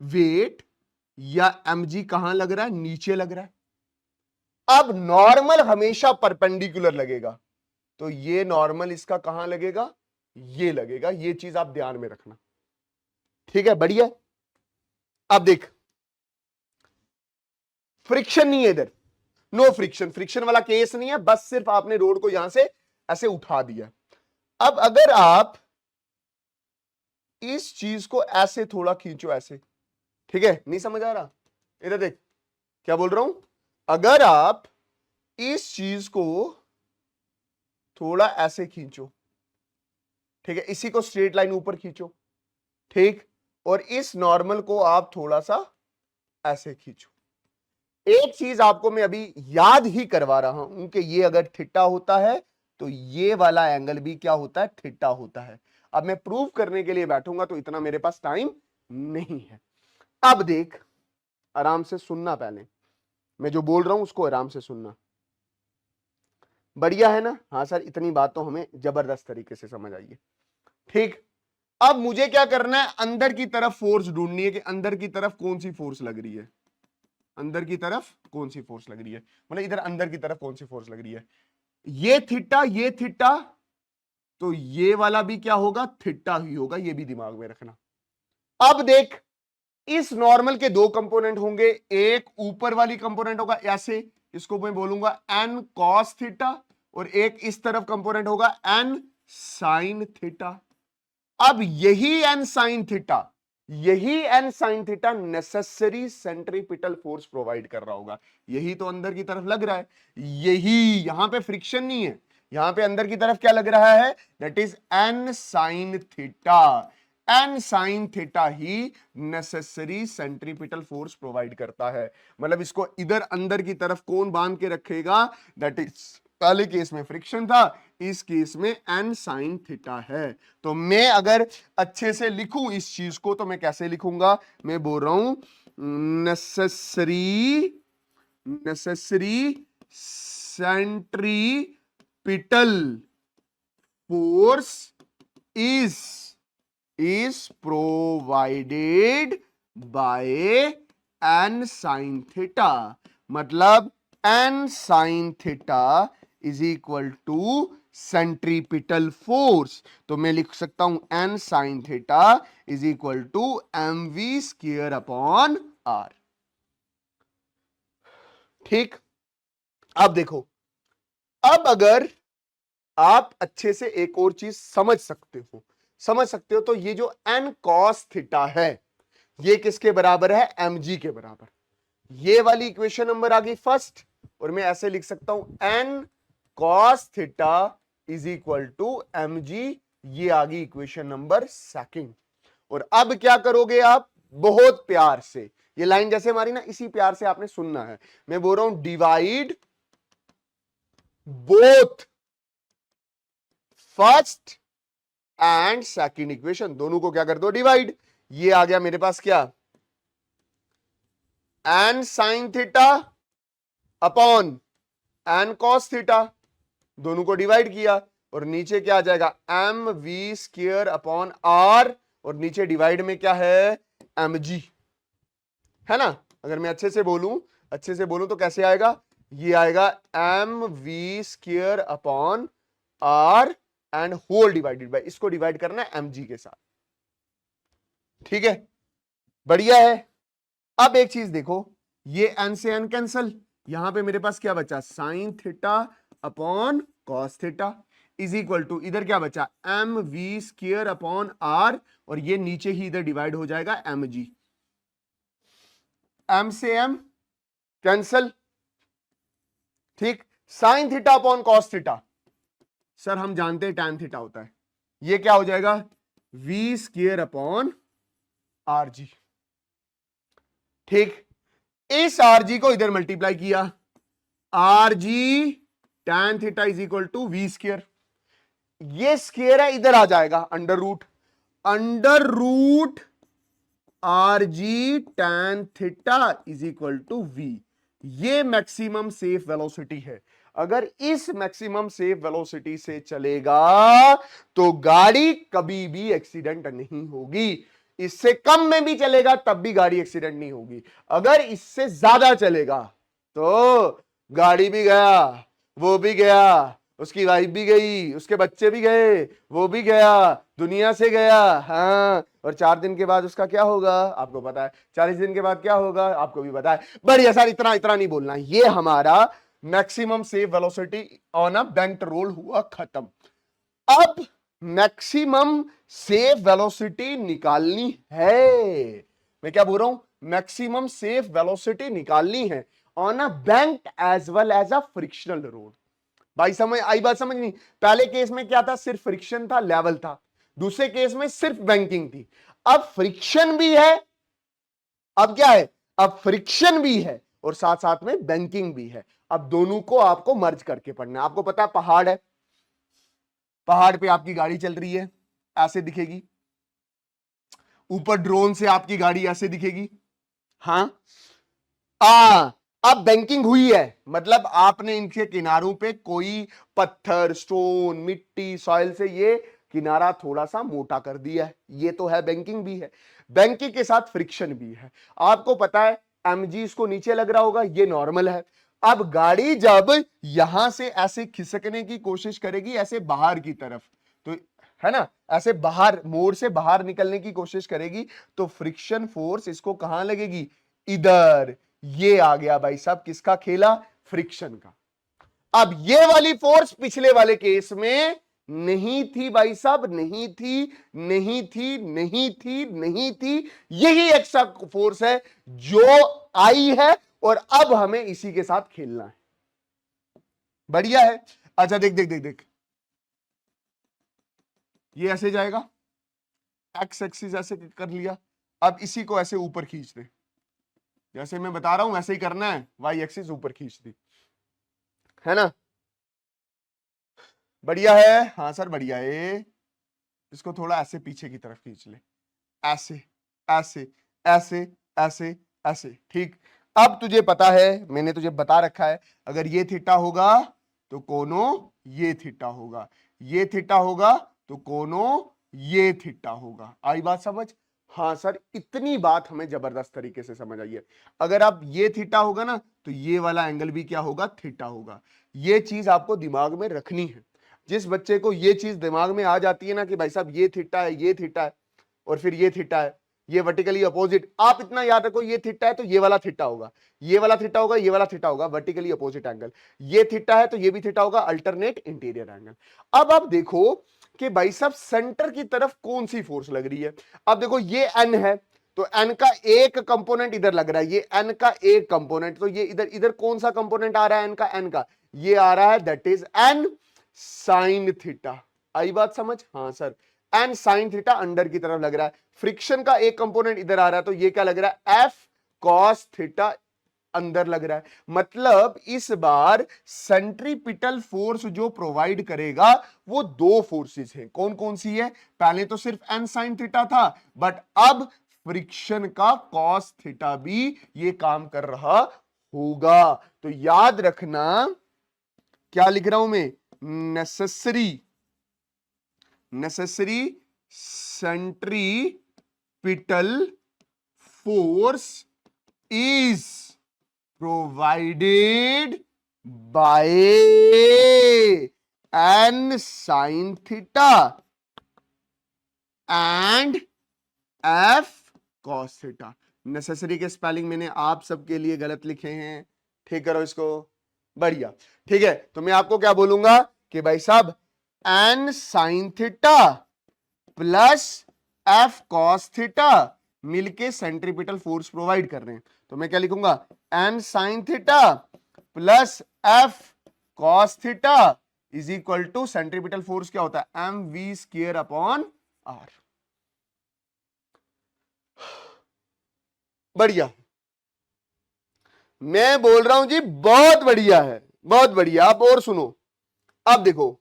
वेट या mg कहां लग रहा है? नीचे लग रहा है। अब नॉर्मल हमेशा परपेंडिकुलर लगेगा, तो ये नॉर्मल इसका कहां लगेगा? ये लगेगा। ये चीज आप ध्यान में रखना। ठीक है, बढ़िया। अब देख, फ्रिक्शन नहीं है इधर, नो फ्रिक्शन, फ्रिक्शन वाला केस नहीं है, बस सिर्फ आपने रोड को यहां से ऐसे उठा दिया। अब अगर आप इस चीज को ऐसे थोड़ा खींचो, ऐसे, ठीक है, नहीं समझ आ रहा? इधर देख क्या बोल रहा हूं। अगर आप इस चीज को थोड़ा ऐसे खींचो, ठीक है, इसी को स्ट्रेट लाइन ऊपर खींचो, ठीक, और इस नॉर्मल को आप थोड़ा सा ऐसे खींचो। एक चीज आपको मैं अभी याद ही करवा रहा हूं कि ये अगर थीटा होता है तो ये वाला एंगल भी क्या होता है? थीटा होता है। अब मैं प्रूव करने के लिए बैठूंगा तो इतना मेरे पास टाइम नहीं है। अब देख, आराम से सुनना, पहले मैं जो बोल रहा हूं उसको आराम से सुनना। बढ़िया है ना? हाँ सर, इतनी बात तो हमें जबरदस्त तरीके से समझ आई है। ठीक, अब मुझे क्या करना है? अंदर की तरफ फोर्स ढूंढनी है कि अंदर की तरफ कौन सी फोर्स लग रही है। अंदर की तरफ कौन सी फोर्स लग रही है, मतलब इधर अंदर की तरफ कौन सी फोर्स लग रही है। ये थीटा, तो ये वाला भी क्या होगा? थीटा ही होगा। ये भी दिमाग में रखना। अब देख, इस नॉर्मल के दो कंपोनेंट होंगे, एक ऊपर वाली कंपोनेंट होगा ऐसे, इसको मैं बोलूंगा एन कॉस थीटा, और एक इस तरफ कंपोनेंट होगा एन साइन थीटा। अब यही n sine theta necessary centripetal force provide कर रहा होगा। यही तो अंदर की तरफ लग रहा है, यही, यहां पे फ्रिक्शन नहीं है, यहां पे अंदर की तरफ क्या लग रहा है? That is N sine theta. N sine theta ही नेसेसरी सेंट्रीपिटल फोर्स प्रोवाइड करता है। मतलब इसको इधर अंदर की तरफ कौन बांध के रखेगा? दैट इज पहले केस में फ्रिक्शन था, इस केस में n sin थीटा है। तो मैं अगर अच्छे से लिखूं इस चीज को तो मैं कैसे लिखूंगा, मैं बोल रहा हूं necessary centripetal force is provided by n sin theta, मतलब n sin theta is equal to centripetal force. तो मैं लिख सकता हूं n sin theta is equal to mv square upon r। ठीक, अब देखो, अब अगर आप अच्छे से एक और चीज समझ सकते हो तो ये जो n cos थीटा है ये किसके बराबर है, mg के बराबर। ये वाली इक्वेशन नंबर आ गई फर्स्ट, और मैं ऐसे लिख सकता हूं n cos theta is equal to mg, ये आ गई इक्वेशन नंबर सेकंड। और अब क्या करोगे आप, बहुत प्यार से ये लाइन जैसे हमारी ना, इसी प्यार से आपने सुनना है। मैं बोल रहा हूं divide both first and second equation, दोनों को क्या कर दो, डिवाइड। ये आ गया मेरे पास क्या, n sine theta upon n cos theta, दोनों को डिवाइड किया, और नीचे क्या आ जाएगा, m v square upon r, और नीचे डिवाइड में क्या है, एम जी, है ना। अगर मैं अच्छे से बोलूं तो कैसे आएगा, ये आएगा m v square upon r and whole divided by, इसको डिवाइड करना है mg के साथ। ठीक है, बढ़िया है। अब एक चीज देखो, ये n से n कैंसल, यहां पे मेरे पास क्या बचा, sine theta upon cos theta is equal to, इधर क्या बचा, m v square upon r, और ये नीचे ही इधर डिवाइड हो जाएगा mg, m से m कैंसल। ठीक, sign theta upon cos theta, sir हम जानते हैं tan थीटा होता है, ये क्या हो जाएगा, v square upon are g. ठीक, इस आर जी को इधर मल्टीप्लाई किया, r g tan theta is equal to v square, ये स्क्वायर है इधर आ जाएगा under root r g tan theta is equal to v. ये मैक्सिमम सेफ वेलोसिटी है। अगर इस मैक्सिमम सेफ वेलोसिटी से चलेगा तो गाड़ी कभी भी एक्सीडेंट नहीं होगी। इससे कम में भी चलेगा तब भी गाड़ी एक्सीडेंट नहीं होगी। अगर इससे ज्यादा चलेगा तो गाड़ी भी गया, वो भी गया, उसकी वाइफ भी गई, उसके बच्चे भी गए, वो भी गया, दुनिया से गया। हाँ, और 4 दिन के बाद उसका क्या होगा आपको पता है, 40 दिन के बाद क्या होगा आपको भी पता है। बढ़िया सर, इतना इतना नहीं बोलना। ये हमारा maximum safe velocity on a bent road हुआ खत्म। अब मैक्सिमम सेफ वेलोसिटी निकालनी है। मैं क्या बोल रहा हूं, मैक्सिमम सेफ वेलोसिटी निकालनी है on a bent as well as a frictional road. भाई समझ आई बात, समझ नहीं। पहले केस में क्या था, सिर्फ फ्रिक्शन था, लेवल था। दूसरे केस में सिर्फ बैंकिंग थी। अब फ्रिक्शन भी है, अब क्या है, अब फ्रिक्शन भी है और साथ साथ में बैंकिंग भी है। अब दोनों को आपको मर्ज करके पढ़ना है। आपको पता है पहाड़ है, पहाड़ पे आपकी गाड़ी चल रही है, ऐसे दिखेगी। ऊपर ड्रोन से आपकी गाड़ी ऐसे दिखेगी। हाँ, अब बैंकिंग हुई है, मतलब आपने इनके किनारों पे कोई पत्थर, स्टोन, मिट्टी, सॉइल से ये किनारा थोड़ा सा मोटा कर दिया है। ये तो है, बैंकिंग भी है। बैंकिंग के साथ फ्रिक्शन भी है। आपको पता है mg इसको नीचे लग रहा होगा, ये नॉर्मल है। अब गाड़ी जब यहां से ऐसे खिसकने की कोशिश करेगी, ऐसे बाहर की तरफ, तो है ना, ऐसे बाहर, मोड़ से बाहर निकलने की कोशिश करेगी, तो फ्रिक्शन फोर्स इसको कहां लगेगी, इधर। ये आ गया भाई साहब किसका खेला, फ्रिक्शन का। अब ये वाली फोर्स पिछले वाले केस में नहीं थी भाई साहब, नहीं थी, नहीं थी, नहीं थी, नहीं थी। यही एक्स्ट्रा फोर्स है जो आई है, और अब हमें इसी के साथ खेलना है। बढ़िया है। अच्छा देख देख देख देख, ये ऐसे जाएगा, एक्स एक्सिस ऐसे कर लिया। अब इसी को ऐसे ऊपर खींच दे, जैसे मैं बता रहा हूं वैसे ही करना है। वाई एक्सिस ऊपर खींच दी, है ना। बढ़िया है, हाँ सर बढ़िया है। इसको थोड़ा ऐसे पीछे की तरफ खींच ले, ऐसे ऐसे ऐसे ऐसे ऐसे, ठीक। अब तुझे पता है, मैंने तुझे बता रखा है, अगर ये थीटा होगा तो कोनो ये थीटा होगा, ये थीटा होगा तो कोनो ये थीटा होगा। आई बात समझ? हाँ सर, इतनी बात हमें जबरदस्त तरीके से समझ आई है। अगर आप ये थीटा होगा ना तो ये वाला एंगल भी क्या होगा? थीटा होगा। ये चीज आपको दिमाग में रखनी है। जिस बच्चे को ये चीज दिमाग में आ जाती है ना कि भाई साहब ये थीटा है, ये थीटा है, और फिर ये थीटा है, ये वर्टिकली अपोजिट, आप इतना याद रखो, ये थीटा है तो ये वाला थीटा होगा, ये वाला थीटा होगा, ये वाला थीटा होगा, वर्टिकली अपोजिट एंगल। ये थीटा है तो ये भी थीटा होगा, अल्टरनेट इंटीरियर एंगल। अब आप देखो कि भाई साहब सेंटर की तरफ कौन सी फोर्स लग रही है। अब देखो ये एन है तो एन का एक कंपोनेंट इधर लग रहा है, ये एन का एक कंपोनेंट, तो ये इधर इधर कौन सा कंपोनेंट आ रहा है? एन का ये आ रहा है, that is N sine theta. आई बात समझ? हाँ सर, एन साइन थीटा अंडर की तरफ लग रहा है। फ्रिक्शन का एक कंपोनेंट इधर आ रहा है तो ये क्या लग रहा है? एफ कॉस थीटा अंदर लग रहा है। मतलब इस बार सेंट्रीपिटल फोर्स जो प्रोवाइड करेगा वो दो फोर्सेस हैं। कौन कौन सी है? पहले तो सिर्फ एन साइन थीटा था, बट अब फ्रिक्शन का कॉस थीटा भी ये काम कर रहा होगा। तो याद रखना, क्या लिख रहा हूं मैं? Necessary centripetal force is provided by n sin theta and f cos theta। Necessary के स्पेलिंग मैंने आप सबके लिए गलत लिखे हैं, ठीक करो इसको। बढ़िया, ठीक है। तो मैं आपको क्या बोलूंगा कि भाई साहब n sin theta plus f cos theta मिलके सेंट्रीपिटल फोर्स प्रोवाइड कर रहे हैं। तो मैं क्या लिखूंगा? N sine theta plus f cos theta is equal to centripetal force क्या होता है? M v square upon r. बढ़िया, मैं बोल रहा हूं जी बहुत बढ़िया है, बहुत बढ़िया। आप और सुनो, अब देखो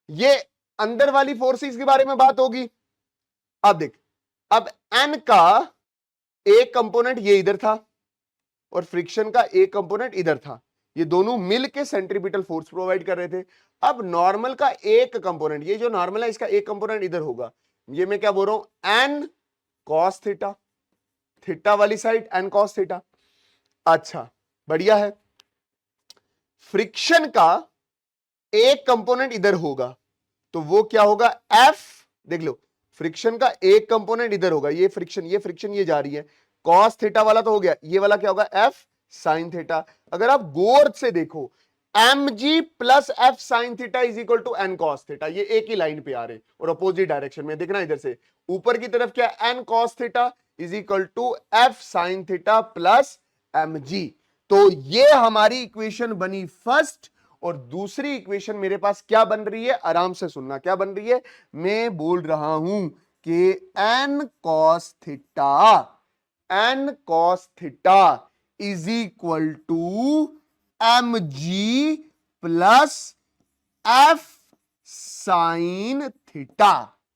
ये अंदर वाली फोर्सेस के बारे में बात होगी। अब देख, अब एन का एक कंपोनेंट ये इधर था और फ्रिक्शन का एक कंपोनेंट इधर था, ये दोनों मिलके सेंट्रीपिटल फोर्स प्रोवाइड कर रहे थे। अब नॉर्मल का एक कंपोनेंट, ये जो नॉर्मल है इसका एक कंपोनेंट इधर होगा, ये मैं क्या बोल रहा हूं? एन कॉस थीटा, थीटा वाली साइड एन कॉस थीटा। अच्छा बढ़िया है। फ्रिक्शन का एक कंपोनेंट इधर होगा तो वो क्या होगा? एफ, देख लो, फ्रिक्शन का एक कंपोनेंट इधर होगा, ये फ्रिक्शन ये जा रही है, कॉस थीटा वाला तो हो गया, ये वाला क्या होगा? F sine theta. अगर आप गौर से देखो, m g plus f sine theta is equal to n cos theta, ये एक ही लाइन पे आ रहे और अपोजिट डायरेक्शन में। देखना इधर से ऊपर की तरफ क्या? N cos theta is equal to f sine theta plus m g. तो ये हमारी इक्वेशन बनी फर्स्ट। और दूसरी इक्वेशन मेरे पास क्या बन रही है? आराम से सुनना, क्या बन रही है? मैं बोल रहा हूं कि n cos theta is equal to m g plus f sine theta.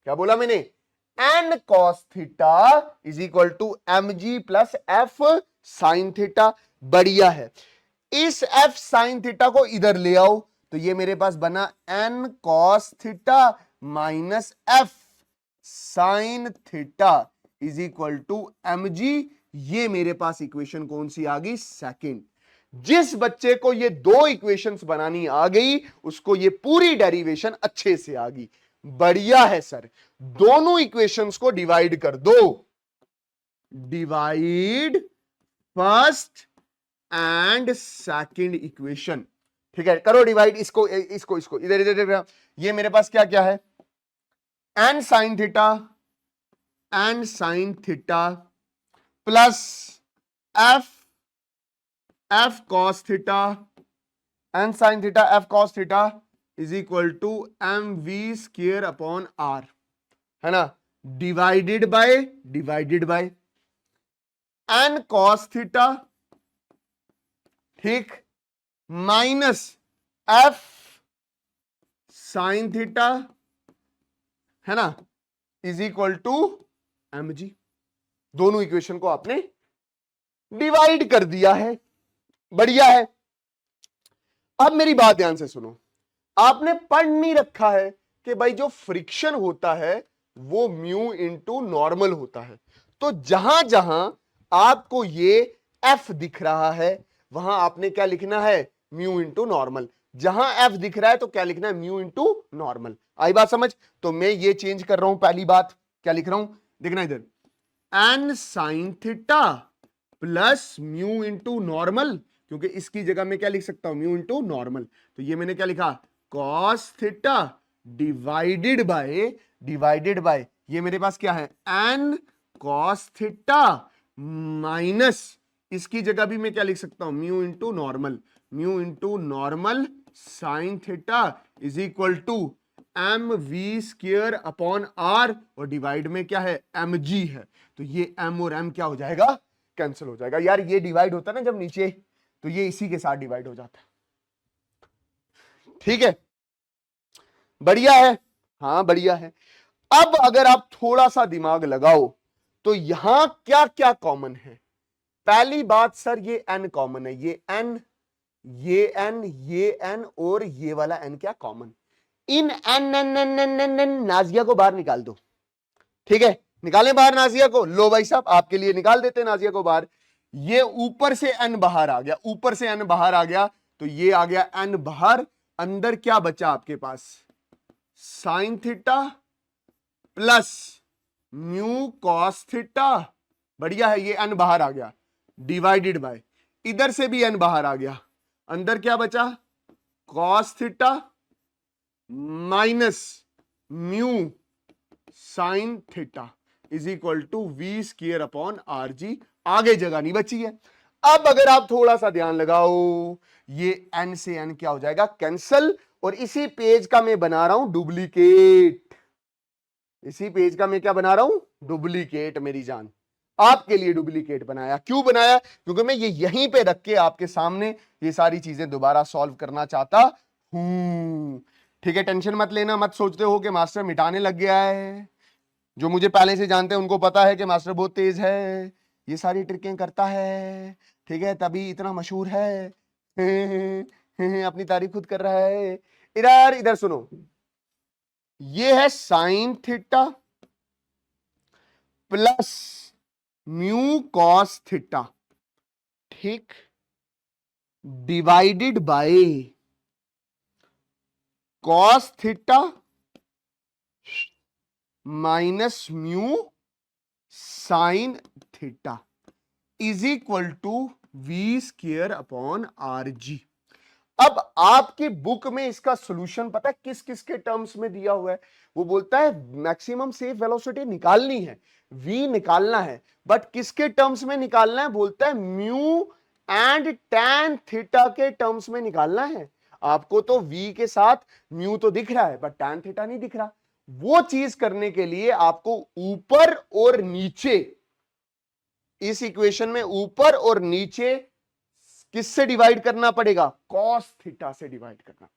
क्या बोला मैंने? N cos theta is equal to m g plus f sine theta. बढ़िया है। इस एफ साइन थीटा को इधर ले आओ तो ये मेरे पास बना n cos theta minus f sine theta is equal to m g. ये मेरे पास इक्वेशन कौन सी आ गई? सेकंड। जिस बच्चे को ये दो इक्वेशंस बनानी आ गई उसको ये पूरी डेरिवेशन अच्छे से आ गई। बढ़िया है सर। दोनों इक्वेशंस को डिवाइड कर दो, divide first and second equation. ठीक है, करो डिवाइड इसको इसको इसको इधर इधर इधर। ये मेरे पास क्या क्या है? N sine theta plus f cos theta, n sine theta f cos theta is equal to M v square upon r, है ना? Divided by n cos theta, ठीक, माइनस एफ साइन थीटा, है ना, इज इक्वल टू mg। दोनों इक्वेशन को आपने डिवाइड कर दिया है, बढ़िया है। अब मेरी बात ध्यान से सुनो, आपने पढ़ नहीं रखा है कि भाई जो फ्रिक्शन होता है वो म्यू इंटू नॉर्मल होता है। तो जहां जहां आपको ये एफ दिख रहा है वहां आपने क्या लिखना है, म्यू इंटू नॉर्मल। जहां एफ दिख रहा है तो क्या लिखना है, म्यू इंटू नॉर्मल। आई बात समझ? तो मैं ये चेंज कर रहा हूं, पहली बात क्या लिख रहा हूं, देखना इधर, n sine theta plus mu into normal, क्योंकि इसकी जगह में क्या लिख सकता हूं, म्यू इंटू नॉर्मल। तो ये मैंने क्या लिखा, कॉस थीटा डिवाइडेड बाय ये मेरे पास क्या है, एन कॉस थीटा माइनस इसकी जगह भी मैं क्या लिख सकता हूं, mu into normal sine theta is equal to M v square upon r, और डिवाइड में क्या है, एम जी है। तो ये एम और एम क्या हो जाएगा, कैंसिल हो जाएगा। यार ये डिवाइड होता है ना जब नीचे, तो ये इसी के साथ डिवाइड हो जाता है। ठीक है, बढ़िया है, हाँ बढ़िया है। अब अगर आप थोड़ा सा दिमाग लगाओ तो यहां क्या क्या कॉमन है। पहली बात सर, ये n कॉमन है, ये n, ये n और ये वाला n क्या कॉमन। इन n नाजिया को बाहर निकाल दो। ठीक है, निकालें बाहर नाजिया को। लो भाई साहब, आपके लिए निकाल देते हैं नाजिया को बाहर। ये ऊपर से n बाहर आ गया, ऊपर से n बाहर आ गया, तो ये आ गया n बाहर। अंदर क्या बचा आपके पास, sine theta plus mu cos theta, बढ़िया है, ये n बाहर आ गया, डिवाइडेड बाय इधर से भी n बाहर आ गया, अंदर क्या बचा, cos theta minus mu sine theta is equal to v square upon are g. आगे जगह नहीं बची है। अब अगर आप थोड़ा सा ध्यान लगाओ, ये n से n क्या हो जाएगा, कैंसल। और इसी पेज का मैं बना रहा हूं डुप्लीकेट, इसी पेज का मैं क्या बना रहा हूं, डुप्लीकेट। मेरी जान, आपके लिए डुप्लीकेट बनाया। क्यों बनाया, क्योंकि मैं ये यहीं पे रख के आपके सामने ये सारी चीजें दोबारा सॉल्व करना चाहता हूं। ठीक है, टेंशन मत लेना, मत सोचते हो कि मास्टर मिटाने लग गया है। जो मुझे पहले से जानते हैं उनको पता है कि मास्टर बहुत तेज है, ये सारी ट्रिकें करता है, ठीक है, तभी इतना मशहूर है। अपनी तारीफ खुद कर रहा है। इधर इधर सुनो, ये है sine theta plus mu cos theta, ठीक, divided by cos theta minus mu sine theta is equal to v square upon are g. अब आपकी बुक में इसका सॉल्यूशन पता है किस किस के टर्म्स में दिया हुआ है। वो बोलता है मैक्सिमम सेफ वेलोसिटी निकालनी है, v निकालना है, बट किसके टर्म्स में निकालना है, बोलता है म्यू एंड टैन थीटा के टर्म्स में निकालना है। आपको तो v के साथ म्यू तो दिख रहा है बट टैन थीटा नहीं दिख रहा। वो चीज करने के लिए आपको ऊपर और नीचे, इस इक्वेशन में ऊपर और नीचे किससे डिवाइड करना पड़ेगा, कॉस थीटा से डिवाइड करना।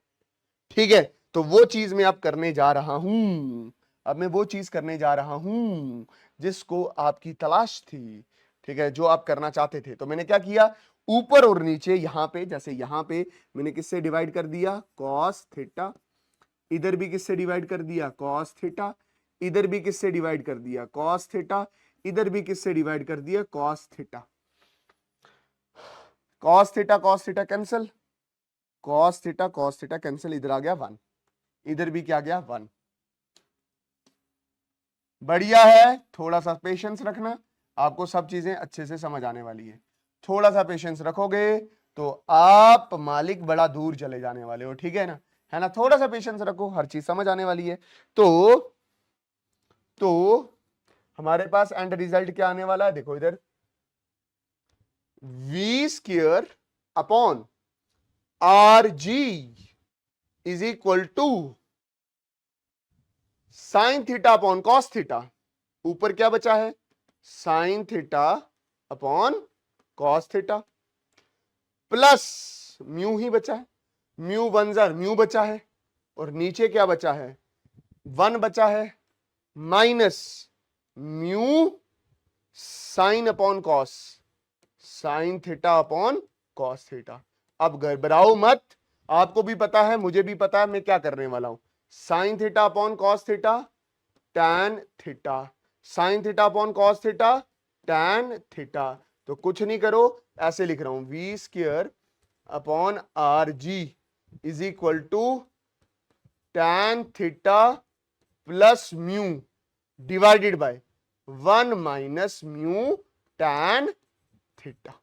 ठीक है, तो वो चीज मैं अब करने जा रहा हूं, अब मैं वो चीज करने जा रहा हूं जिसको आपकी तलाश थी। ठीक है, जो आप करना चाहते थे। तो मैंने क्या किया, ऊपर और नीचे यहां पे, जैसे यहां पे मैंने किससे डिवाइड कर दिया, कॉस थीटा, इधर भी किससे डिवाइड कर दिया, कॉस थीटा, इधर भी किससे डिवाइड कर दिया, कॉस थीटा, इधर भी किससे डिवाइड कर दिया, cos theta. Cos theta cancel, cos theta cancel, इधर आ गया 1, इधर भी क्या गया 1। बढ़िया है, थोड़ा सा पेशेंस रखना, आपको सब चीजें अच्छे से समझ आने वाली है। थोड़ा सा पेशेंस रखोगे तो आप मालिक बड़ा दूर चले जाने वाले हो। ठीक है ना, है ना, थोड़ा सा पेशेंस रखो, हर चीज समझ आने वाली है। तो हमारे पास एंड रिजल्ट क्या आने वाला है, देखो इधर, V square upon R G is equal to sine theta upon cos theta. ऊपर क्या बचा है, sine theta upon cos theta plus mu ही बचा है, म्यू 1 जार म्यू बचा है, और नीचे क्या बचा है, 1 बचा है, minus mu sine upon cos, sign theta upon cos theta. अब घबराओ मत, आपको भी पता है, मुझे भी पता है मैं क्या करने वाला हूं। Sine theta upon cos theta, tan theta, sine theta upon cos theta, tan theta. तो कुछ नहीं करो, ऐसे लिख रहा हूं, V square upon R G is equal to tan theta plus mu divided by 1 minus mu tan theta.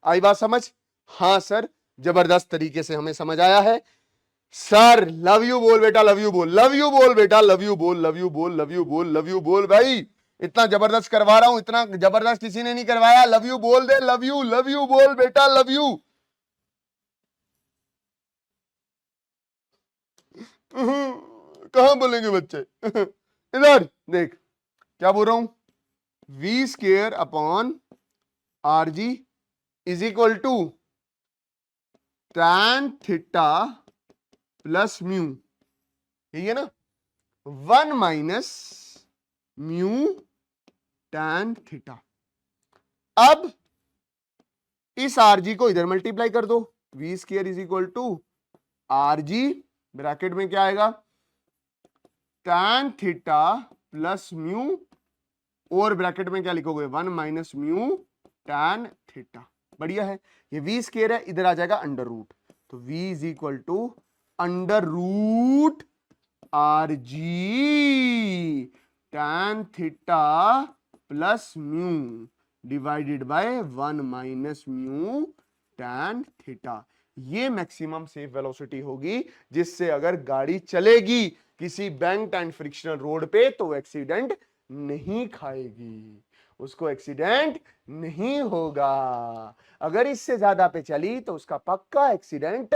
आई बात समझ? हां सर, जबरदस्त तरीके से हमें समझ आया है सर। लव यू बोल बेटा, लव यू बोल, लव यू बोल बेटा, लव यू बोल, लव यू बोल, लव यू बोल, लव यू बोल भाई। इतना जबरदस्त करवा रहा हूं, इतना जबरदस्त किसी ने नहीं करवाया। लव यू बोल दे, लव यू बोल बेटा, लव यू। कहां बोलेंगे बच्चे? इधर देख, क्या बोल रहा हूं, v square upon R G is equal to tan theta plus mu, यही है ना, 1 माइनस म्यू टैन थीटा। अब इस आर जी को इधर मल्टीप्लाई कर दो, v square is equal to r g, bracket में क्या आएगा, टैन थीटा प्लस म्यू, और ब्रैकेट में क्या लिखोगे, 1 माइनस म्यू टैन थीटा। बढ़िया है, ये वी स्क्वायर है, इधर आ जाएगा अंडर रूट, तो v is equal to under root r g tan theta plus mu divided by 1 minus mu tan theta. ये मैक्सिमम सेफ वेलोसिटी होगी, जिससे अगर गाड़ी चलेगी किसी बैंक्ड एंड फ्रिक्शनल रोड पे तो एक्सीडेंट नहीं खाएगी, उसको एक्सीडेंट नहीं होगा। अगर इससे ज्यादा पे चली तो उसका पक्का एक्सीडेंट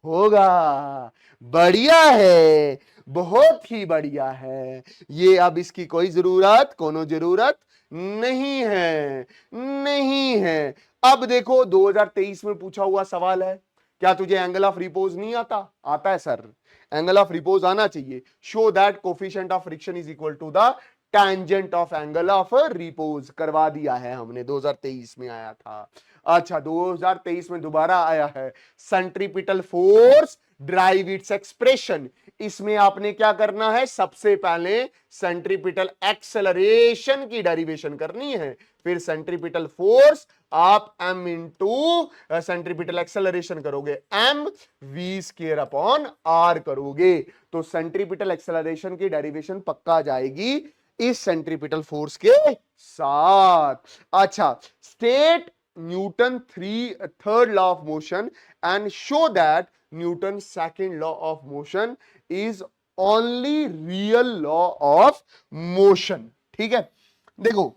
होगा। बढ़िया है, बहुत ही बढ़िया है ये। अब इसकी कोई जरूरत, कोनो जरूरत नहीं है, नहीं है। अब देखो 2023 में पूछा हुआ सवाल है, क्या तुझे एंगल ऑफ रिपोज नहीं आता? आता है सर, एंगल ऑफ रिपोज आना चाहिए। Show that coefficient of friction is equal to the tangent of angle of repose. करवा दिया है हमने, 2023 में आया था। अच्छा, 2023 में दोबारा आया है, centripetal force drive its expression. इसमें आपने क्या करना है, सबसे पहले सेंट्रीपिटल एक्सेलरेशन की डेरिवेशन करनी है, फिर सेंट्रीपिटल फोर्स आप m इंटू सेंट्रीपिटल एक्सेलरेशन करोगे, m v square upon r करोगे, तो सेंट्रीपिटल एक्सेलरेशन की डेरिवेशन पक्का जाएगी इस सेंट्रीपिटल फोर्स के साथ। अच्छा, state Newton third law of motion and show that Newton second law of motion is only real law of motion. ठीक है, देखो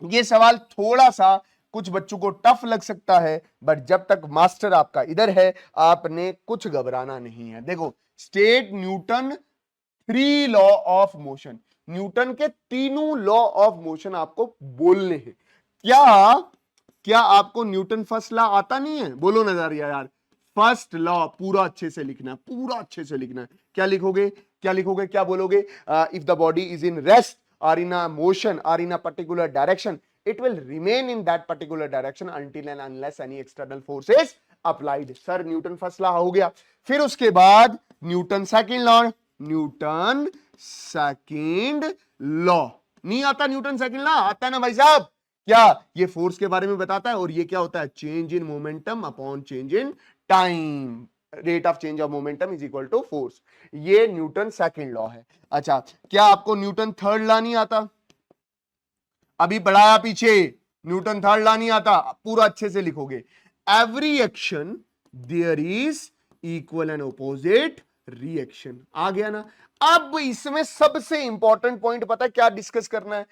ये सवाल थोड़ा सा कुछ बच्चों को टफ लग सकता है, बट जब तक मास्टर आपका इधर है आपने कुछ घबराना नहीं है। देखो, state Newton 3 law of motion, Newton के तीनों लॉ ऑफ मोशन आपको बोलने हैं। क्या आपको न्यूटन फर्स्ट लॉ आता नहीं है? बोलो नजरिया यार, फर्स्ट लॉ पूरा अच्छे से लिखना है, पूरा अच्छे से लिखना है। क्या लिखोगे, क्या लिखोगे, क्या बोलोगे? If the body is in rest or in a motion or in a particular direction, it will remain in that particular direction until and unless any external force is applied. Sir Newton first law हो गया, फिर उसके बाद Newton second law, Newton second law नहीं आता? न्यूटन सेकंड लॉ आता है ना भाई साहब? क्या ये फोर्स के बारे में बताता है, और ये क्या होता है, change in momentum upon change in time, rate of change of momentum is equal to force. ये न्यूटन सेकंड लॉ है। अच्छा, क्या आपको न्यूटन थर्ड लॉ नहीं आता? अभी पढ़ाया पीछे, न्यूटन थर्ड लॉ नहीं आता, पूरा अच्छे से लिखोगे, every action there is equal and opposite reaction. आ गया ना? अब इसमें सबसे इंपॉर्टेंट पॉइंट पता है क्या डिस्कस करना है,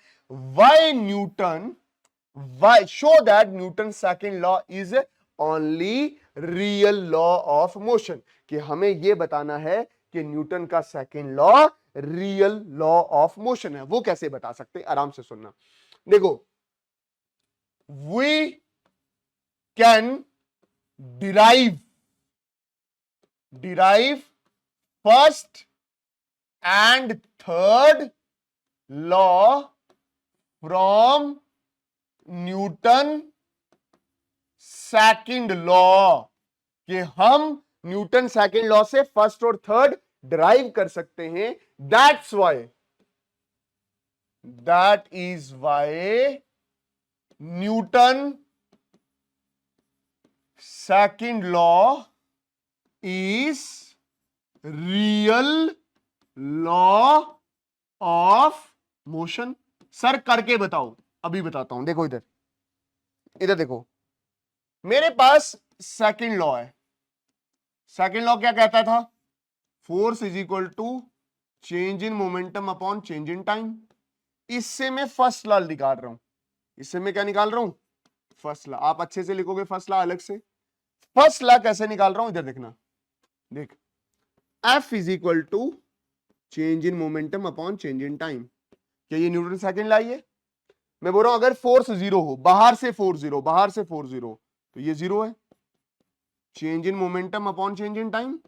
why show that Newton's second law is only real law of motion, कि हमें यह बताना है कि न्यूटन का second law real law of motion है। वो कैसे बता सकते, आराम से सुनना। देखो, we can derive first and third law from Newton second law, कि हम न्यूटन सेकंड लॉ से फर्स्ट और थर्ड डिराइव कर सकते हैं। That is why Newton second law is real law of motion. Sir करके बताओ, अभी बताता हूं। देखो इधर, इधर देखो, मेरे पास सेकंड लॉ है। सेकंड लॉ क्या कहता था? Force is equal to change in momentum upon change in time. इससे मैं फर्स्ट लॉ निकाल रहा हूं। इससे मैं क्या निकाल रहा हूं? First law. आप अच्छे से लिखोगे फर्स्ट लॉ अलग से। फर्स्ट लॉ कैसे निकाल रहा हूं? इधर देखना, देख, F is equal to change in momentum upon change in time. क्या ये न्यूटन सेकंड लॉ है? मैं बोल रहा हूं अगर फोर्स जीरो हो, बाहर से फोर्स जीरो, बाहर से फोर्स जीरो, तो ये जीरो है। Change in momentum upon change in time,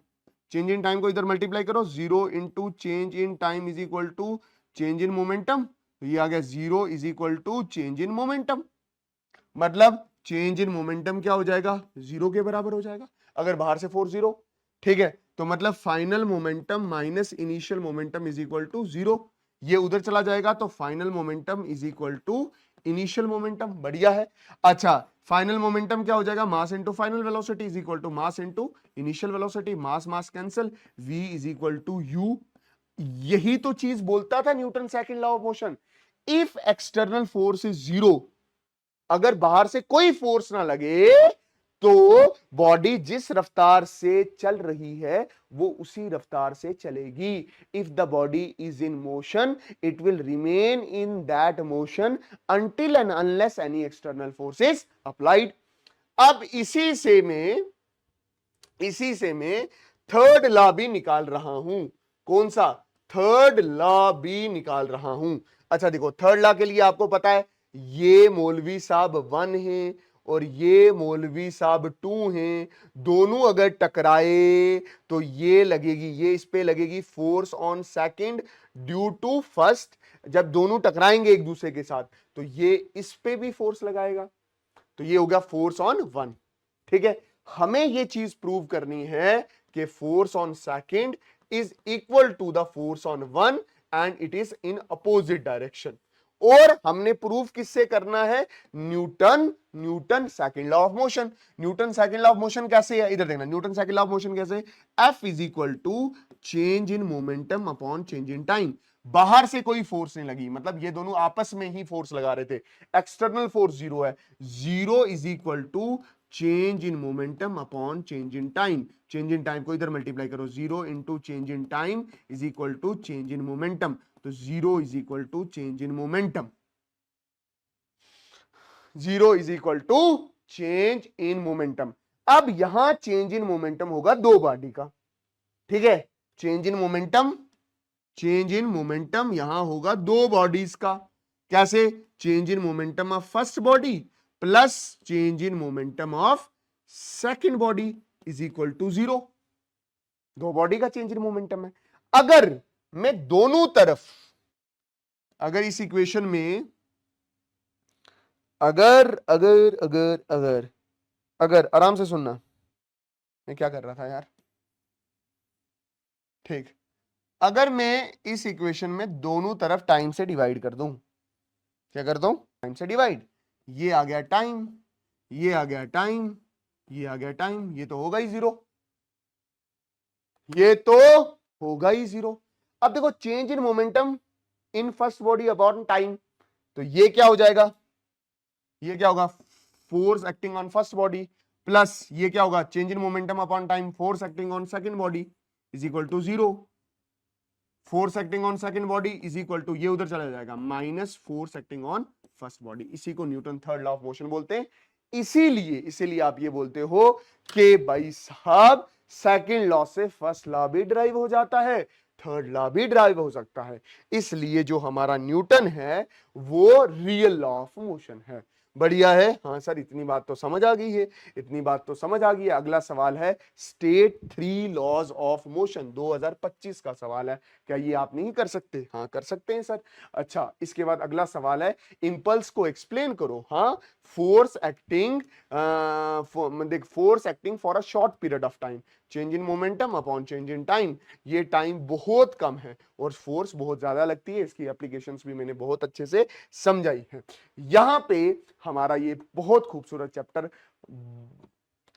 change in time को इधर मल्टीप्लाई करो, zero into change in time is equal to change in momentum. तो ये आ गया zero is equal to change in momentum. मतलब चेंज इन मोमेंटम क्या हो जाएगा? जीरो के बराबर हो जाएगा अगर बाहर से फोर्स जीरो। ठीक है, तो मतलब final momentum minus initial momentum is equal to zero. ये उधर चला जाएगा तो final momentum is equal to initial momentum. बढ़िया है। अच्छा, फाइनल मोमेंटम क्या हो जाएगा? Mass into final velocity is equal to mass into initial velocity. Mass mass cancel, v is equal to u। यही तो चीज बोलता था Newton second law of motion. If external force is zero, अगर बाहर से कोई फोर्स ना लगे तो बॉडी जिस रफ्तार से चल रही है वो उसी रफ्तार से चलेगी। If the body is in motion it will remain in that motion until and unless any external force is applied. अब इसी से मैं थर्ड लॉ भी निकाल रहा हूं। कौन सा? थर्ड लॉ भी निकाल रहा हूं। अच्छा देखो, थर्ड लॉ के लिए आपको पता है ये मौलवी साहब 1 हैं और ये मौलवी साहब 2 हैं। दोनों अगर टकराए तो ये लगेगी, ये इस पे लगेगी force on second due to first. जब दोनों टकराएंगे एक दूसरे के साथ तो ये इस पे भी फोर्स लगाएगा, तो ये हो गया फोर्स ऑन 1। ठीक है, हमें ये चीज प्रूव करनी है कि force on second is equal to the force on 1 and it is in opposite direction. और हमने प्रूफ किससे करना है? Newton second law of motion. Newton second law of motion कैसे है? इधर देखना, Newton second law of motion कैसे? F is equal to change in momentum upon change in time. बाहर से कोई फोर्स नहीं लगी, मतलब ये दोनों आपस में ही फोर्स लगा रहे थे। एक्सटर्नल फोर्स जीरो है। Zero is equal to change in momentum upon change in time. Change in time को इधर मल्टीप्लाई करो, zero into change in time is equal to change in momentum. तो zero is equal to change in momentum. Zero is equal to change in momentum. अब यहां चेंज इन मोमेंटम होगा दो बॉडी का। ठीक है, चेंज इन मोमेंटम यहां होगा दो बॉडीज का। कैसे? Change in momentum of first body plus change in momentum of second body is equal to zero. दो बॉडी का चेंज इन मोमेंटम है। अगर मैं दोनों तरफ, अगर इस इक्वेशन में अगर अगर अगर अगर अगर आराम से सुनना, मैं क्या कर रहा था यार। ठीक, अगर मैं इस इक्वेशन में दोनों तरफ टाइम से डिवाइड कर दूं, क्या कर दूं? टाइम से डिवाइड। ये आ गया टाइम, ये आ गया टाइम, ये आ गया टाइम, ये तो होगा ही जीरो, ये तो होगा ही जीरो। अब देखो, change in momentum in first body upon time, तो ये क्या हो जाएगा? ये क्या होगा? Force acting on first body plus ये क्या होगा? Change in momentum upon time, force acting on second body is equal to zero. Force acting on second body is equal to, ये उधर चला जाएगा, minus force acting on first body. इसी को Newton third law of motion बोलते हैं। इसीलिए आप ये बोलते हो कि भाई साहब सेकंड लॉ से फर्स्ट लॉ भी ड्राइव हो जाता है, थर्ड लॉ भी ड्राइव हो सकता है। इसलिए जो हमारा न्यूटन है वो रियल लॉ ऑफ मोशन है। बढ़िया है। हाँ सर, इतनी बात तो समझ आ गई है, इतनी बात तो समझ आ गई है। अगला सवाल है स्टेट 3 लॉज ऑफ मोशन, 2025 का सवाल है। क्या ये आप नहीं कर सकते? हाँ कर सकते हैं सर। अच्छा, इसके बाद अगला सवाल है इंपल्स को एक्सप्लेन करो। हाँ, फोर्स एक्टिंग देख, force acting for a short period of time, change in momentum upon change in time. ये टाइम बहुत कम है और फोर्स बहुत ज्यादा लगती है। इसकी एप्लीकेशंस भी मैंने बहुत अच्छे से समझाई है। यहां पे हमारा ये बहुत खूबसूरत चैप्टर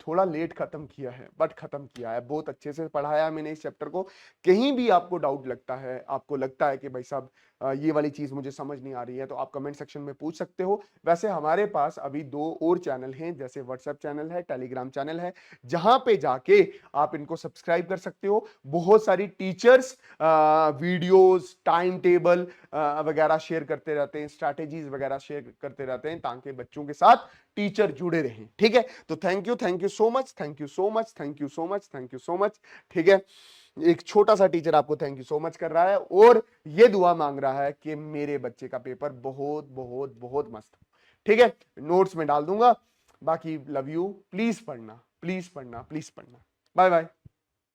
थोड़ा लेट खत्म किया है, बट खत्म किया है, बहुत अच्छे से पढ़ाया मैंने इस चैप्टर को। कहीं भी आपको डाउट लगता है, आपको लगता है कि भाई साहब ये वाली चीज मुझे समझ नहीं आ रही है, तो आप कमेंट सेक्शन में पूछ सकते हो। वैसे हमारे पास अभी 2 और चैनल हैं, जैसे व्हाट्सएप चैनल है, टेलीग्राम चैनल है, जहां पे जाके आप इनको सब्सक्राइब कर सकते हो। बहुत सारी टीचर्स वीडियोस, टाइम टेबल वगैरह शेयर करते रहते हैं, स्ट्रैटेजीज वगैरह शेयर करते रहते हैं, ताकि बच्चों के साथ टीचर जुड़े रहें। ठीक है, तो thank you so much, thank you so much, thank you so much, thank you so much. ठीक है, एक छोटा सा टीचर आपको थैंक यू सो मच कर रहा है और ये दुआ मांग रहा है कि मेरे बच्चे का पेपर बहुत बहुत बहुत मस्त हो। ठीक है, नोट्स में डाल दूंगा। बाकी लव यू, प्लीज पढ़ना, प्लीज पढ़ना, प्लीज पढ़ना। Bye bye.